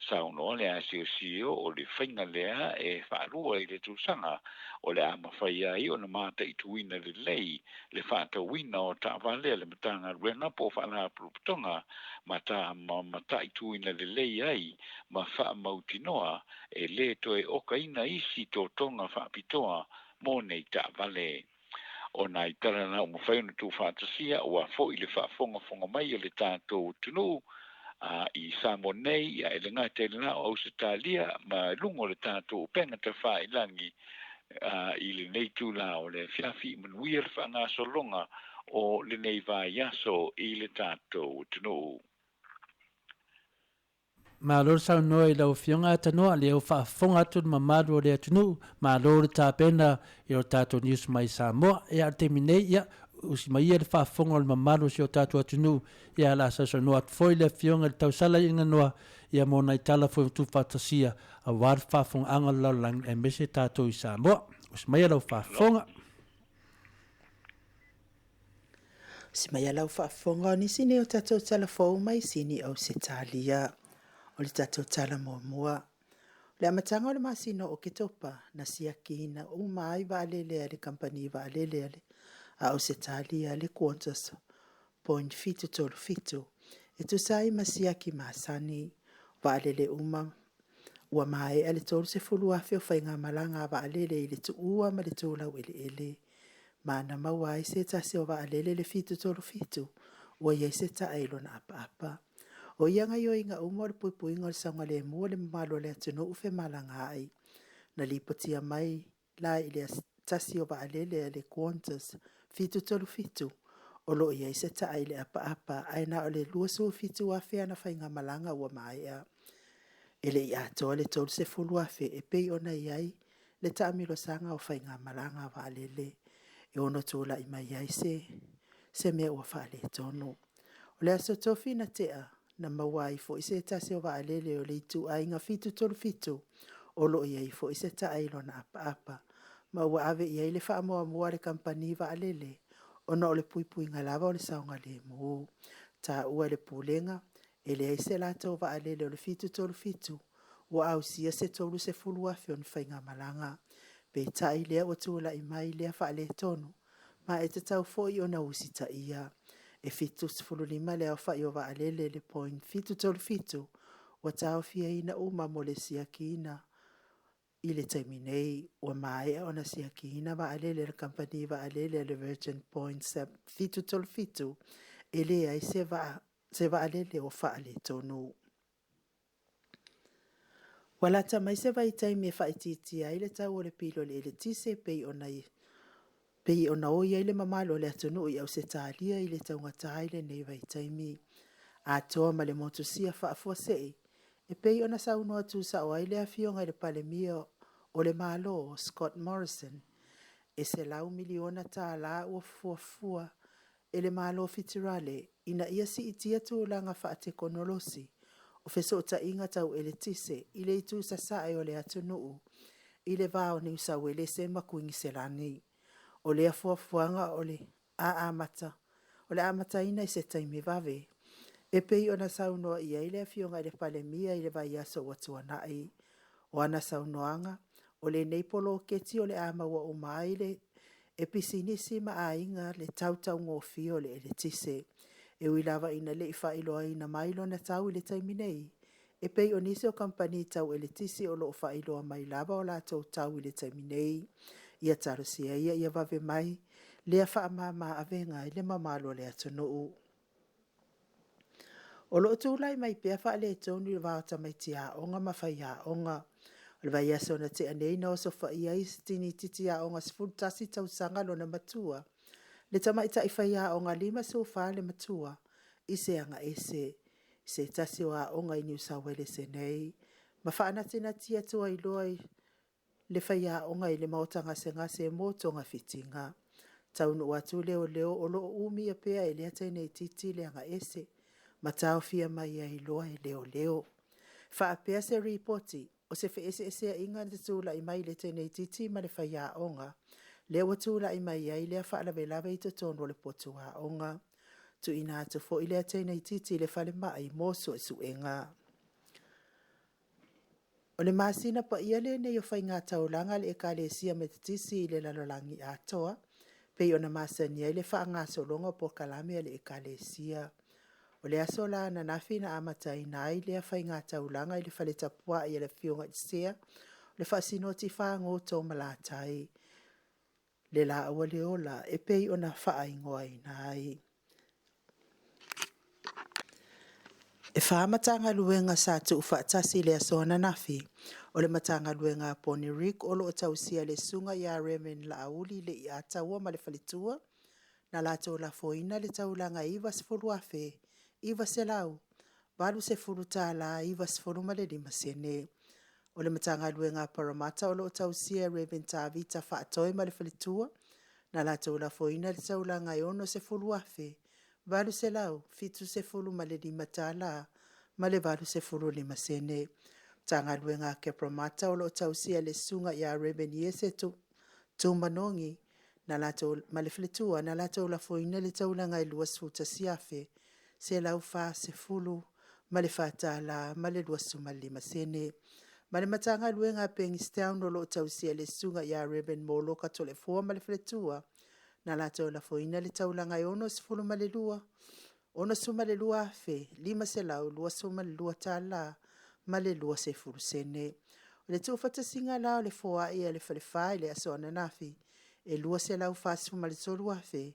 Sauno le asio o le whainga lea e whaarua i le tausanga o le ama whaia i o na mata i tuina le lei le whaatawina o ta'avale le matanga luenga po whaala pulputonga mata i tuina le lei ai ma wha mautinoa e le toe oka ina isi to tonga whaapitoa mo nei ta'avale. O nai tara na o mwhai tu whaatasia o a fo i le whaafonga mai o le tātou tunu i Samoa nei ia e le ngate le na o Australia ma lungo le tātou penga te whai langi i le nei tu la o le fiafi manuia le whanga solonga o le nei vai aso i le tātou tunu. Ma lor sa no i lau fionga tanoa le o whaafonga atu mamadu o le atunu ma lor tāpena i o tātou news mai Samoa e a te minei ia usi mai ia le whaafonga o le mamadu si o tātou atunu ia la sa noa foi le fionga le tausala inga noa ia mona i tala foi tu whatasia a war whaafonga anga laulang e mese tātou i Samoa usi mai ia lau whaafonga. Si mai lau whaafonga o nisi ne o tātou tala fau mai sini au se talia. O le tātou tala mua. Le amatanga o le masino o ke topa na siaki na umai wa alele le kampani wa alele a o se talia le Qantas point fitu tolu fitu. E tu sai masiaki masani wa alele ua mai ale tolu se fulu afe o whainga malanga wa alele i le tu ua ma le tula ele. Mana mawai se tasi o wa alele le fitu tolu fitu ua iei se ta ailo na apa. O ianga yo inga umor pui ngol sanga le mua le malo le atunu ufe malanga ai. Na lipotia mai la ile tasi o alele le Qantas fitu tolu fitu. O lo ia se ta aile apa aina o le luasu fitu afe na whainga malanga ua maia. Ele ia toa le tolu se fulu afe e pei ona iai le taamilo sanga o whainga malanga wa alele. E ono tula ima iai se mea ua whaale tonu. O le aso tofi na tea na mawai fo ise tasi o alele o le itu ainga fitu tolu fitu o lo iai fo ise ta ailo na apa. Ma ua ave iai le wha mua le kampani wa alele o na o le pui ngalava o le saunga le mu. Ta ua le pulenga e le aise lato wa alele o le fitu tolu fitu ua au sia se tolu se fulu afe o ni whainga malanga. Pe ta i lea o tula i mai lea wha le tonu ma e te tau fo i o na usita ia. E fitu sifulu lima le au whai o wa alele le point fitu tolu fitu wa tau fia ina uma mo le siakina i le taimi nei wa mae o na siakina wa alele le kampani wa alele le Virgin Point fitu tolu fitu e le ai se wa alele o wha le tonu. Wala ta mai se vai taimi e wha ititi ai le tau o le pilo le tise pei o na Pei o na o ia ile mamalo le atunu i au se talia i le taunga taile nei vai taimi. A toa ma le motosia whaafua sei. E pei o na sauno atu sa o aile a fionga i le palemia o le malo Scott Morrison. E se lau miliona ta la ua fuafua e le malo fitirale ina ia si itia tu langa whaate konolosi. O feso ta inga tau ele tise i le itu sa sae o le atunu i le vao ni usawele se makuingi selani. O le afuafuanga o le amata ina i se taimi vave. E pei o na saunoa ia i le afionga i le palemia i le vai aso watuanai. O ana saunoanga, o le neipolo keti o le ama wa umaile, e pisinisi ma a inga le tautau ngofio le ele tise. E uilava ina le ifa iloa ina mailo na tau i le taimi nei. E pei o nisi o kampani tau ele tise o lo ufa iloa mai lava o la tau i le taimi nei. Ia tarosia ia vave mai lea wha mama avenga i le mamalo le atunu. O lo tūlai mai pia wha le tonu i wāta mai tia onga mawhai a onga. O le vai aso na te anei na oso whai ai tini titi a o ngā sifuru tasi tau sanga lo na matua. Le tama ita i whai a o ngā lima so wha le matua. I se anga ese. Se tasi o a o ngā New South Wales nei. Ma whaana tina tia tua i loa i le whai a o ngā i le Maota ngase mo tonga fitinga. Tau nu atu leo o loo umi a pea e lea nei titi le anga ese. Ma tau fia mai a i loa e leo. Wha a pea se ripoti. O se ese a inga te tūla i mai le nei titi ma le whai a onga. Leo wa tūla i mai ai lea wha alawe lawe i to tono le potu a onga. Tu ina atu fo i lea nei titi le whale mai moso e suenga. O le masina pa ia le nei o whai ngā taulanga le ekalesia me te tisi i le lalolangi atoa. Pei ona masani ai le wha ngā solonga po kalame le ekalesia. O le aso la na nawhina amatai nai lea whai ngā taulanga i le whale tapua i le whiunga i sea. Le wha sinoti wha ngō tō malatai. Le la awa le ola e pei ona wha ingoa i nai. E wha matanga luenga sa tu uwhaatasi le aso na nawhi. O le matanga luenga poni Rick o lo o tausia le sunga i a remen la auli le i ataua ma le whalitua. Na lato la foina le taulanga iwa sifuru afe. Iwa se lau, balu se furu tala, iwa se furu male lima sene. O le matanga luenga paramata o lo tausia Reven Tavita whaatoi male whalitua. Na lato la foina le taulanga iono se furu afe. Balu se lau, fitu se furu male lima tala, male balu se furu lima sene. Tanga luenga ke paramata o lo tausia le sunga ya Reven Yese tu manongi. Na lato male whalitua, na lato la foina le taulanga i luas futa siafe. Se lau wha se fulu, male whatala, male luasu male masene. Male matanga luenga pengistown no lo tausia le sunga ya Reben Molo kato le fua male whaletua. Na lato la foina le taulanga i ono se fulu male lua. Ono su male lua fe, lima se lau, luasu male lua tala, male lua se fulu sene. O le tūwhata singa lau le fua ia le whalewhai le aso ananafi. E lua se lau whasu male tolua fe,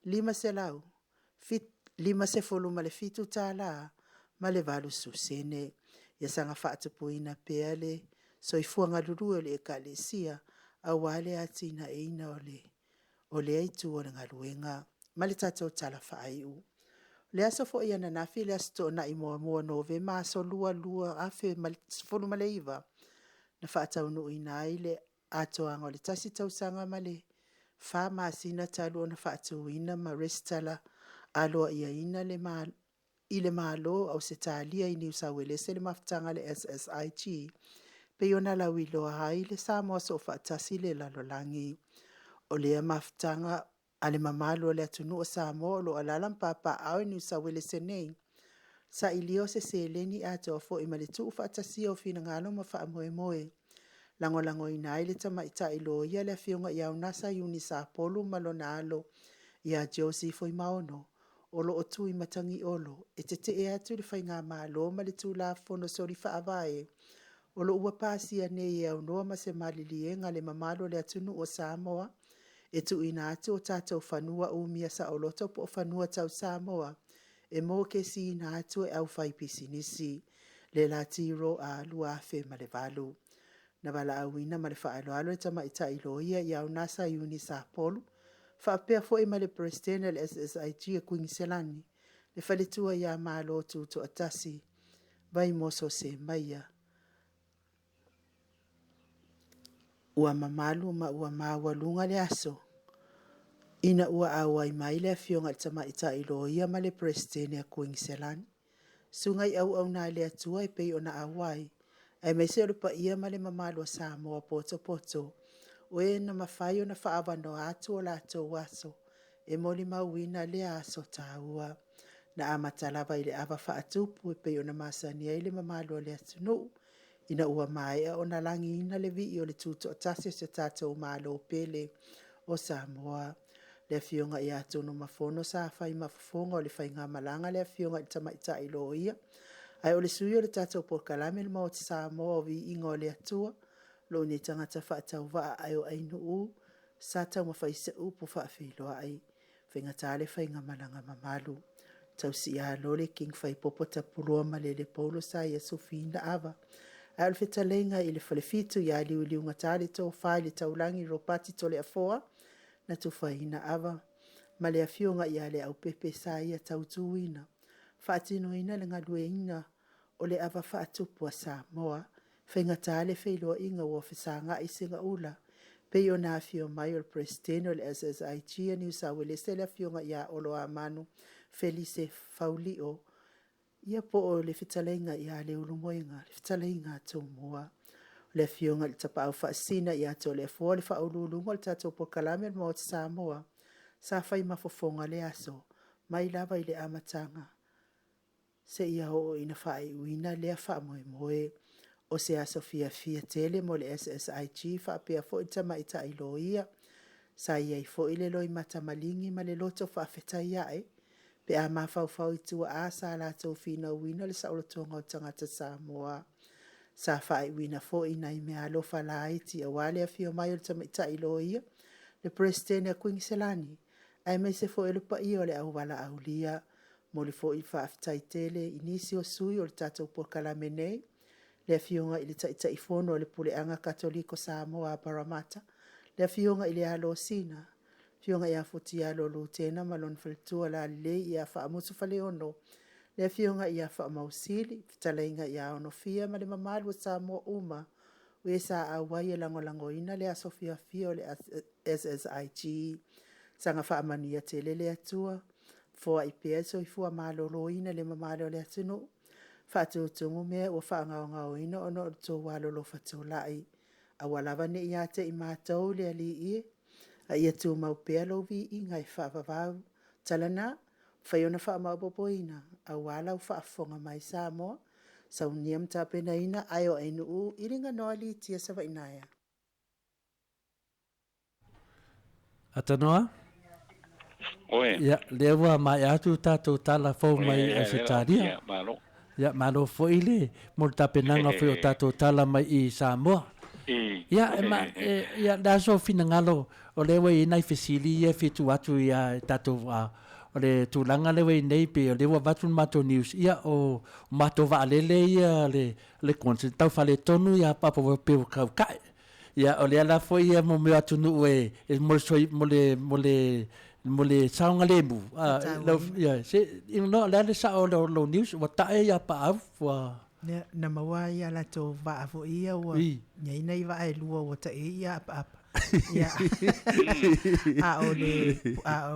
lima se lau, lima se fulu ma le fitu tala, ma le valu su sene. Ia sanga whaatapuina peale, so i fuanga lurua le ekalesia, a wale atina eina o le aitu o nga luenga, ma le tatou tala whaaiu. Le aso fo ia nanafi le asto na i mua nove, ma so lua afe fulu ma le iwa. Na whaatau nu inai le atoanga o le tasi tausanga ma le wha maasina talu o na whaatuina ma restala, aloa ia ina le malo au se talia i New South Wales le maftanga le SSIG. Pe ona la wilo hai le Samoa so whaatasi le lalolangi. O lea maftanga ale mamalo le atunu o Samoa lo alalam papa au New South Wales nei. Sa ilio se leni ato fo i malitu whaatasi o fina ngalo ma wha moe. Lango inai le tama ita ilo ia le fiunga i au nasa uni sa polo malona alo. Ia Josie foi maono, olo o tui matangi olo, e te e atu le whai ngā malo ma le tū la fono sori whaavae. Olo ua pāsia nei e au noa ma se malilienga le mamalo le atunu o Samoa, e tu ina atu o tātou whanua o mia sa o loto po o whanua tau Samoa, e mō ke si ina atu e au whai pisinisi, le la tiro a luafe ma le valu. Na wala awina ma le whaaloalo e tama ita iloia i au nasa iuni sa polu, whaapea fo e ma le presidente le SSIG a Queenselani, le whaletua ia malo tu atasi, vai moso se maia. Ua mamalu ma ua mawalunga le aso. Ina ua awa i mai le fionga le tama ita iloia ma le presidente a Queenselani. Sungai au na le atua e pei ona awai, ai mai se pa ia ma le mamalu a Samoa poto. O e na mawhai o na whaavano atu o lato waso, e moli mawina le aso taua. Na amatalawa i le awa whaatupu e pei o na masani ai le mamalo le atunu. Ina ua mai o na langi ina le vi o le tuto o tasi se tatou malo pele o Samoa. Le fionga i atunu mafono sa whai mafufonga o le whai ngā malanga le fionga i tamaita i loia. Ai o le sui o le tatou POLOKALAME le Maota Samoa o VIVIIGA o le Atua. Lo ni tangata whaatau waa ai o ainu u, sa tau mawhaise upu whaafilo ai, whaingata le whainga malanga mamalu. Tau si a lole king whai popota pulua ma le polo sa ia sofina ava. A le fetalenga i le whalefitu ia liu ngatari tō whai le taulangi ropati to le afoa na tu whaina awa. Ma le afionga ia le au pepe sa ia tautuina. Whaatino ina le ngalue ina o le awa whaatupua Samoa. Whaingata le whailoa inga ua whisanga i singa ula. Pei o na afio mai o le presidente o le SSIG a New South Wales le afionga ia olo a manu Felice Faulio. Ia po o le fitalenga ia le ulumoinga, le fitalenga tō mua. Le fionga le tapa au whaasina ia tō le fua le whaululunga le tato POLOKALAME le Maota Samoa. Sa whai mafofonga le aso, mai lava i le amatanga. Se ia ho ina whai uina lea wha moe. O se aso FIAFIA tele mo le SSIG wha pia fo i tama i ta ilo ia. Sa ia i fo i le loi mata malingi ma le loto wha feta ia e. Pe a mawhau i tua a sa la tau whina uina le saolotonga o tangata Samoa. Sa whai uina fo i nai mea alofa la iti a wale a fio mai o tama i ta ilo ia. Le presidente a Queenselani. Ai mai se fo e lupa i o le au wala au lia. Mo le fo i wha aftai tele inisi o sui o le tatou POLOKALAME nei. Le fionga i le taita i fono o le puleanga katoliko Samoa a Paramata. Le fionga i le alo sina. Fionga ia futi alo lutena malon faltua la le ia wha amutu fale ono. Le fionga ia wha mausili. Fitalainga ia ono fia ma le mamalu Samoa uma. Ue sa awai e lango ina le aso FIAFIA o le SSIG. Sanga wha amania tele le atua. Foa i peso i fua malolo ina le mamalo le atunu. Whaatutungu mea ua whaangao ina ono tō walolo whatulai. A walawa ne ia te i mātou le ali ie. A ia tū mau pēa lo VIVIIGA i whaavavau. Talana, whaiona whaamaupopo ina. A walau whaafonga mai Samoa. Sau niam tāpena ina ai o einu u iringa noa li tia sa wainaya. Atanoa? Oe. Ya, lewa mai atu tātou tala fau mai a se tāria. Ya, malo fo ile, mo tapenanga fo o tātou tala mai i Samoa. Ya, ya, daso fina ngalo, o lewa i nai fesili ia fitu atu ia tātou o le tūlanga lewa i nei pe o lewa watu mato news ia o mato vaalele ia le konsen tau fale tonu ia papa wa peu kau kai. Ya, o le ala fo ia mo me atu nu e mo le saunga lebu. Ya, se ino le sa o lo news wa tae ia pa au wa na mawa ia la to va fo ia wa nyai nei va e lua wa tae ia apa. Ya. A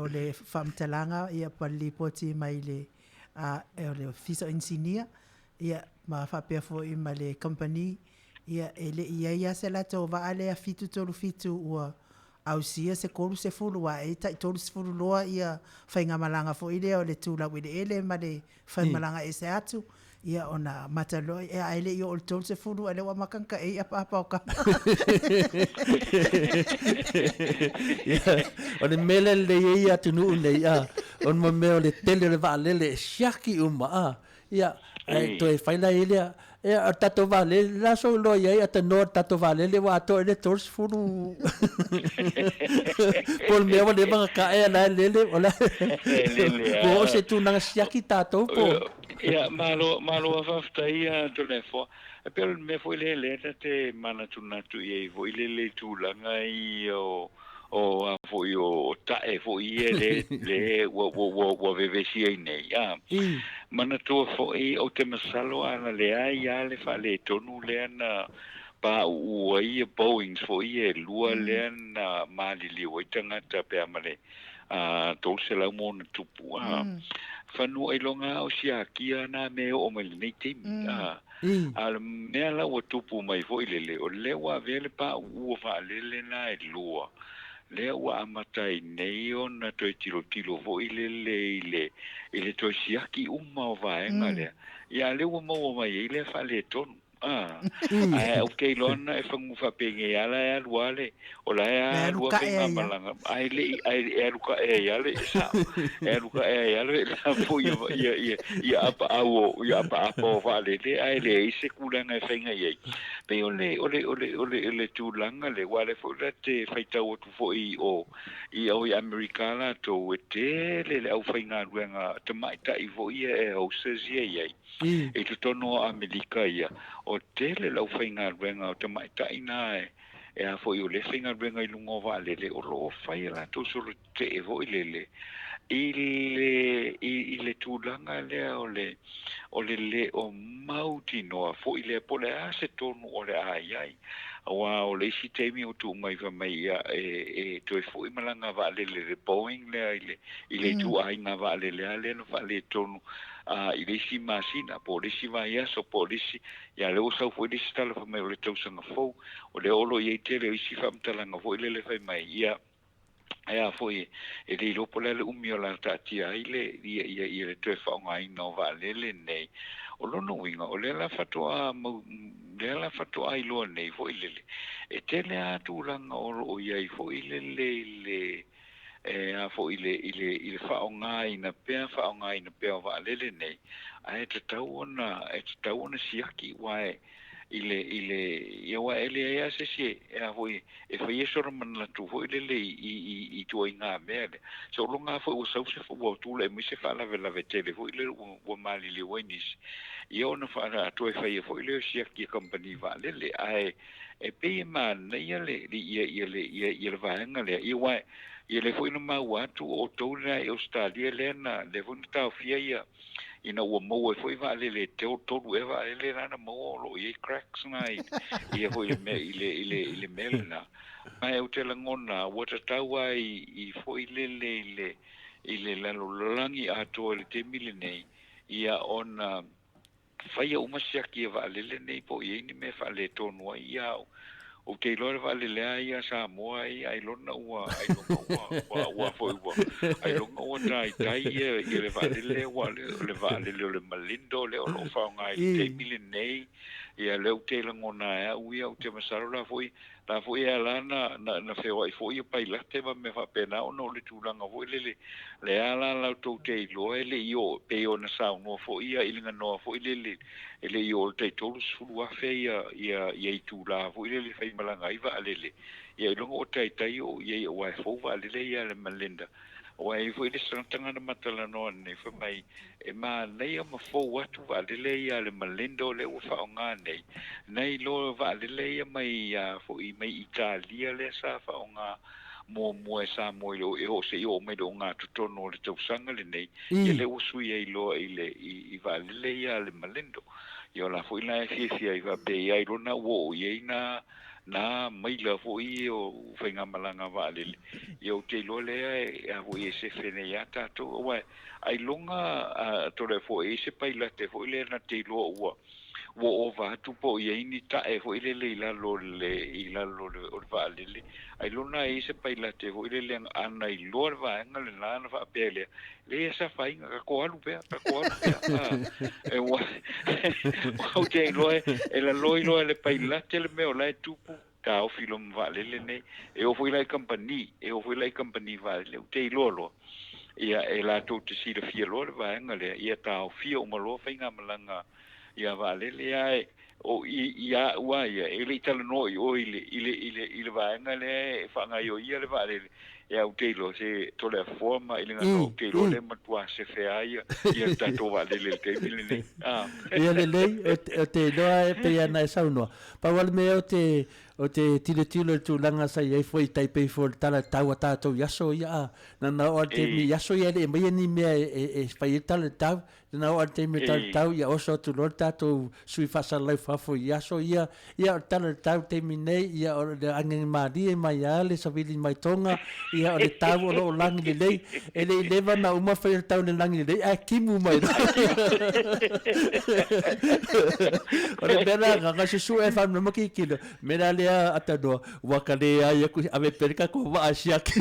o le famtalanga ia pali poti mai le o le officer engineer ia ma fa pe fo i ma le company ia ele ia se la to va ale a fitu tolu fitu wa au sia se kolu se fulu wa e tai tolu se fulu loa ia whainga malanga fo ile o le tula wile ele ma le whainga malanga e se atu ia ona mataloi e aile i o le tolu se fulu ale wa makanka e apa o ka. O le mele le ia tunu ne ia on mo me o le tele le va le shaki uma ia to e faila ile e tato vale la so lo ia ta no tato vale le wa to le tors fulu pol me o le banga ka e la le ola o se tu na shaki tato po ia malo afafta ia to le fo e per me foi le te mana tu na tu ia foi le tu langa i o foi o tae foi le wo vevesi nei ya mana tu foi o te masalo ana le ai ale fa le tonu le ana pa o ia Boeing foi e lua le ana mali li o tangata pe amale to se la mon tupu fanu ai longa o sia kia na me o me nei timi al me la o tupu mai foi le o le wa vele pa o fa le na e lua le wa amatai nei ona to tiro vo ile to siaki uma va engale ya le wo mo mai ile fa le ton okay lona e fangu fa penge ala ya luale o la ya lu penga malanga ai le ruka ya le sa ruka ya le la fu ya apa awo ya apa va le ai le se kulanga fenga ye pe ole tu langa le wale fo te faita o tu fo i o americana to te le au fainga ruanga te mai ta i fo e o se ye e tu tono america ia o tele lau whainga renga o te maitaina e a fo i o le whainga renga i lungo wa lele o lo whai la to suru te e vo i lele i le tūlanga lea o le o mauti noa fo i le pole a se tonu o le ai wa o le isi teimi o tu mai va mai e to e fo i malanga va le Boeing lea i le tu ai nga va le no va le tonu i le isi masina po le isi va ia so po le isi ia le o sau fo i le isi tala fa mai o le tausanga fo o le olo i te le isi fa mtalanga fo i le fai mai ia Ea foi e le lopo le umi o la tatia ile ia le toe whaonga ina o vaalele nei. O lono winga o le la fatoa i loa nei foi lele. E tele atu langa o iai foi lele a foi ile whaonga ina pea o vaalele nei. A e te tau ona siaki wae ia wa ele ia se e a foi e foi eso man la tu foi le i tu inga mele so longa foi o sau se foi tu le mi se fa la tele foi le o mali le wenis ia ona fa tu e foi le sia ki company va le ai e pe man ia le va nga le ia le foi no ma wa tu o to na Australia le na le von ta fia ina ua mo e foi vale le te o toru e vale le rana mo lo i cracks nai ia foi me ile melna mai o te langona o te taua i foi le la lolangi a to le te mile nei ia ona fai uma siaki e vale le nei po i ni me fa le tonu ia o te lore vale le ia Samoa ai lona ua foi ai lona ua tai e le vale le vale le malindo le o fa ngai te mile nei ia le o te langona uia o te masaro la foi ala na feo ai foi pai la te me fa pena o no le tulanga foi le ala la to te lo le io pe o na sa no foi ia ilinga no foi ele io te tolu sulu a fe ia tu la foi le fai malanga iva alele ia longo o tai o ia wa fo va alele ia le malinda o ai foi le tanga na matala no ne fa mai e ma nei ma fo watu va alele ia le malindo le o fa nga nei lo va alele ia mai fo i mai Italia le sa fa nga mo sa mo e o se o me do nga to no le sanga le nei le o sui ai lo i va alele ia le malindo io la foi la FIAFIA i va be ai rona wo i na mai la foi o fenga malanga vale io te lo le a voi se fene ya tato wa ai longa to le foi se pai la te foi le na te lo wo va tu po i ni ta e foi le la lo o vale ai lona e se pai la te foi le ana i lo va nga le na va pele le sa fai nga ko alu pe e wa o te lo e la lo le pai la te le me o la tu ka o film vale le nei e o foi la company vale o te lo ia e la to te si le fia lo va nga le ia ta o fia o malo fai nga malanga ia vale le ai o ia wa ia ele tala no o ile va nga le fa nga yo ia le vale ia o te lo se to le forma ile nga no te lo le matua se fe ai ia ta to vale le te mile nei ia le te lo e pe ia na sa no pa wal me o te tilo tu langa sa ia foi tai pe for tala tau to yaso ia na o te mi yaso ia le mai ni me e fai tala tau na o te me tau ia oso tu lo tato sui fasa lai fa fo yaso ia tala tau te mi nei ia o le angin mari mai ale sa vili mai tonga ia o le tau o langi le ele leva na uma fai tau le langi le a kimu mai o le bela ga se su e fa no ki kilo mera le atado wakale ia ku ave perka ko va asiaki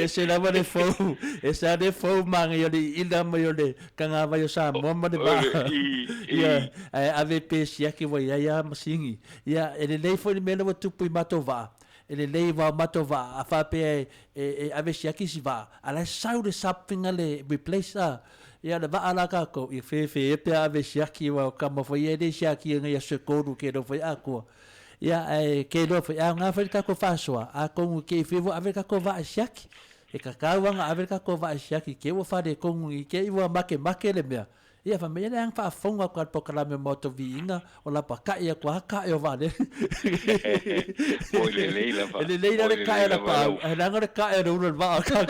se la va de fo esa de fo mang yo le ila mo yo le kanga va yo sa mo mo de ba ia ave pe siaki va ia masingi ia ele le fo le melo tu pu matova ele le va matova a fa pe ave siaki si va ala sau de sapinga le replace ia le va ala ka ko i fe pe ave siaki wa kama fo ia de siaki nga se ko ke do fo ako ia ke do fo nga fa ka ko fa so a ko ke fe vo ave ka ko va siaki e ka kawa nga ave ka ko va siaki ke wo fa de ko i ke wa make le mea ia fa me le ang fa fonga ko po kala me moto viinga o la pa ka ia kwa ka e vale Poi le leila fa. le leila le ka era pa la ngore ka era un va ka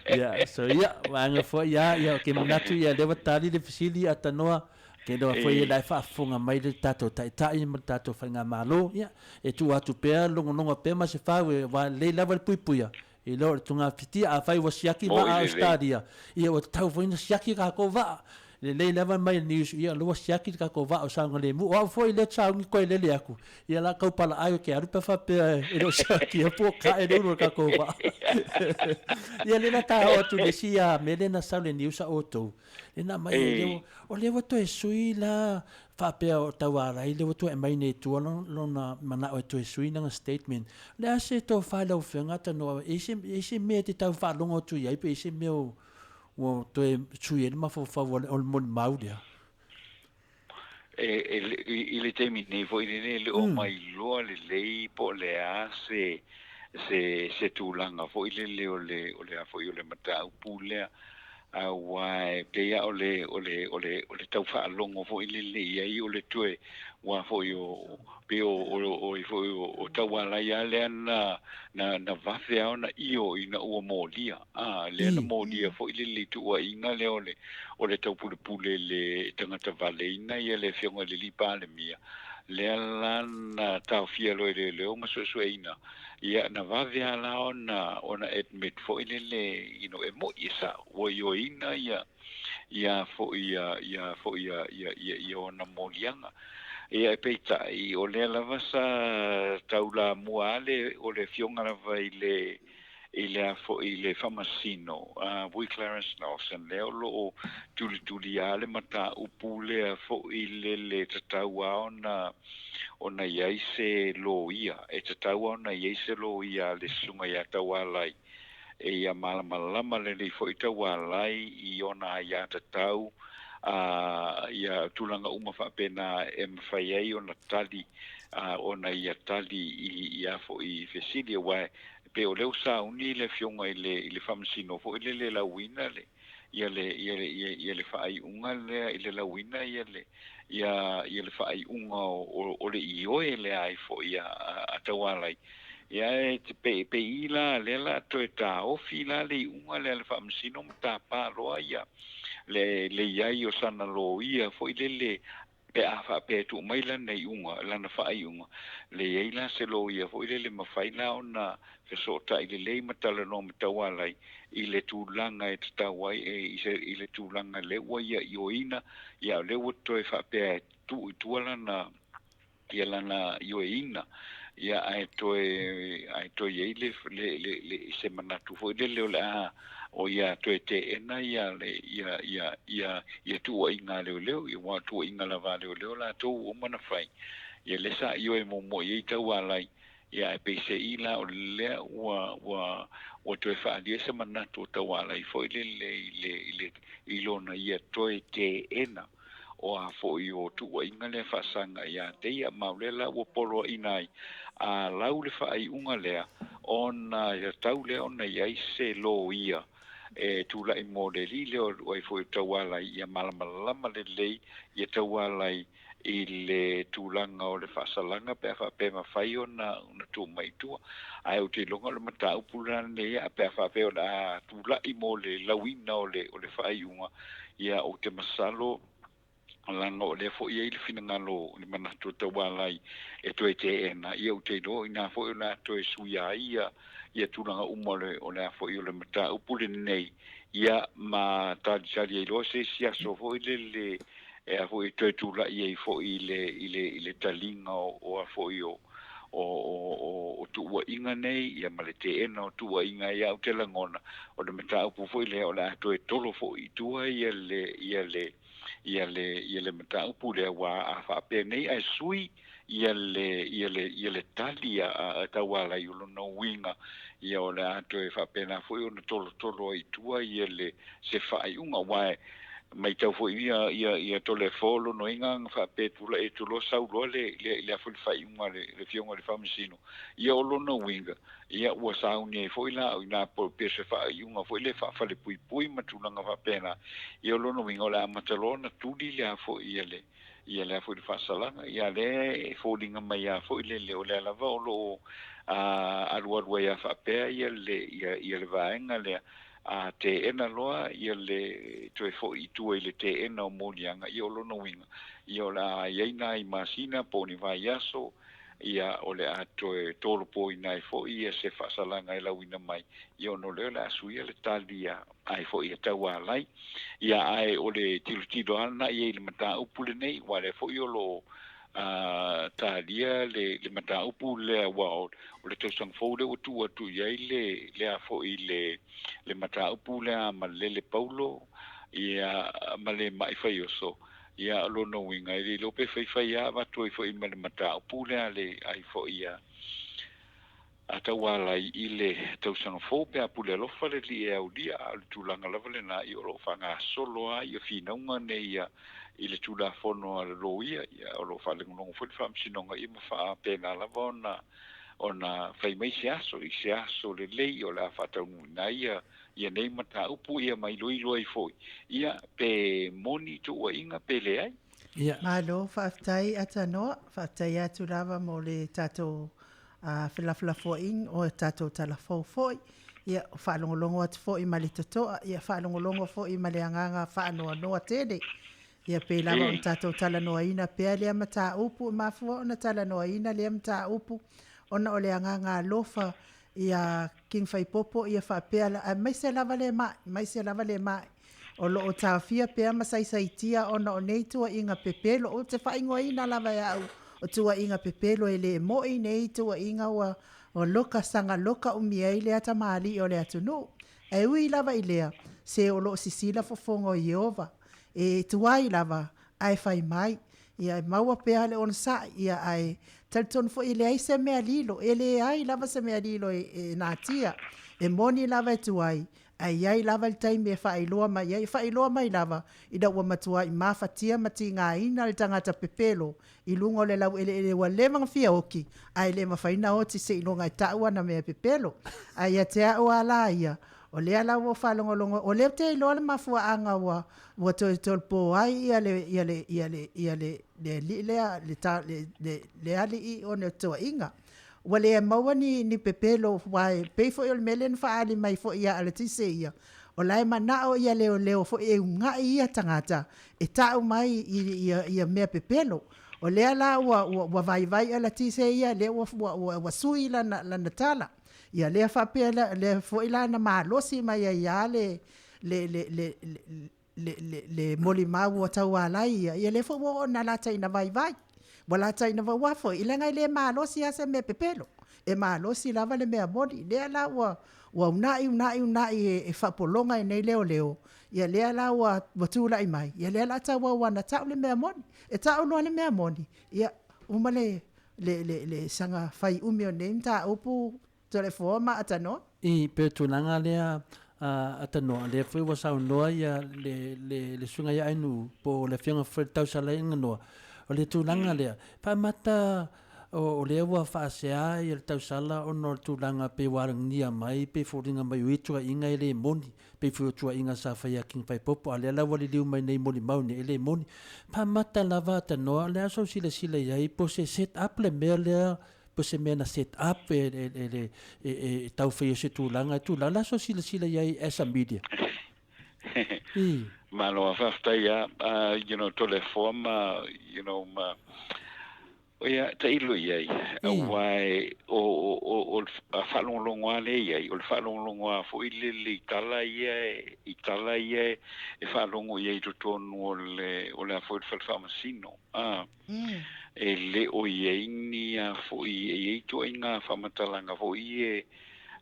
ya so ya wanga fo ya ke manatu ya le batali le fisili atanoa ke do foi la fa fonga mai le tato tai mo tato fa nga malo ya e tu atu pe longo pe ma se fa wa le lava pui puia e lo tunga fiti a fai wasiaki ma a stadia ia o tau foi na siaki ka ko va le lava mai news ia lo wasiaki ka ko va o sanga le mu o foi le tsau ni ko le aku ia la ka pala ai ke aru pe fa pe e lo siaki po ka e lo ka ko va ia le na ta o tu le sia me le na sa le news a oto le na mai o le wato e sui la fa pe o tawara i le wato e mai ne tu lo na mana o to e sui na statement le ase to fa lo fenga ta no ese me te tau fa longo tu ia pe ese me o to e sui ma fo favor o mon maudia il temi ne voi le o mai lo le po le ase se tu langa foi le o le foi o le mata pule a wa pe ya ole tau fa longo fo ile ia i ole tue wa fo yo pe o fo o tau la ya le na va fe ona io ina o molia le na molia fo ile tu wa inga le ole tau pule le tanga ta vale ina ia le fe ngole li pa le mia le na tau fia lo le o maso ina ia na va vea la ona admit fo ile le e mo isa o yo ina ia fo ia ona molianga ia peita i o le lava sa taula muale o le fionga lava ile fo ile famasino Boy Clarence Nelson le lo tuli ale mata upule fo ile le tatawa ona yaise lo ia e tatawa ona yaise lo ia le sunga ya tawalai e ia malama le fo itawalai i ona ya tatau ia tulanga uma fa pena mfai ona tali ona ia tali ia fo i fesili wa pe o leu sa uni le fionga ile famsino fo ile la wina le ia le fai unga le la wina ia le fai unga o le io le ai fo ia atawalai ia te pe ila le la toeta o fila le unga le famsino mta pa roa ia le ia o sana lo ia fo ile pe afa pe tu mai la nei unga la na fai unga le ia se lo ia fo ile le mafai la ona fe so ta ile le matala no mtawalai ile tu langa e tawai ile tu langa le wa ia ioina ia le woto e fa pe tu la na ia la na ioina ia ai to ile le se manatu fo ile le o ia to te ena ia tu inga le ia wa tu inga la va le la tu o mana fai ia le sa io e mo ia tawalai ia pe se ila o le wa to fa dia se manatu tawalai fo ile ilona ia to te ena o a fo io tu inga le fa sanga ia te ia maulela o polo inai a laule fa ai unga lea ona ia taule ona ia se lo ia e tu la modeli le o fo tawala ia malama le ia tawala ile tulanga o le fasalanga pe ma fai ona tu mai tu ai o te longa le mata upula ne a pe fa pe ona tu la mo le lawina o le fai unga ia o te masalo langa o le fo ia ile finanga lo le mana tu tawala e to te ena ia o te do ina fo ona to suia ia tulanga umole o le fo ile mata upule nei ia ma ta jali lo se sia so fo ile e a foi tu la i fo ile talinga o a foi o tu wa inga nei ia malete ena o tu wa inga ia o te langona o le meta pu foi le o la to e tolo fo i tu ia le meta pu le wa a fa pe nei ai sui ia le talia a tawala i lo no winga ia o la to e fa pe na foi o tolo i tu ia le se fa i unga wa mai tau fo ia tole folo no inga fa petula e tulo sau lo le fo fai uma le fionga le famsino ia lo no winga ia ua sau ni fo ila ina po pese fa uma fo le fa le pui matulanga fa pena ia lo no winga la matalona tudi le fo ia le fo fa salanga ia le fo dinga mai ia fo le le la va lo alua ia fa pe ia le vaenga le a te ena loa ia le toe fo I tua le te ena o molianga ia o lono winga ia o la iaina I masina po ni vai aso ia o le a toe tolo po ina fo ia se fasalanga I la wina mai ia o no le la suia le talia ai fo ia taua lai ia ai o le tilo ana ia le mata upule nei wa le fo ia lo talia le mata upu le wa o le tosang fo le utu ia le a fo I le mata upu le ma le paulo ia ma le mai fai oso ia lo no winga I lo pe fai ia va to fo I ma le mata upu le ai fo ia ata wala I le tosang fo pe apu le lo fa le li e au dia al tulanga la vale na I lo fa nga solo ai fina unga ne ia I le tula fono al lo ia o lo fa le ngong fo fa msinonga I ma fa pena la bona ona fai mai se aso le lei o la fa tau na ia nei mata upu ia mai loi foi ia pe moni tu wa inga pe le ai ia malo faafetai atanoa faafetai atu lava mo le tatou filafalafoaʻiga o tatou talafou foʻi ia faalogologo atu foʻi ma le totoa ia faalogologo foʻi ma le agaga faanoanoa tele ia pe lava ona tatou talanoaina pea lea mataupu mafua ona talanoaina lea mataupu ona o le agaga alofa ia king faipopo ia faapea maise lava le mai o loo tafia pea masaisaitia ona o nei tuaʻiga pepelo o te faaigoaina lava eau o tuaʻiga pepelo e lē moʻi nei tuaʻiga ua loka sagaloka umi ai lea tamālii o le atunuu e ui lava I lea se o loo sisila fofoga o Iova e tuai lava ae fai mai ia maua pea le ona saʻi ia ae talitonu foʻi I leai se mea lilo e lē ai lava se mea lilo e natia e moni lava e tuai ai ai lava le taimi e whaailoa mai ai whaailoa mai lava I da ua matua I mafatia mati ngā ina le tangata pepelo I lungo le lau ele wa levang fia oki ai le mawhaina oti se ilonga I taua na mea pepelo ai a te au ala ia o lea lau o whalongolongo o lea te iloa le mafua anga wa toi tolpo ai ia le ali I o ne toa inga wale maua ni pepelo wai pe fo il melen fa ali mai fo ia ala tise ia o lai manao ia leo fo e unga ia tangata e tau mai ia mea pepelo o lea la wa vai ala tise ia le wa sui la natala ia lea fa pe le fo ila na malosi mai ia le molimau o tau ala ia le fo na lata ina vai wala taina wa wafo ilenga ile malosi ase me pepelo e malosi lava le mea moni le la wa unai e fapolonga nei leo ia le la wa batula I mai ia le la ta wa na ta le mea moni e ta no le mea moni ia umale le sanga fai umio nei ta upu telefona atano I pe tunanga lea atano le foi wa sa no ia le sunga ia inu po le fianga foi tau sala no o le tūlanga lea. Pa mata o lea ua whaasea I le tausala o no tūlanga pe warangia mai, pe whoringa mai uitua inga ele moni, pe whiotua inga sa whaia king pai popo, a lea lawa li liu mai nei moni mauni ele moni. Pa mata lava ata noa, lea so sila iai, po se set up le mea lea, po se mea na set up e tau whaia se tūlanga, lea so sila iai as a media. Malo afaftaia tole forma ia te ilu iai wai o whalonglongo ale iai o whalonglongo fo I le tala iai e whalongo iai to tonu o le fo whalfamasino e le o iai ni fo iai to inga whamatalanga fo iai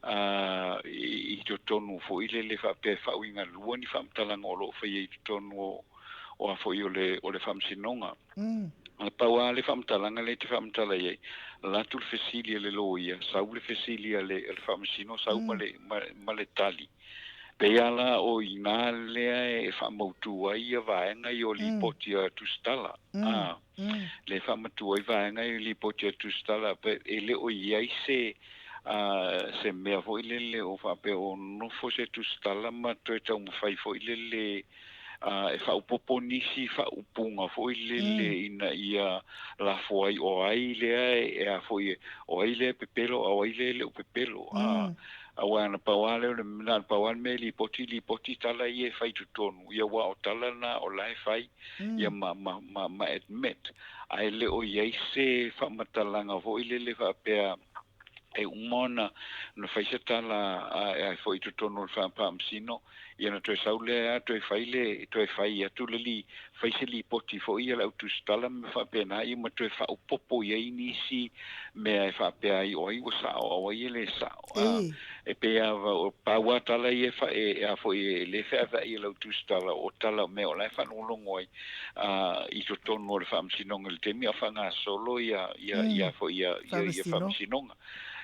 I to tonu fo le fa pe fa winga lua ni fam talanga o lo fa I to tonu o fo I o le fam sinonga pa wa le fam talanga le te fam tala ye la tu fesilia le loia sa le fesilia le fam sino sa ma le tali peala o ina le fa motu ai va nga yo li potia tu stala le fa motu ai va nga yo li potia tu stala pe ele o ia se mea vo ile o fa pe o no fo se tu stala ma to ta mo fai fo ile e fa upopo nisi fa upunga fo ile ina ia la fo ai o ai le e a fo o ai le pepelo o ai le pepelo awana pawale o na pawal me li poti tala ie fai tu tonu ia wa o tala na o lai fai ia ma admit ai le o ia se fa matalanga fo ile le fa pe e umona no fai se tala ai foi tu tonu fa pam sino ia na to saule to faile to fai tu li fai se li poti fo ia la tu stala me fa pena i ma to fa popo ia inisi me ai fa pe ai oi sa o ile sa e pe o pa wa tala ia fa e a fo le fa ia la tu stala o tala me o la fa no longoi i tu tonu fa sino ngel temi fa nga solo ia fo ia fa sino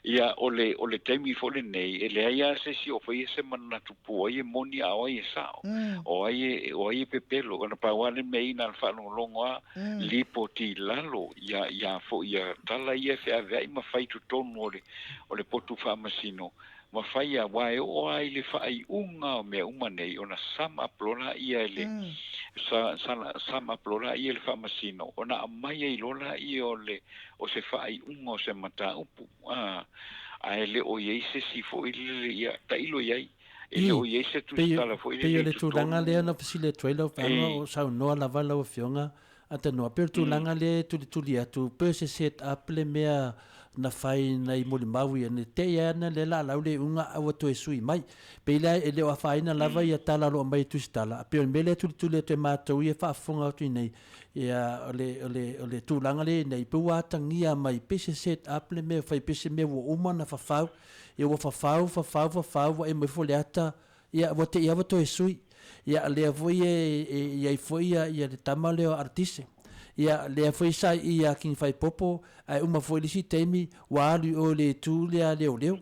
ia ole taimi fo le nei ele ia se si o foi se mana tu po ia moni a oi sao o ai pepelo na pa wale mei na fa no longa lipo ti lalo ia fo ia tala ia se ave ma fai tu tono ole potu fa masino ma fai a wai o ai le fai unga me uma nei ona sama plona ia ele sama plona ia le fa masino ona mai ai lona ia ole o se fai unga o se mata upu ele o ye se si fo ile ia tailo ia ele o ye se tu stala fo ile le tu langa le na fasile trailer fanga o sa no la vala o fionga ata no per tu langa le tu lia tu per se set up le mea na fai na I moli maui ane te ia na le la lau le unga awa to e sui mai pe la ele o fai na lava ia tala lo mai tu stala pe mele tu le te matou ia fa fonga tu nei ia ole tu langa le nei pe wa tangia mai pe se set up le me fai pe se me wo uma na fa fa e wo fa fa e me fo le ata ia wo te ia wo to e sui ia le vo ia foi ia le tamaleo artiste ia le foi sa ia king fai popo ai uma foi lisi temi wa o le tu le leo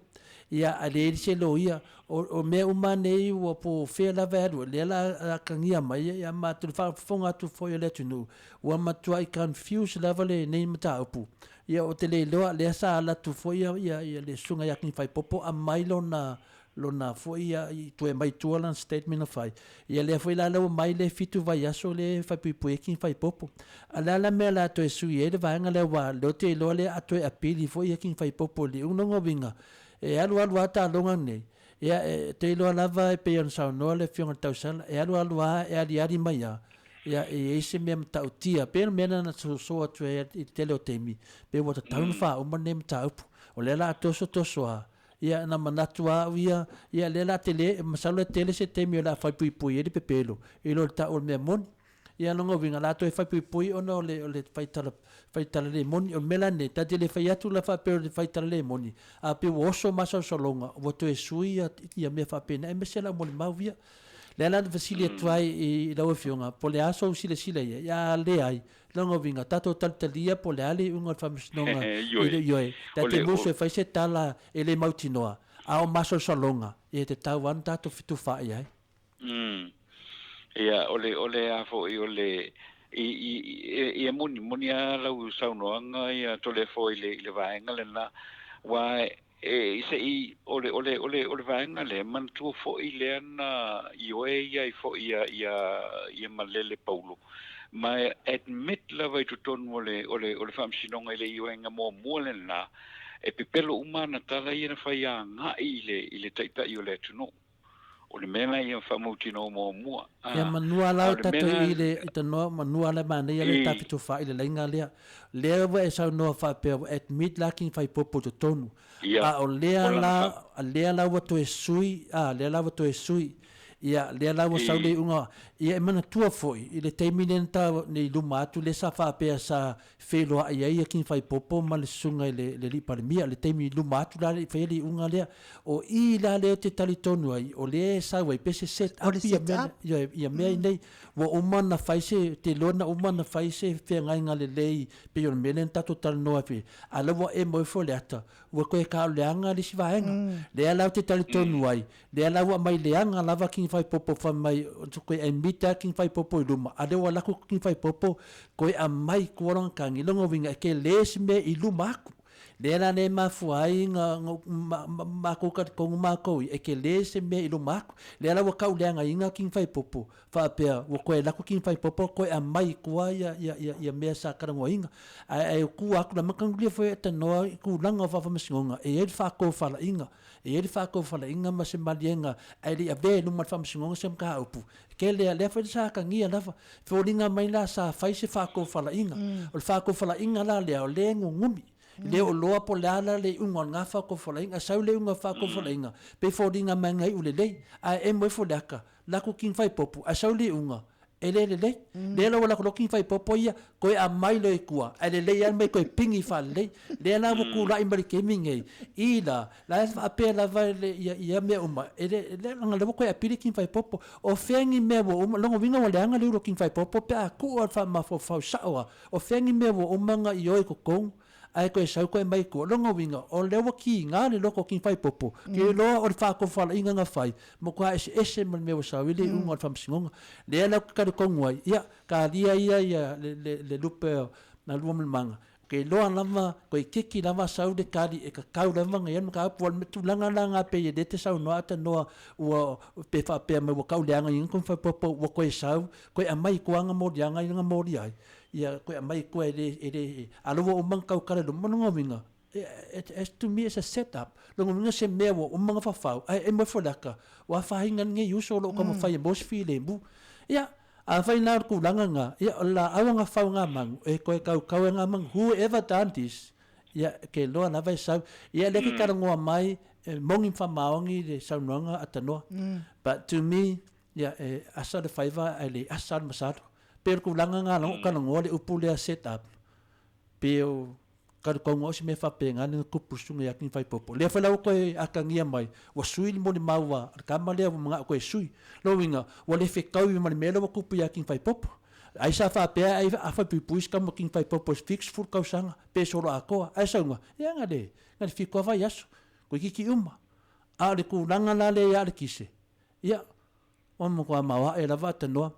ia ale se lo ia o me uma nei o po fe la vero le la kangia mai ia ma tu fa fonga tu foi le tu no o ma tu ai confuse la vale nei mata opu ia o te le lo le sa la tu foi ia le sunga ia king fai popo a mailo na lona foi ia tu e mai tu lan statement of fai ia le foi la lo mai le fitu vai aso le fai pui king fai popo ala la me la to e sui e va nga le wa lo te lo le ato e apili foi king fai popo le uno ngovinga e alu ata longa nei ia te lo lava e pe on sa no le fiona tausala e alu e ali mai ia e se me tautia pe mena na so atu e te lo temi pe wa taun fa o manem tau o le la to so ia na manatua ia le la tele masalo tele se temi la fa pui e pepelo e lo ta o me mon ia no vinga la to e fa pui o no le faitala le moni o melane ta tele fa atu la fa pe faitala le moni a pe oso maso solonga o to e sui ia me fa pena e me se la moni mavia le la facile trai e la ofionga pole aso sile ia le ai longo vinga tato taltalia pole ali unga famsnonga yo tate muso fa se tala ele mautinoa a o maso solonga e te tawan tato fitu fa ia ia ole afo ole e moni ala u saunoanga ia tole foi le vaenga le na wa e se I ole vaenga le man tu fo ile na ioe ia fo ia malele paulo ma admit la vai tu ton ole fam sinonga ile ioe nga mo le na e pepelo umana tala ia na fai nga ile taita ile tu no ole mena ia famutino mo mua ia manua la tato ile itano manua la mana ia le tapitu fa ile lenga le wa esa no fa pe admit lacking fai popo to tonu a o le la wa to e sui le la wa to e sui ia le la wa sau le unga ia mana tua foi i le taimi le ta nei luma atu le sa fa pe sa felo ai ia kin fai popo ma le sunga le li palemia le taimi luma atu la le feli unga le o i la le te tali tonu ai o le sa wai pese set up ia me nei wa umana fai se te lona umana fai se fe ngai ngale lei pe yo melen ta total no afi ala wa e mo fo le ata wa ko e ka le anga le sivaenga le ala te tali tonu ai le ala wa mai le anga lava kin fai popo fa mai ko e mita kin fai popo luma ade wa la ko kin fai popo ko e mai ko ron kangi longo winga ke les me i luma aku le la ne ma fuai nga ma ko ka ko ma ko e ke les me i luma aku le la wa ka le anga inga kin fai popo fa pe wa ko e la ko kin fai popo ko e mai ko ya me sa ka ngo inga ai ku aku la makang le foi ta no ku langa fa masinga e fa ko fa la inga e fa ko fa la inga ma se malienga ai le ave no ma fa masinga sem ka upu ke le fa sa ka ngia la fa linga mai la sa fa se fa ko fa la inga o fa ko fa la inga la le ngumi le o loa po lala le unga nga fa ko fa la inga sa le unga fa ko fa la inga pe fo linga mai ngai ule le ai e mo fo daka la ko kin fai popu a sa le unga ele le la wala ko kin fai popo ia ko a mai le kua ele le ia mai ko pingi fa le la mo ku la imbali ke mingai ila la fa pe la va le ia me uma ele le nga le ko a pili kin fai popo o fengi me wo longo vinga wala nga le kin fai popo pe a ku fa ma fo fa sawa o fengi me wo umanga i ko kong ai ko sa ko mai ko longo winga o le wa ki nga le loko kin fai popo ke lo o fa ko fa inga nga fai mo ko ese me wo sa wili un fam singonga le la ka ko ngoi ya ka dia ia le lupe na lu manga ke lo lama ko kiki lama sa de kadi e ka kau lama ngai ka pol me tu langa langa pe de te sa no ata no o pe fa pe me wo ka le anga in ko fa popo wo ko sa ko a mai ko anga mo dia ngai nga mo dia ia ko mai ko ele alo o man ka kala do mo ngominga es to me is a setup lo ngominga se me o man fa fa e mo fo laka wa fa hinga nge uso lo como fa e bos file bu ia a fa ina ku langa nga ia la awanga fa nga mang e ko ka nga mang whoever done this ia ke lo na vai sa ia le ki karango mai mongin fa maongi de sa nanga atano but to me ia asa de faiva ele asa masado pero ku langa nga long ka ngole upule set up pero ka ko ngo si me fa penga ni ku pusunga yakin fai popo le fa la ko akangia mai wa sui mo ni mawa ka male mga ko sui lo winga wa le fe ka wi mal melo ku pu yakin fai popo ai sa fa pe ai fa pu puis ka mo kin fai popo fix fur ka sanga pe solo ako ai sa nga ya nga de nga fi ko va yaso ko ki uma a le ku langa la le ya le kise ya o mo ko mawa e la va tano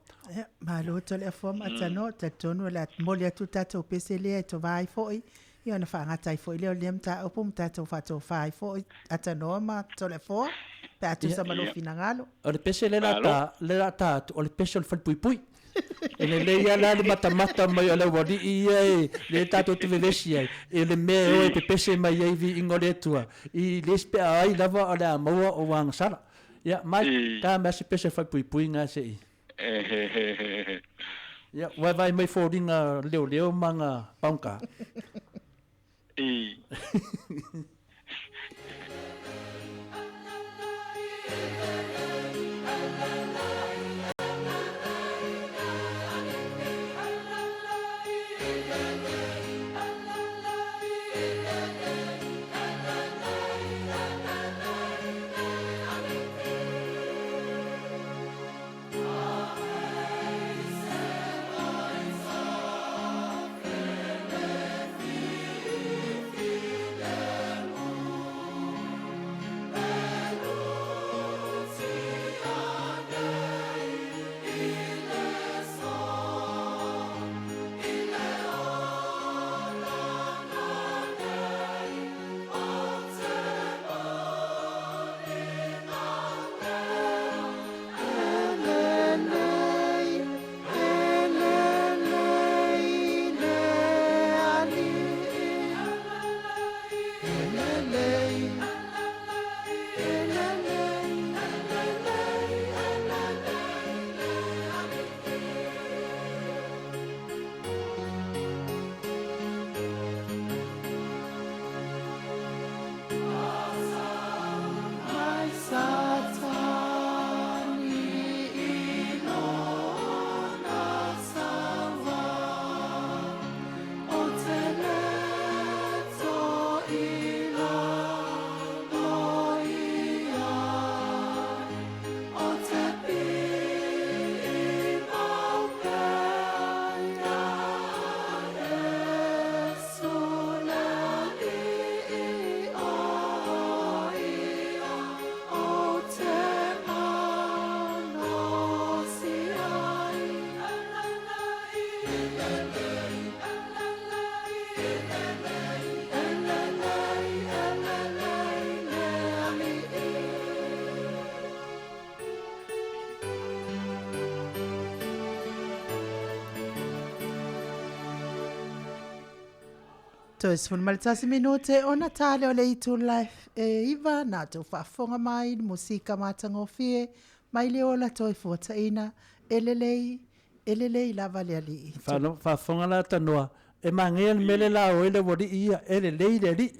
malo to le form atano tatono la molia tutata o pesele to vai foi io na fa ngata foi le lem ta o pum tata fa to fai foi atano ma to le fo pa tu sa malo finangalo o le pesele la ta o le pesel fa pui ele le ia la mata mai ole wadi ia le tato te velesi ai ele me o e pese mai ai vi ingole tua i lespe ai lava ala moa o wang sala ya mai ka me se pese fa pui nga se ya vai mai fodinga leo manga paunka Tois fun maltasi minute o Natale o le itu life iwa na tau whaafonga mai musika matangofie mai le ola toi fuataina elelei lava le ali. Whaafonga la tanoa. E mangea mele la o ele wori ia elelei le li.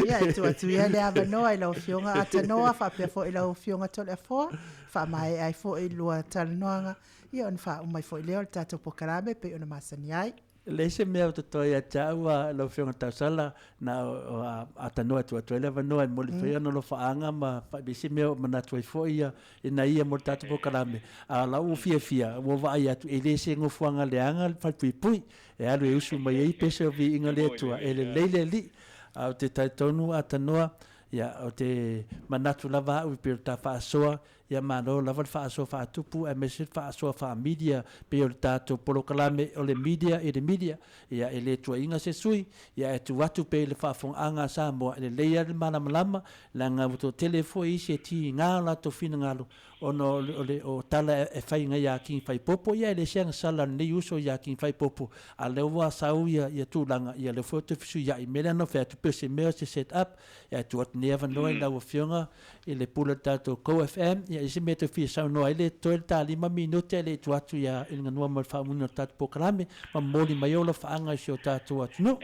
Ia e tu atu ia le ava noa i lau fionga atanoa whapea fo i lau fionga tole a foa. Wha mai ai fo i lua talanoanga. Ia on wha umai fo i leo le tatou pokalame pe ona masani ai. Leise mea o toi a taua lo fionga tausala na atanoa tu atu ele vanoa mo le fia no lo faanga ma bisi mea mana tu fo ia ina ia mo tatu pokalame a la u fia wo vai atu ele se ngo fuanga leanga fa pui e alu e usu mai ai pese vi inga le tu ele leile li a te taitonu atanoa ya o te manatu lava u pe ta fa soa ya mano lava fa so fa tupu e mesi fa so fa media pe o tato polokalame o le media e le media ya ele tu inga se sui ya e tu watu pe le fa fon anga Samoa le leia le malama la nga to telefo i se ti nga la to fina ngalo ono o tala e fai nga ya kin fai popo ya le siang sala ni uso ya kin fai popo a le wa sau ya tu langa ya le foto fisu ya i mele no fa tu pe se me se set up ya tu at never know la wo fionga ele pula tato ko FM ya isi me te fi sa no ele to el tali ma minute le tu atu ya il nga no ma fa mun tato pokalame ma moli mayola fa anga sio tato atu no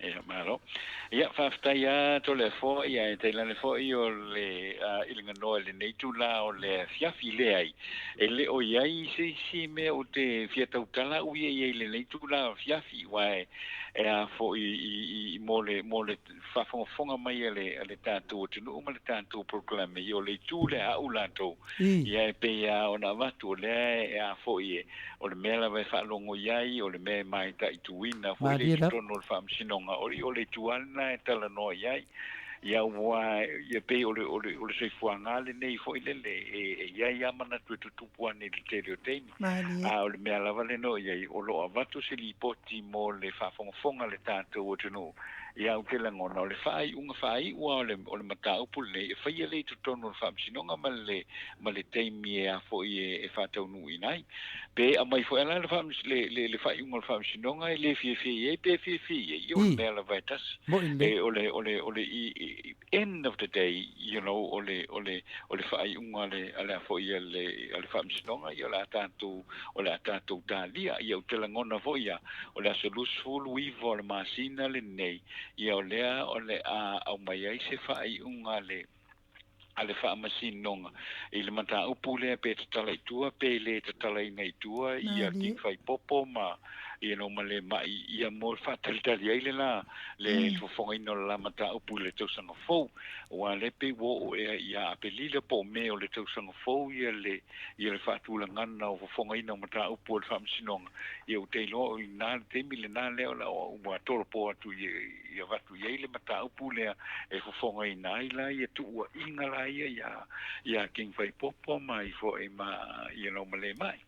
e malo ia faafetaia tole fo ia e tailane foʻi o le ilaganoa lenei tula o le fiafi lea ai e le o iai seisi mea o te fiatautala uia iai lenei tula o fiafi uae e a foʻi mo le faafogafoga mai a le tatou atunuu ma le tatou proklame i o le itu le aʻu latou ia e peia ona avatu o lea e a foʻi o le mea lava e faalogo iai o le mea maitaʻituina foʻi le totonu o le faamasinoga o le tuana e talanoa iai ia ua ia pei o le soifuaga lenei foʻi lele e iai amana tuetutupu ani le tele o taimi a o le mea lava le no iai o loo avatu se lipoti mo le faafogafoga le tatou atunuu ia o te langona o le faaiʻuga faaiʻua o le mataupu lenei e faia lei totonu o le faamasinoga ma le taimi e a foʻi e faataunuuina ai pe amai foʻi ala le faaiʻuga o le faamasinoga e lē fiafia ai pe fiafia ai o le mea lava e tasi e o le end of the day you know o le faaiʻuga ale a foʻi ale faamasinoga ia o le a tatou talia ia o te lagona foʻi ia o le asolusfulu iva o le masina lenei ia o lea o le a aumai ai se faaiʻuga ale faamasinoga i le mataupu lea pe tatalaitua pe le tatalaina itua ia kifaipopo ma ma le mai ia mo faatalitali ai le fofogaina o la mataupu i le tausaga fou ua le pe ua ea ia apelile po me o le tausaga fou ia le faatulagana o fofogaina o mataupu o le faamasinoga ia u te iloa o inā le temi lenā lea ua tolopo atu ia vatu iai le mataupu lea e fofogaina ai la ia tuuaʻiga la ia king faipopo mai foʻi ma ma le mai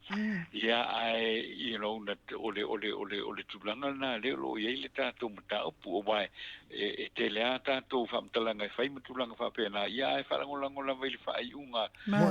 ia ae na o le tulaga na le lo iai le tatou mataupu o wae e telea tatou faamatalaga e fai ma tulaga faapena ia e faalago lava i le faaiʻuga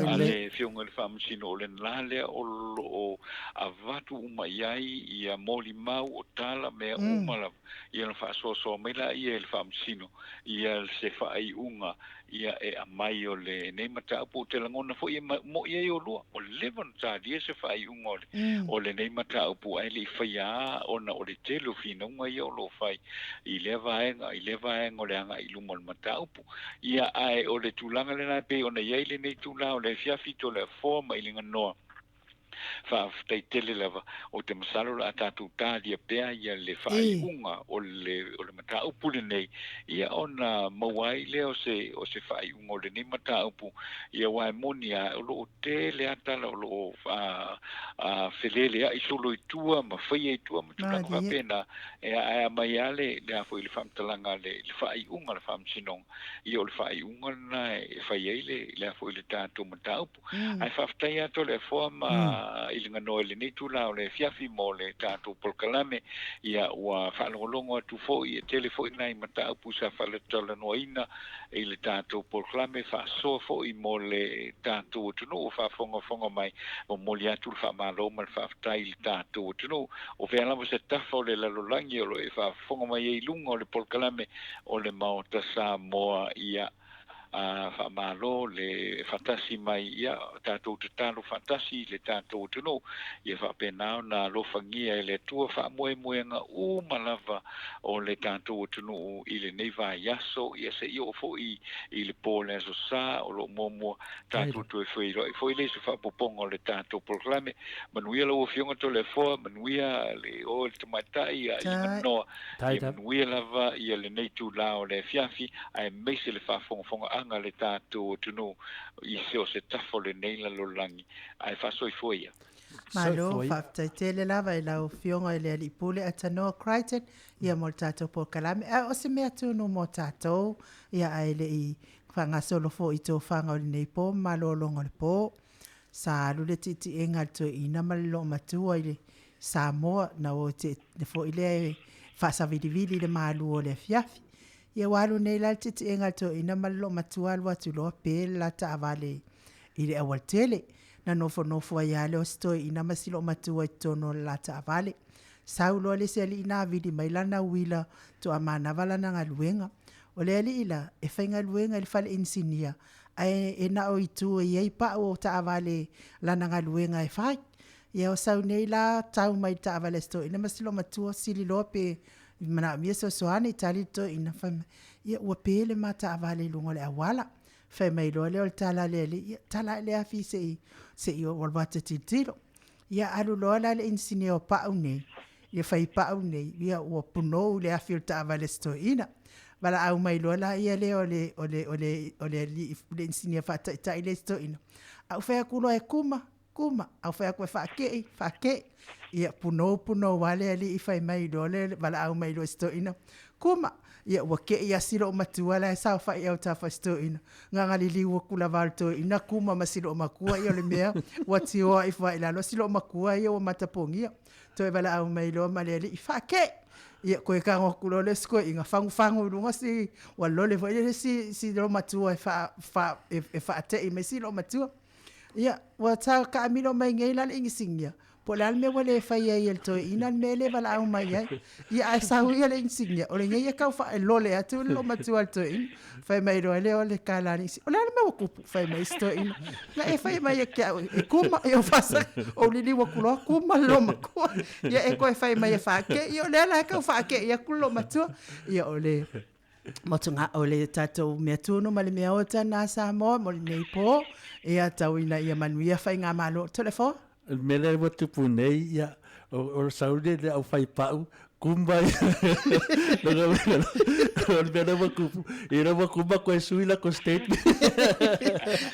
a le fioga le faamasino o le nā lea o loo avatu uma iai ia molimau o tala mea uma lava ia na faasoasoa mai la ia le faamasino ia se faaiʻuga ia e amai o le nei mataupu o te lagona foʻi e moʻi ai o lua o le leva na talia se faaiʻuga o le nei mataupu ai leʻi faia ona o le tele o finauga ia o loo fai i le vaega o le agaʻiluma o le mataupu ia ae o le tulaga lenā pei ona iai lenei tula o le fiafi tole afoa ma i le ganoa faafetaitele lava o te masalo la tatou talia pea ia le faaiʻuga o le mataupu lenei ia ona maua ai lea o se faaiʻuga o lenei mataupu ia ua e moni a o loo tele atala o loo feleleaʻi solo itua ma faia itua ma tulaga faapena e ae mai a le a foʻi le faamatalaga le faaiʻuga le faamasinoga ia o le faaiʻuga lana e fai ai le a foʻi le tatou mataupu ae faafetai atu le afoa ma ilinga no le ni tu la le fiafi mo le tātou polokalame ia ua whaalongolongo atu fo i telefo nai mata upu sa whaletala noina i le tātou polokalame whaasoa fo i mo le tātou tunu o whaafonga mai o moli atu le whaamalo ma le whaafatai le tātou tunu o whealama se tafa o le lalolangi o lo e whaafonga mai e ilunga o le polokalame o le Maota Samoa ia whaamalo le fatasi mai ia tātou te talo fatasi le tātou tunu ia whaapenao na lofangia e le tua whaamoemoenga malava o le tātou tunu i le nei vaiaso ia se i o fo i le pōle aso sā o lo momo tātou tue foi le se whaapoponga o le tātou polokalame manuia lau fionga to le foa manuia le o le tamatai ia i noa ia manuia lava ia le nei tu lao le fiafi ai meise le whaafonga anga le tātou tunu i se o se tafo le nei la lolangi ai whasoi foia. Malo, whaftaitele lava i lau fionga i le alipule atanoa Crichton ia mo le tātou polokalame. O se mea tunu mo tātou ia ai le i whangasolo fo i tō whanga o le nei pō malo longa le pō. Sa lule titi e ngal tō i namalo matua i le Samoa na o te fo i le whasavidi le malu o le fiafi. Ia walu nei la titi e ngal tō i namalo matua alwa tu loa pēle la ta avale i le awal tele. Na nofo ai ale o stoi ina masilo matua i tono la ta avale. Saulo le se ali ina vidi mai lana wila to amana vala na ngaluenga. O le ali ila e whainga luenga il fale insinia. Ai e na o itu e ei pa o ta avale lana ngaluenga e whai. Ia o sau nei la tau mai ta avale stoi ina masilo matua sili lope mana mia so soane tali to ina whaima. Ia ua pele ma ta avale lungo le awala. Fai mai lo le tala le afi se i walwata titiro. Ia alu lo le insine o pau nei. Ia fai pau nei. Ia ua puno le afi o ta avale sto ina. Wala au mai lo la ia le le insine fata ita ile sto ina. Au fai akulo e kuma. Au fai akue whake. Ia puno wale ali i fai mai lo le wala au mai lo sto ina. Kuma. Ia wake ia silo matua la sa fa ia ta fa sto ina nga ngali ua kula valto ina kuma masilo makua ia le mea wati o i fa ila lo silo makua ia o matapongia to e bala au mai lo maleli i fa ke ia ko e ka ngokula le sko inga fangu lunga si wa lo le va si lo matua e fa te i mesilo matua ia wata ka milo mai ngai la ingisingia Pola me wale fai ai el to ina mele wala au mai ai. Ia ai sau ia le insignia. O le ngai ka fa lole atu lo matu al to in. Fai mai ro le ole kala ni. O le me wakupu fai mai sto in. Na e fai mai ke e kuma e fasa o li wa kulo kuma lo mako. Ia e ko fai mai fa ke ia le la ka fa ke ia kulo matu. Ia ole motunga ole tato me tunu mali me ota na Samoa mo nei po. Ia tawina ia manuia fai nga malo telefon. Mele wa tupu nei ia o saudi le au fai pau kumba o mele wa kupu ira wa kumba ko suila ko state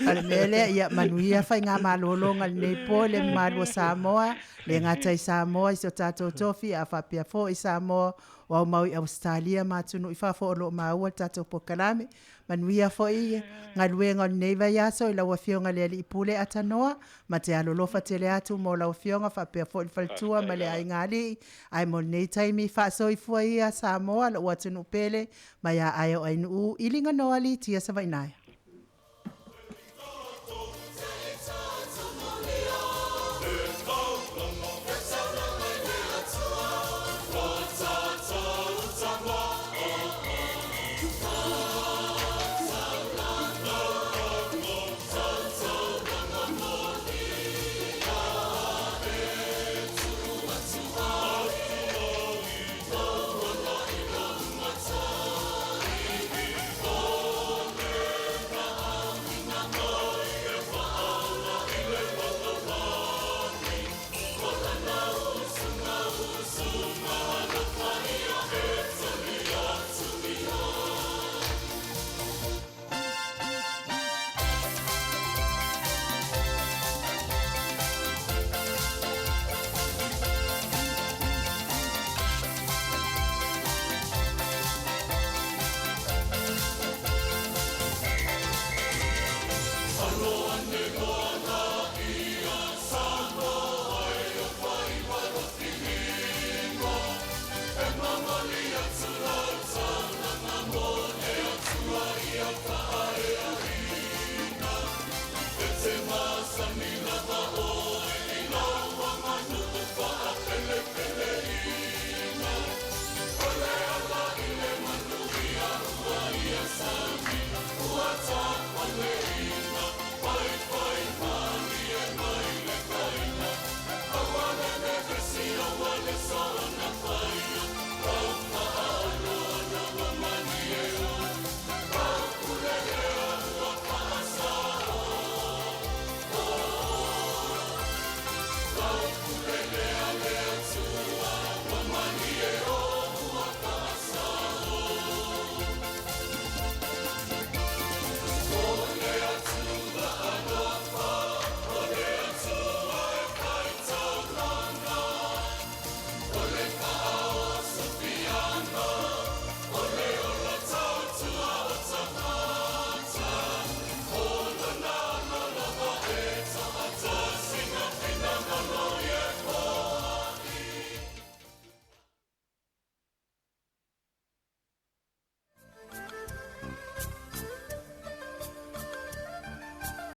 ale mele ia manuia fai nga malolonga nei po le malo Samoa le ngata Samoa so tato tofi AFIAFI i Samoa o mau i Australia matunu i fa fo lo mau tato polokalame manuia foi nga luenga nei vai aso i la wafionga le ali pule atanoa ma te alolofa tele atu mo la wafionga AFIAFI faltua ma le ai ngali ai mo nei taimi fa so i foi a Samoa la watunu pele ma ia ai o ainu ilinga noali tia sa vainai